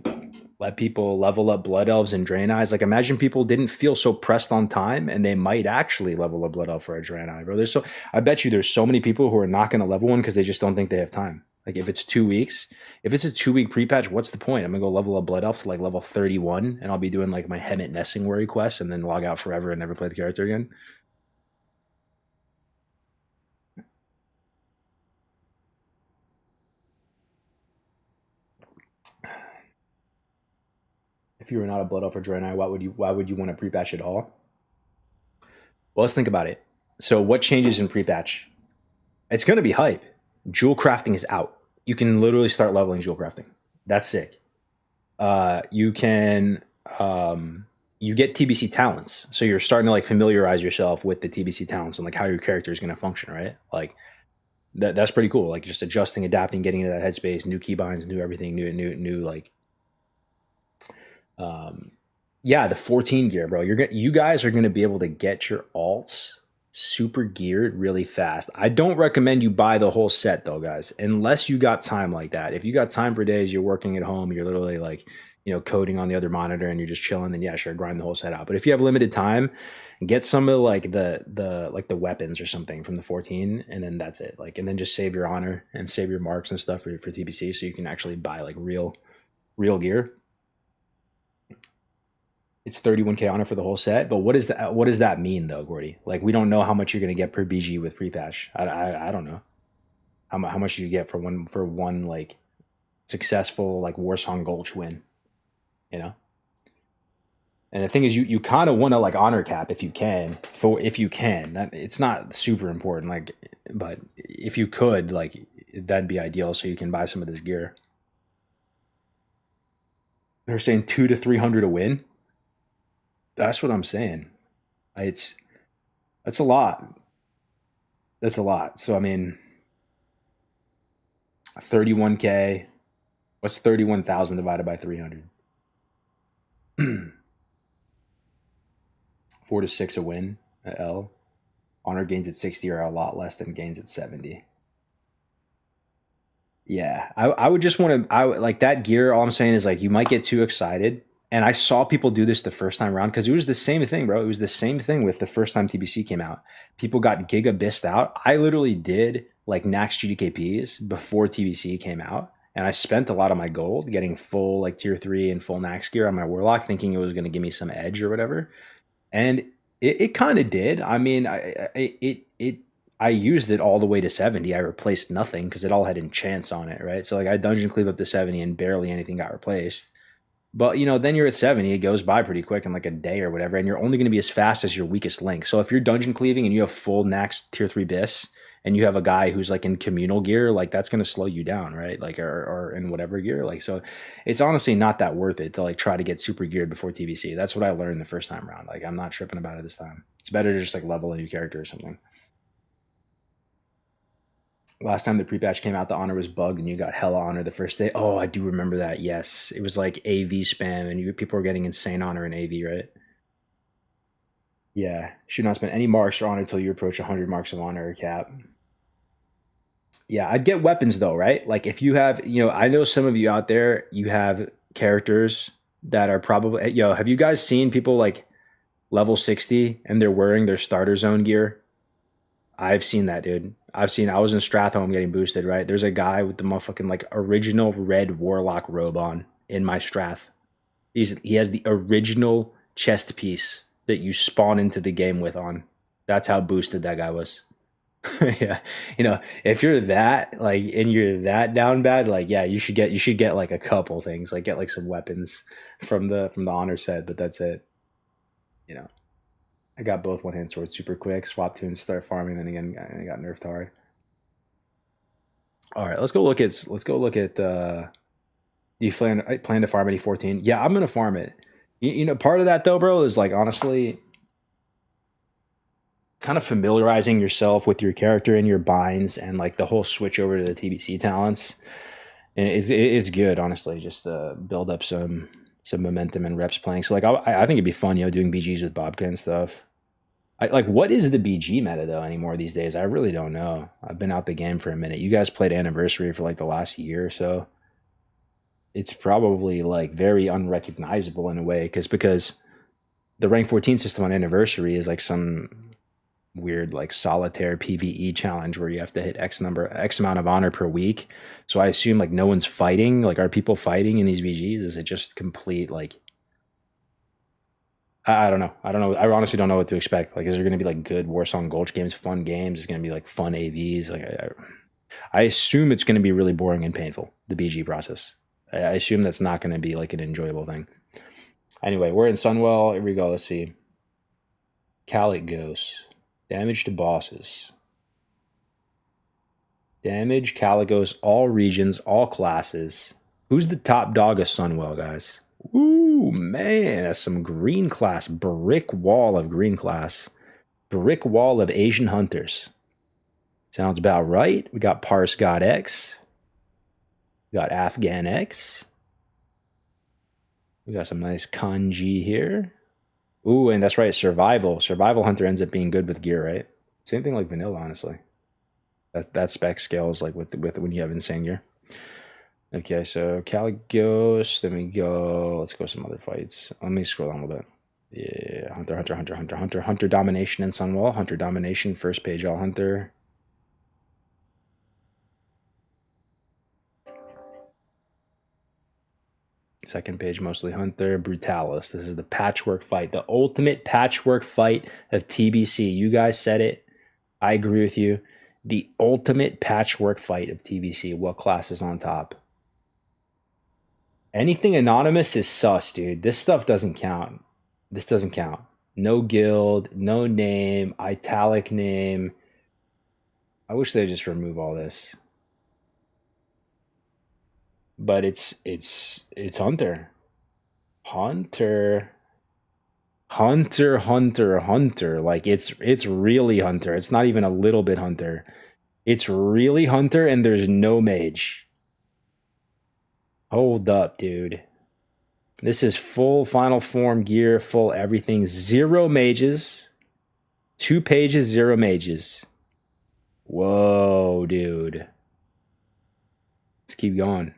let people level up Blood Elves and Draenei. Like, imagine people didn't feel so pressed on time and they might actually level a Blood Elf for a Draenei, bro. I bet you there's so many people who are not going to level one because they just don't think they have time. Like, if it's 2 weeks, if it's a 2-week pre-patch, what's the point? I'm gonna go level a Blood Elf to like level 31 and I'll be doing like my Hemet Nessing Worry quest and then log out forever and never play the character again. If you were not a Blood Elf or Draenei, why would you want to pre-patch at all? Well, let's think about it. So what changes in pre-patch? It's gonna be hype. Jewel crafting is out. You can literally start leveling jewel crafting. That's sick. You can you get TBC talents, so you're starting to like familiarize yourself with the TBC talents and like how your character is going to function, right? Like that's pretty cool. Like just adjusting, adapting, getting into that headspace, new keybinds, new everything, new like yeah, the 14 gear, bro. You guys are gonna be able to get your alts super geared really fast. I don't recommend you buy the whole set though, guys, unless you got time like that. If you got time for days, you're working at home, you're literally like, coding on the other monitor and you're just chilling, then yeah, sure, grind the whole set out. But if you have limited time, get some of like the weapons or something from the 14, and then that's it. Like, and then just save your honor and save your marks and stuff for TBC so you can actually buy like real gear. It's 31k honor for the whole set, but what does that mean though, Gordy? Like, we don't know how much you're gonna get per BG with pre-patch. I don't know how much you get for one like successful like Warsong Gulch win, And the thing is, you kind of want to like honor cap if you can. It's not super important, like, but if you could, like, that'd be ideal so you can buy some of this gear. They're saying 200 to 300 a win. That's what I'm saying. That's a lot. That's a lot. So I mean, 31k. What's 31,000 divided by 300? 4 to 6 a win at L. Honor gains at 60 are a lot less than gains at 70. Yeah, I would just want to. Like that gear. All I'm saying is like you might get too excited. And I saw people do this the first time around because it was the same thing, bro. It was the same thing with the first time TBC came out. People got gigabissed out. I literally did like Nax GDKPs before TBC came out. And I spent a lot of my gold getting full like tier 3 and full Nax gear on my Warlock, thinking it was going to give me some edge or whatever. And it kind of did. I mean, I used it all the way to 70. I replaced nothing because it all had enchants on it, right? So like I dungeon cleave up to 70 and barely anything got replaced. But, then you're at 70, it goes by pretty quick in like a day or whatever, and you're only going to be as fast as your weakest link. So if you're dungeon cleaving and you have full Nax tier 3 bis, and you have a guy who's like in communal gear, like that's going to slow you down, right? Like, or in whatever gear. Like, so it's honestly not that worth it to like try to get super geared before TBC. That's what I learned the first time around. Like, I'm not tripping about it this time. It's better to just like level a new character or something. Last time the pre-patch came out, the honor was bugged and you got hella honor the first day. Oh, I do remember that. Yes. It was like AV spam and people were getting insane honor in AV, right? Yeah. Should not spend any marks or honor until you approach 100 marks of honor or cap. Yeah, I'd get weapons though, right? Like if you have, I know some of you out there, you have characters that are probably, have you guys seen people like level 60 and they're wearing their starter zone gear? I've seen that, dude. I was in Strathholm getting boosted, right? There's a guy with the motherfucking like original red warlock robe on in my Strath. He has the original chest piece that you spawn into the game with on. That's how boosted that guy was. Yeah. If you're that like and you're that down bad, like yeah, you should get like a couple things. Like get like some weapons from the honor set, but that's it. I got both one-hand swords super quick, swap tunes, start farming, then again I got nerfed hard. All right, let's go look at Do you plan to farm any 14? Yeah, I'm gonna farm it. You know, part of that though, bro, is like honestly kind of familiarizing yourself with your character and your binds and like the whole switch over to the TBC talents. And it's good, honestly, just to build up some momentum and reps playing. So like I think it'd be fun, you know, doing BGs with Bobka and stuff. Like what is the BG meta though anymore these days? I really don't know. I've been out the game for a minute. You guys played Anniversary for like the last year or so. It's probably like very unrecognizable in a way because the rank 14 system on Anniversary is like some weird like solitaire PvE challenge where you have to hit X amount of honor per week. So I assume like no one's fighting. Like, are people fighting in these BGs? Is it just complete like I don't know. I don't know. I honestly don't know what to expect. Like, is there going to be like good Warsong Gulch games, fun games? Is going to be like fun AVs? Like, I assume it's going to be really boring and painful, the BG process. I assume that's not going to be like an enjoyable thing. Anyway, we're in Sunwell. Here we go. Let's see. Kargoz. Damage to bosses. Damage, Kargoz, all regions, all classes. Who's the top dog of Sunwell, guys? Ooh, man, that's some green class. Brick wall of green class. Brick wall of Asian hunters. Sounds about right. We got Pars God X. We got Afghan X. We got some nice kanji here. Ooh, and that's right, survival. Survival hunter ends up being good with gear, right? Same thing like vanilla, honestly. That spec scales like with when you have insane gear. Okay, so Kargoz. Then we go. Let's go some other fights. Let me scroll down a little bit. Yeah, Hunter domination in Sunwell. Hunter domination, first page all hunter. Second page mostly hunter. Brutalis. This is the patchwork fight, the ultimate patchwork fight of TBC. You guys said it. I agree with you. The ultimate patchwork fight of TBC. What class is on top? Anything anonymous is sus, dude. This stuff doesn't count. This doesn't count. No guild, no name, italic name. I wish they'd just remove all this. But it's Hunter. Hunter. Like it's really Hunter. It's not even a little bit Hunter. It's really Hunter and there's no mage. Hold up, dude. This is full final form gear, full everything. 0 mages. 2 pages, 0 mages. Whoa, dude. Let's keep going.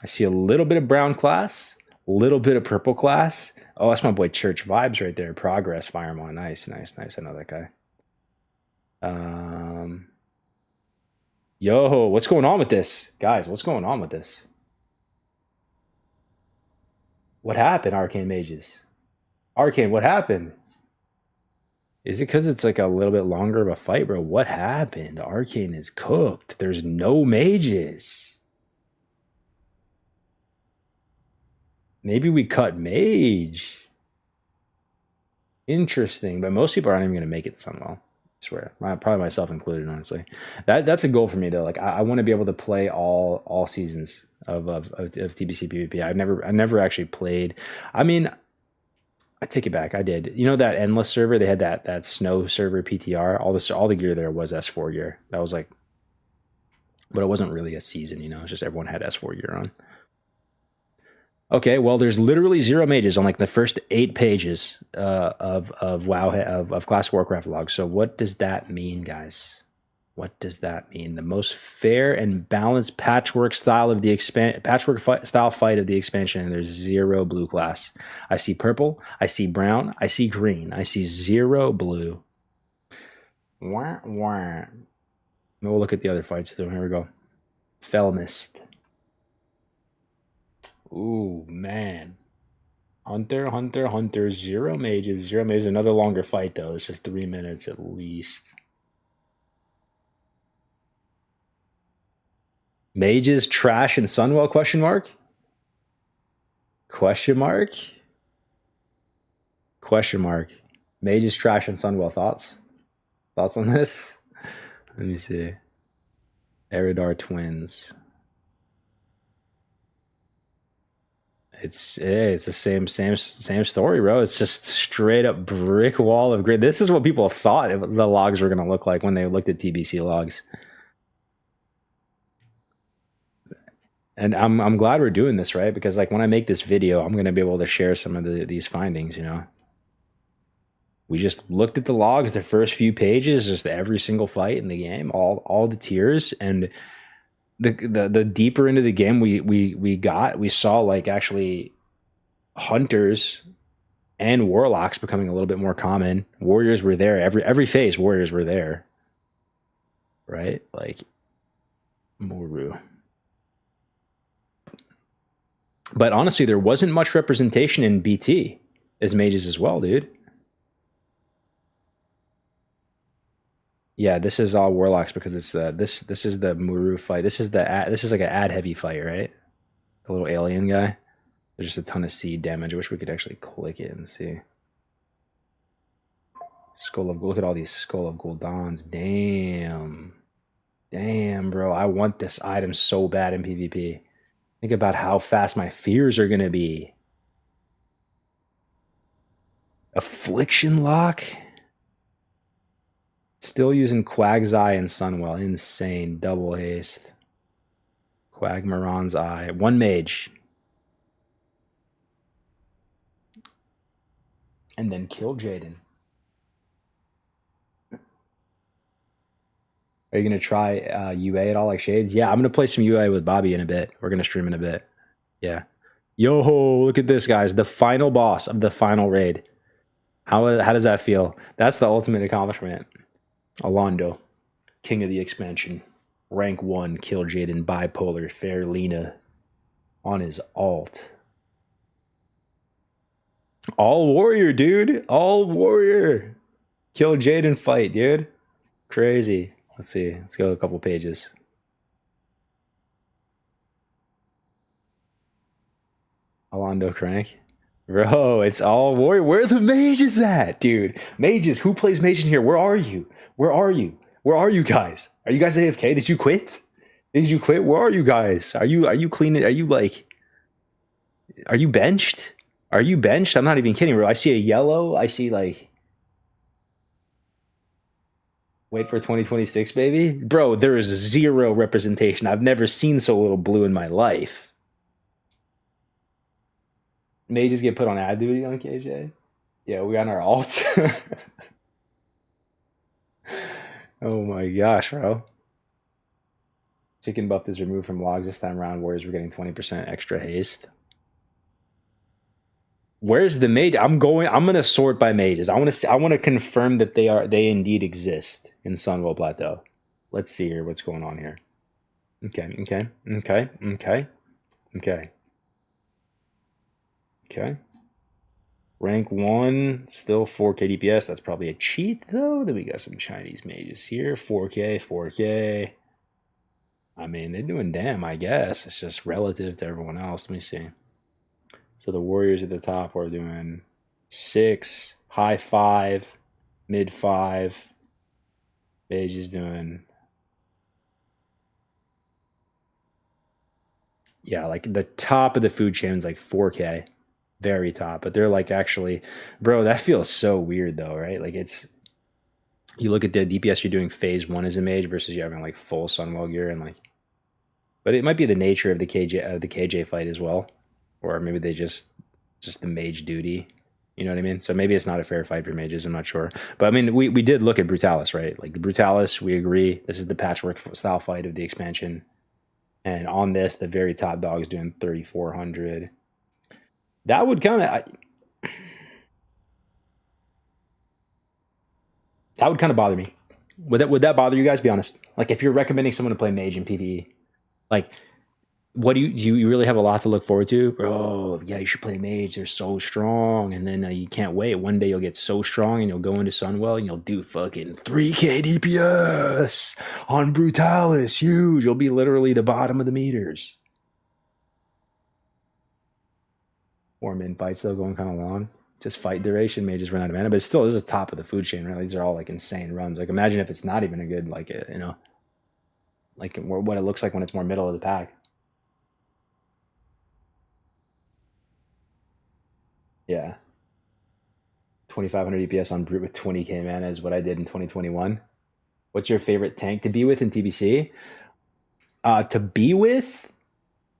I see a little bit of brown class, a little bit of purple class. Oh, that's my boy Church Vibes right there. Progress, Firemon. Nice. I know that guy. Yo, what's going on with this? Guys, what's going on with this? What happened, Arcane Mages? Arcane, what happened? Is it because it's like a little bit longer of a fight, bro? What happened? Arcane is cooked. There's no mages. Maybe we cut mage. Interesting, but most people aren't even going to make it to Sunwell. I swear, probably myself included, honestly. That's a goal for me though. Like I want to be able to play all seasons of TBC PvP. I've never actually played. I mean, I take it back. I did. You know that endless server? They had that snow server PTR. All the gear there was S4 gear. That was like, but it wasn't really a season. You know, it's just everyone had S4 gear on. Okay, well, there's literally 0 mages on like the first 8 pages of WoW of Classic Warcraft log. So what does that mean, guys? What does that mean? The most fair and balanced patchwork style of the style fight of the expansion, and there's 0 blue class. I see purple, I see brown, I see green, I see 0 blue. Wah, wah. We'll look at the other fights too. Here we go. Felmist. Ooh, man. Hunter, 0 mages, 0 mages. Another longer fight, though. It's just 3 minutes at least. Mages, trash, and Sunwell, question mark? Question mark? Question mark. Mages, trash, and Sunwell. Thoughts? Thoughts on this? Let me see. Eridar twins. It's the same story, bro. It's just straight up brick wall of grid. This is what people thought the logs were gonna look like when they looked at TBC logs. And I'm glad we're doing this, right? Because like when I make this video, I'm gonna be able to share some of these findings. You know, we just looked at the logs, the first few pages, just every single fight in the game, all the tiers, and the deeper into the game we saw like actually hunters and warlocks becoming a little bit more common. Warriors were there every phase. Warriors were there, right? Like Moru. But honestly, there wasn't much representation in BT as mages as well, dude. Yeah, this is all warlocks because it's this is the Muru fight. This is like an ad heavy fight, right? The little alien guy. There's just a ton of seed damage. I wish we could actually click it and see. Look at all these Skull of Guldans. Damn, bro. I want this item so bad in PvP. Think about how fast my fears are gonna be. Affliction Lock? Still using Quag's Eye and Sunwell. Insane. Double haste. Quagmaron's Eye. One mage. And then kill Jaden. Are you going to try UA at all like Shades? Yeah, I'm going to play some UA with Bobby in a bit. We're going to stream in a bit. Yeah. Yo, look at this, guys. The final boss of the final raid. How does that feel? That's the ultimate accomplishment. Alondo, king of the expansion. Rank 1, kill Jaden, bipolar, fair Lena on his alt. All warrior, dude. All warrior. Kill Jaden fight, dude. Crazy. Let's see. Let's go a couple pages. Alondo crank. Bro, it's all warrior. Where are the mages at, dude? Mages. Who plays mage in here? Where are you? Where are you? Where are you guys? Are you guys AFK? Did you quit? Did you quit? Where are you guys? Are you cleaning? Are you like? Are you benched? Are you benched? I'm not even kidding, bro. I see a yellow. I see like. Wait for 2026, baby. Bro, there is zero representation. I've never seen so little blue in my life. Mages get put on ad duty on KJ. Yeah, we on our alts. Oh my gosh, bro. Chicken buff is removed from logs this time around. Warriors were getting 20% extra haste. Where's the mage? I'm gonna sort by mages. I want to confirm that they indeed exist in Sunwell Plateau. Let's see here what's going on here. Okay. Rank 1, still 4K DPS. That's probably a cheat, though. Then we got some Chinese mages here. 4K. I mean, they're doing damn, I guess. It's just relative to everyone else. Let me see. So the warriors at the top are doing 6, high 5, mid 5. Mage is doing... Yeah, like the top of the food chain is like 4K. Very top, but they're like actually, bro, that feels so weird though, right? Like it's, you look at the DPS you're doing phase 1 as a mage versus you having like full Sunwell gear and like, but it might be the nature of the KJ fight as well, or maybe they just the mage duty, you know what I mean? So maybe it's not a fair fight for mages. I'm not sure, but I mean we did look at Brutalis, right? Like the Brutalis, we agree this is the patchwork style fight of the expansion, and on this the very top dog is doing 3,400. That would kind of bother me. Would that bother you guys? Be honest. Like if you're recommending someone to play mage in PvE, like what do you really have a lot to look forward to? Bro, yeah, you should play mage. They're so strong, and then you can't wait. One day you'll get so strong, and you'll go into Sunwell, and you'll do fucking 3K DPS on Brutalis. Huge. You'll be literally the bottom of the meters. 4 min fights though, going kind of long. Just fight duration may just run out of mana, but still, this is top of the food chain, right? These are all like insane runs. Like imagine if it's not even a good, like, you know, like what it looks like when it's more middle of the pack. Yeah. 2500 DPS on Brute with 20k mana is what I did in 2021. What's your favorite tank to be with in TBC? To be with,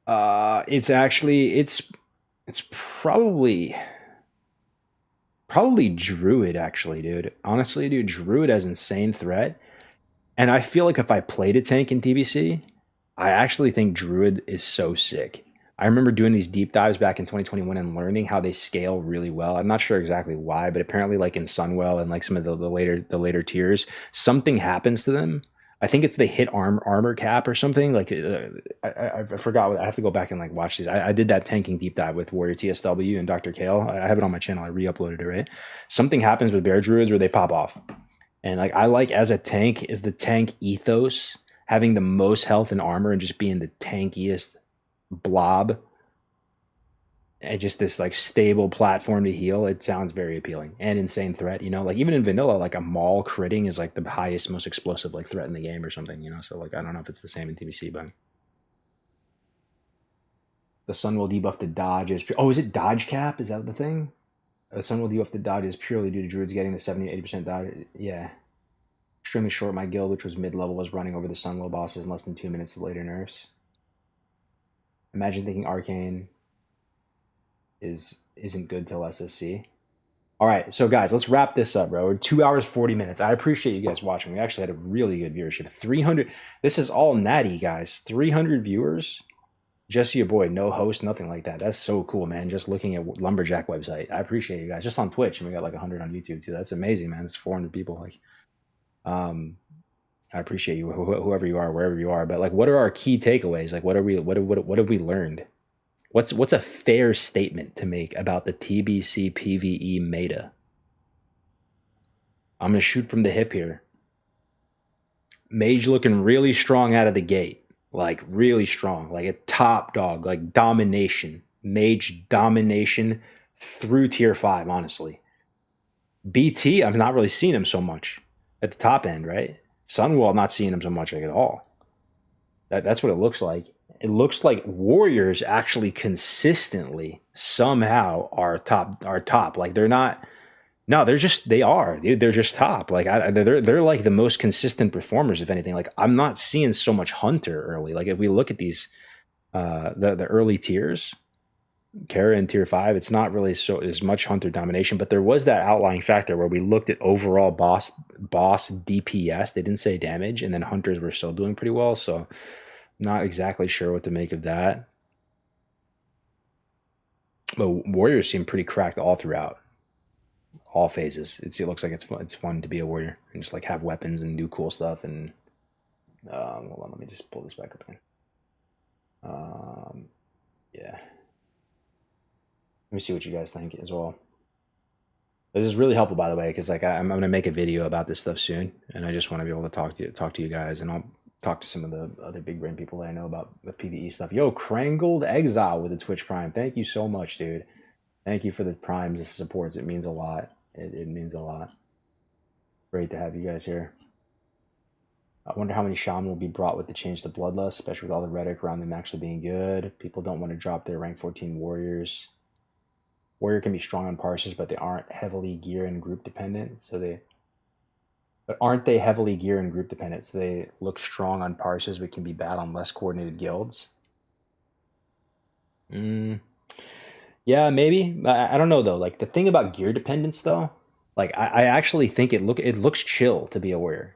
it's actually it's probably Druid actually, dude. Honestly, dude, Druid has insane threat. And I feel like if I played a tank in TBC, I actually think Druid is so sick. I remember doing these deep dives back in 2021 and learning how they scale really well. I'm not sure exactly why, but apparently, like in Sunwell and like some of the later tiers, something happens to them. I think it's they hit armor cap or something. Like I forgot. I have to go back and like watch these. I did that tanking deep dive with Warrior TSW and Dr. Kale. I have it on my channel. I re-uploaded it. Right. Something happens with Bear Druids where they pop off. And like I like as a tank is the tank ethos, having the most health and armor and just being the tankiest blob and just this like stable platform to heal. It sounds very appealing and insane threat, you know, like even in vanilla, like a maul critting is like the highest, most explosive like threat in the game or something, you know. So like I don't know if it's the same in TBC, but the Sunwell debuff to dodge is is it dodge cap? Is that the thing? Sunwell debuff to dodge is purely due to druids getting the 70-80% dodge. Yeah. Extremely short. My guild, which was mid-level, was running over the Sunwell bosses in less than 2 minutes of later nerfs. Imagine thinking Arcane isn't good till SSC. All right, so guys, let's wrap this up, bro. We're 2 hours 40 minutes. I appreciate you guys watching. We actually had a really good viewership. 300. This is all natty, guys. 300 viewers. Just your boy, no host, nothing like that. That's so cool, man. Just looking at Lumberjack website. I appreciate you guys. Just on Twitch, and we got like 100 on YouTube too. That's amazing, man. It's 400 people. Like, I appreciate you, whoever you are, wherever you are. But like, what are our key takeaways? Like, what have we learned? What's a fair statement to make about the TBC PvE meta? I'm gonna shoot from the hip here. Mage looking really strong out of the gate, like really strong, like a top dog, like domination, mage domination through tier 5. Honestly, BT, I'm not really seeing him so much at the top end, right? Sunwell, I'm not seeing him so much like at all. That's what it looks like. It looks like Warriors actually consistently somehow are top. Like they're not. No, they are. They're just top. Like they're like the most consistent performers, if anything. Like I'm not seeing so much Hunter early. Like if we look at these, the early tiers, Kara in tier 5, it's not really so as much Hunter domination, but there was that outlying factor where we looked at overall boss DPS. They didn't say damage, and then Hunters were still doing pretty well. So not exactly sure what to make of that. But Warriors seem pretty cracked all throughout, all phases. It looks like it's fun to be a warrior and just like have weapons and do cool stuff. And hold on, let me just pull this back up again. Yeah. Let me see what you guys think as well. This is really helpful, by the way, because like I'm going to make a video about this stuff soon, and I just want to be able to talk to you guys, and I'll talk to some of the other big brain people that I know about the PvE stuff. Yo, Crangled Exile with the Twitch Prime. Thank you so much, dude. Thank you for the primes, the supports. It means a lot. It means a lot. Great to have you guys here. I wonder how many shaman will be brought with the change to Bloodlust, especially with all the rhetoric around them actually being good. People don't want to drop their rank 14 warriors. Warrior can be strong on parses, but they aren't heavily gear and group dependent. But aren't they heavily gear and group dependent? So they look strong on parses, but can be bad on less coordinated guilds. Yeah, maybe. I don't know though. Like the thing about gear dependence though, like I actually think it looks chill to be a warrior.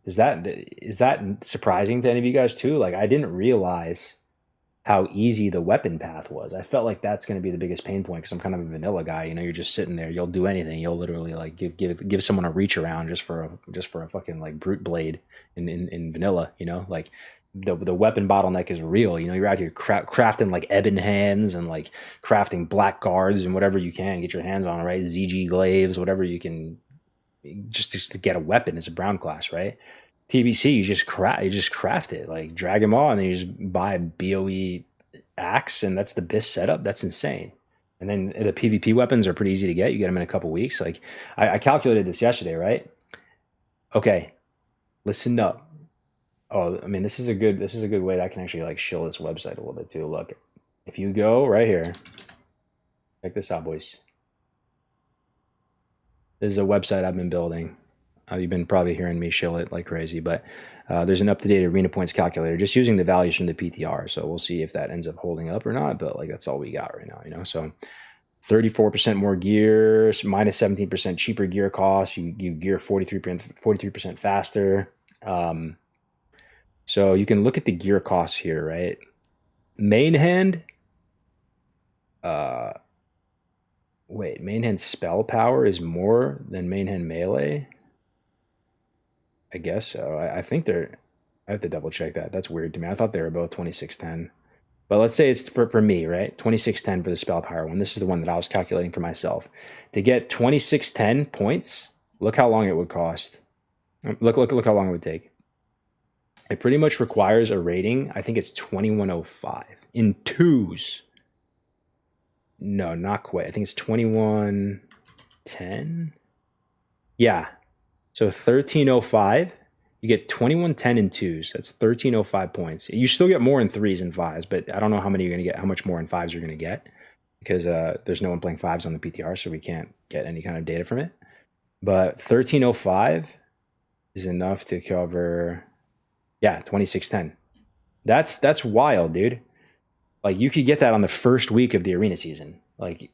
Is that surprising to any of you guys too? Like I didn't realize how easy the weapon path was. I felt like that's going to be the biggest pain point because I'm kind of a vanilla guy. You know, you're just sitting there. You'll do anything. You'll literally like give someone a reach around just for a fucking like brute blade in vanilla. You know, like the weapon bottleneck is real. You know, you're out here crafting like ebon hands and like crafting black guards and whatever you can get your hands on. Right, ZG glaives, whatever you can, just to get a weapon as a brown class, right? TBC, you just craft it, like drag them all, and then you just buy a BOE axe, and that's the BIS setup. That's insane. And then the PvP weapons are pretty easy to get. You get them in a couple weeks. Like I calculated this yesterday, right? Okay, listen up. Oh, I mean, this is a good way that I can actually like shill this website a little bit too. Look, if you go right here, check this out, boys. This is a website I've been building. You've been probably hearing me shill it like crazy, but there's an up-to-date arena points calculator just using the values from the PTR. So we'll see if that ends up holding up or not, but like that's all we got right now, you know? So 34% more gear, minus 17% cheaper gear costs. You gear 43% faster. So you can look at the gear costs here, right? Main hand, main hand spell power is more than main hand melee. I guess so. I think they're. I have to double check that. That's weird to me. I thought they were both 2610. But let's say it's for me, right? 2610 for the spell power one. This is the one that I was calculating for myself. To get 2610 points, look how long it would cost. Look how long it would take. It pretty much requires a rating. I think it's 2105 in twos. No, not quite. I think it's 2110. Yeah. So 1305. You get 2110 in twos. That's 1305 points. You still get more in threes and fives, but I don't know how many you're going to get, how much more in fives you're going to get, because there's no one playing fives on the PTR, so we can't get any kind of data from it. But 1305 is enough to cover, yeah, 2610. That's wild, dude. Like, you could get that on the first week of the arena season, like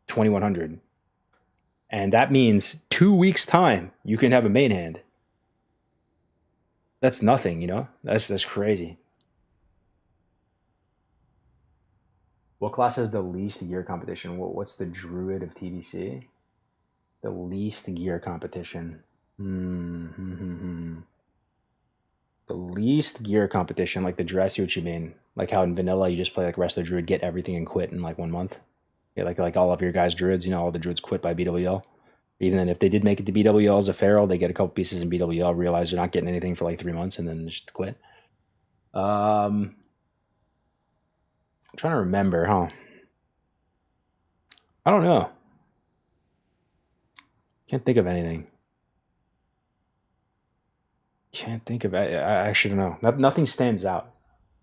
2100. And that means 2 weeks' time, you can have a main hand. That's nothing, you know? That's crazy. What class has the least gear competition? What's the druid of TBC? The least gear competition. The least gear competition, like the dress, see what you mean. Like how in vanilla you just play like Resto Druid, get everything and quit in like 1 month. Yeah, like all of your guys' druids, you know, all the druids quit by BWL. Even then, if they did make it to BWL as a feral, they get a couple pieces in BWL, realize they're not getting anything for like 3 months, and then just quit. I'm trying to remember, huh? I don't know. Can't think of anything. Can't think of it. I actually don't know. Nothing stands out.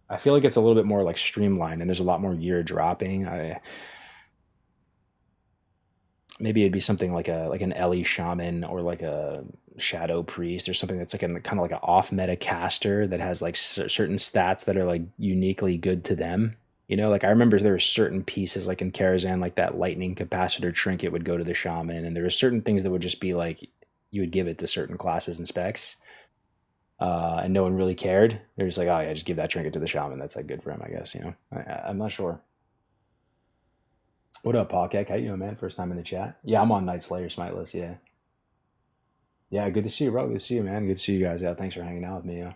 I feel like it's a little bit more like streamlined, and there's a lot more gear dropping. Maybe it'd be something like an Ellie Shaman or like a Shadow Priest or something that's like kind of like an off meta caster that has like certain stats that are like uniquely good to them. You know, like I remember there were certain pieces like in Karazhan, like that lightning capacitor trinket would go to the Shaman, and there were certain things that would just be like you would give it to certain classes and specs, and no one really cared. They're just like, oh yeah, just give that trinket to the Shaman. That's like good for him, I guess. You know, I'm not sure. What up, Podcast? How you doing, man? First time in the chat. Yeah, I'm on Night Slayer Smiteless. Yeah. Yeah, good to see you, bro. Good to see you, man. Good to see you guys. Yeah, thanks for hanging out with me. Yeah.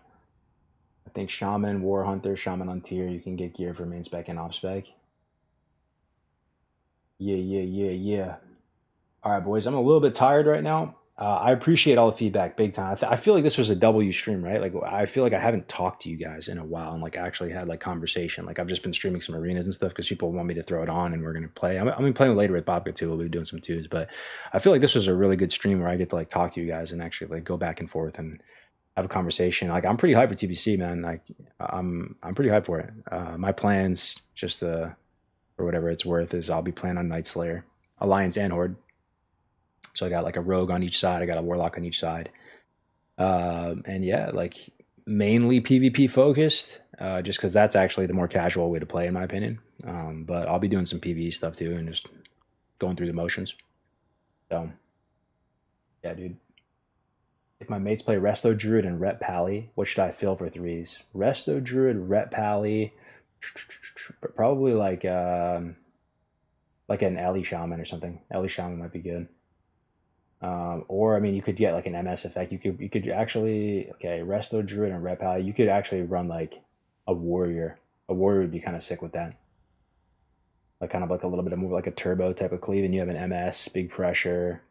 I think Shaman, War Hunter, Shaman on tier, you can get gear for main spec and off spec. Yeah. All right, boys. I'm a little bit tired right now. I appreciate all the feedback big time. I feel like this was a W stream, right? Like I feel like I haven't talked to you guys in a while and like actually had like conversation. Like I've just been streaming some arenas and stuff because people want me to throw it on and we're gonna play. I'm gonna be playing later with Bobka too. We'll be doing some twos, but I feel like this was a really good stream where I get to like talk to you guys and actually like go back and forth and have a conversation. Like I'm pretty hyped for TBC, man. Like I'm pretty hyped for it. My plans, just for whatever it's worth, is I'll be playing on Night Slayer, Alliance, and Horde. So I got like a rogue on each side. I got a warlock on each side. And yeah, like mainly PvP focused, just because that's actually the more casual way to play, in my opinion. But I'll be doing some PvE stuff too and just going through the motions. So yeah, dude. If my mates play Resto Druid and Rep Pally, what should I fill for threes? Resto Druid, Rep Pally, probably like an Ellie Shaman or something. Ellie Shaman might be good. Or I mean, you could get like an MS effect. You could actually, okay, Resto Druid and Rep Pally. You could actually run like a warrior. A warrior would be kind of sick with that. Like kind of like a little bit of more like a turbo type of cleave, and you have an MS, big pressure.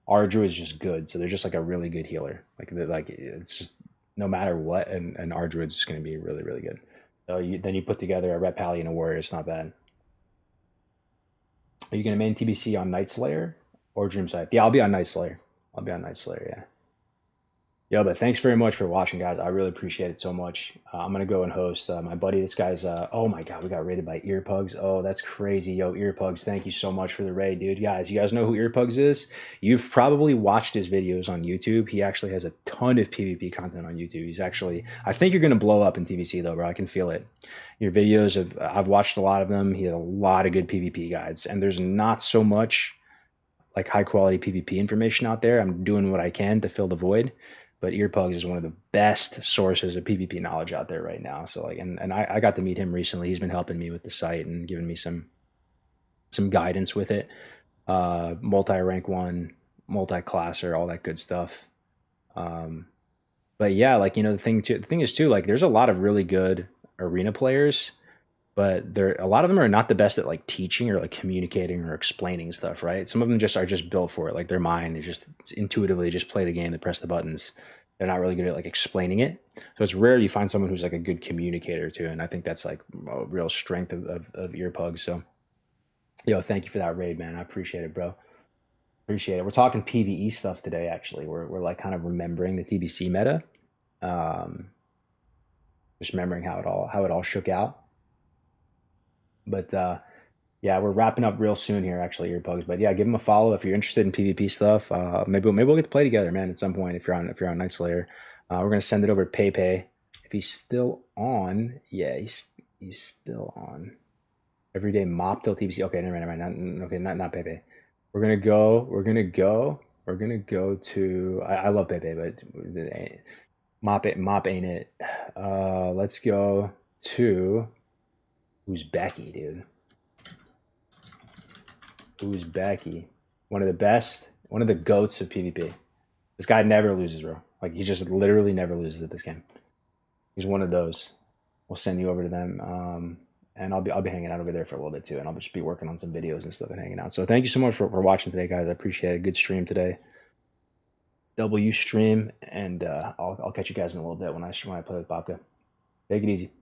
Our Druid is just good, so they're just like a really good healer. Like it's just no matter what, and our Druid's just going to be really, really good. So then you put together a Rep Pally and a warrior. It's not bad. Are you going to main TBC on Night Slayer or Dream Scythe? Yeah, I'll be on Night Slayer. Yeah. Yo, but thanks very much for watching, guys. I really appreciate it so much. I'm gonna go and host my buddy. This guy's oh my god, we got raided by Earpugs. Oh, that's crazy. Yo, Earpugs, thank you so much for the raid, dude. Guys, you guys know who Earpugs is? You've probably watched his videos on YouTube. He actually has a ton of PvP content on YouTube. He's actually, I think you're gonna blow up in TBC though, bro. I can feel it. Your videos of I've watched a lot of them. He has a lot of good PvP guides, and there's not so much like high quality PvP information out there. I'm doing what I can to fill the void. But Earpugs is one of the best sources of PvP knowledge out there right now. So like, and I got to meet him recently. He's been helping me with the site and giving me some guidance with it. Multi-rank 1, multi-classer, all that good stuff. But yeah, like, you know, the thing is too, like, there's a lot of really good arena players, but a lot of them are not the best at like teaching or like communicating or explaining stuff, right? Some of them are just built for it, like their mind. They just intuitively just play the game, they press the buttons. They're not really good at like explaining it. So it's rare you find someone who's like a good communicator too, and I think that's like a real strength of Earpugs. So yo, thank you for that raid, man. I appreciate it, bro. Appreciate it. We're talking PvE stuff today. Actually, we're like kind of remembering the TBC meta, just remembering how it all shook out. But yeah, we're wrapping up real soon here, actually, Earpugs. But yeah, give him a follow if you're interested in PvP stuff. Maybe we'll get to play together, man, at some point if you're on Night Slayer. We're gonna send it over to Pepe if he's still on. Yeah, he's still on. Everyday mop till TBC. Okay, never mind. Okay, not Pepe. We're gonna go to. I love Pepe, but mop ain't it. Let's go to. Who's Becky, dude? Who's Becky? One of the best, one of the goats of PvP. This guy never loses, bro. Like, he just literally never loses at this game. He's one of those. We'll send you over to them, and I'll be hanging out over there for a little bit too, and I'll just be working on some videos and stuff and hanging out. So thank you so much for watching today, guys. I appreciate it. Good stream today. W stream, and I'll catch you guys in a little bit when I play with Babka. Take it easy.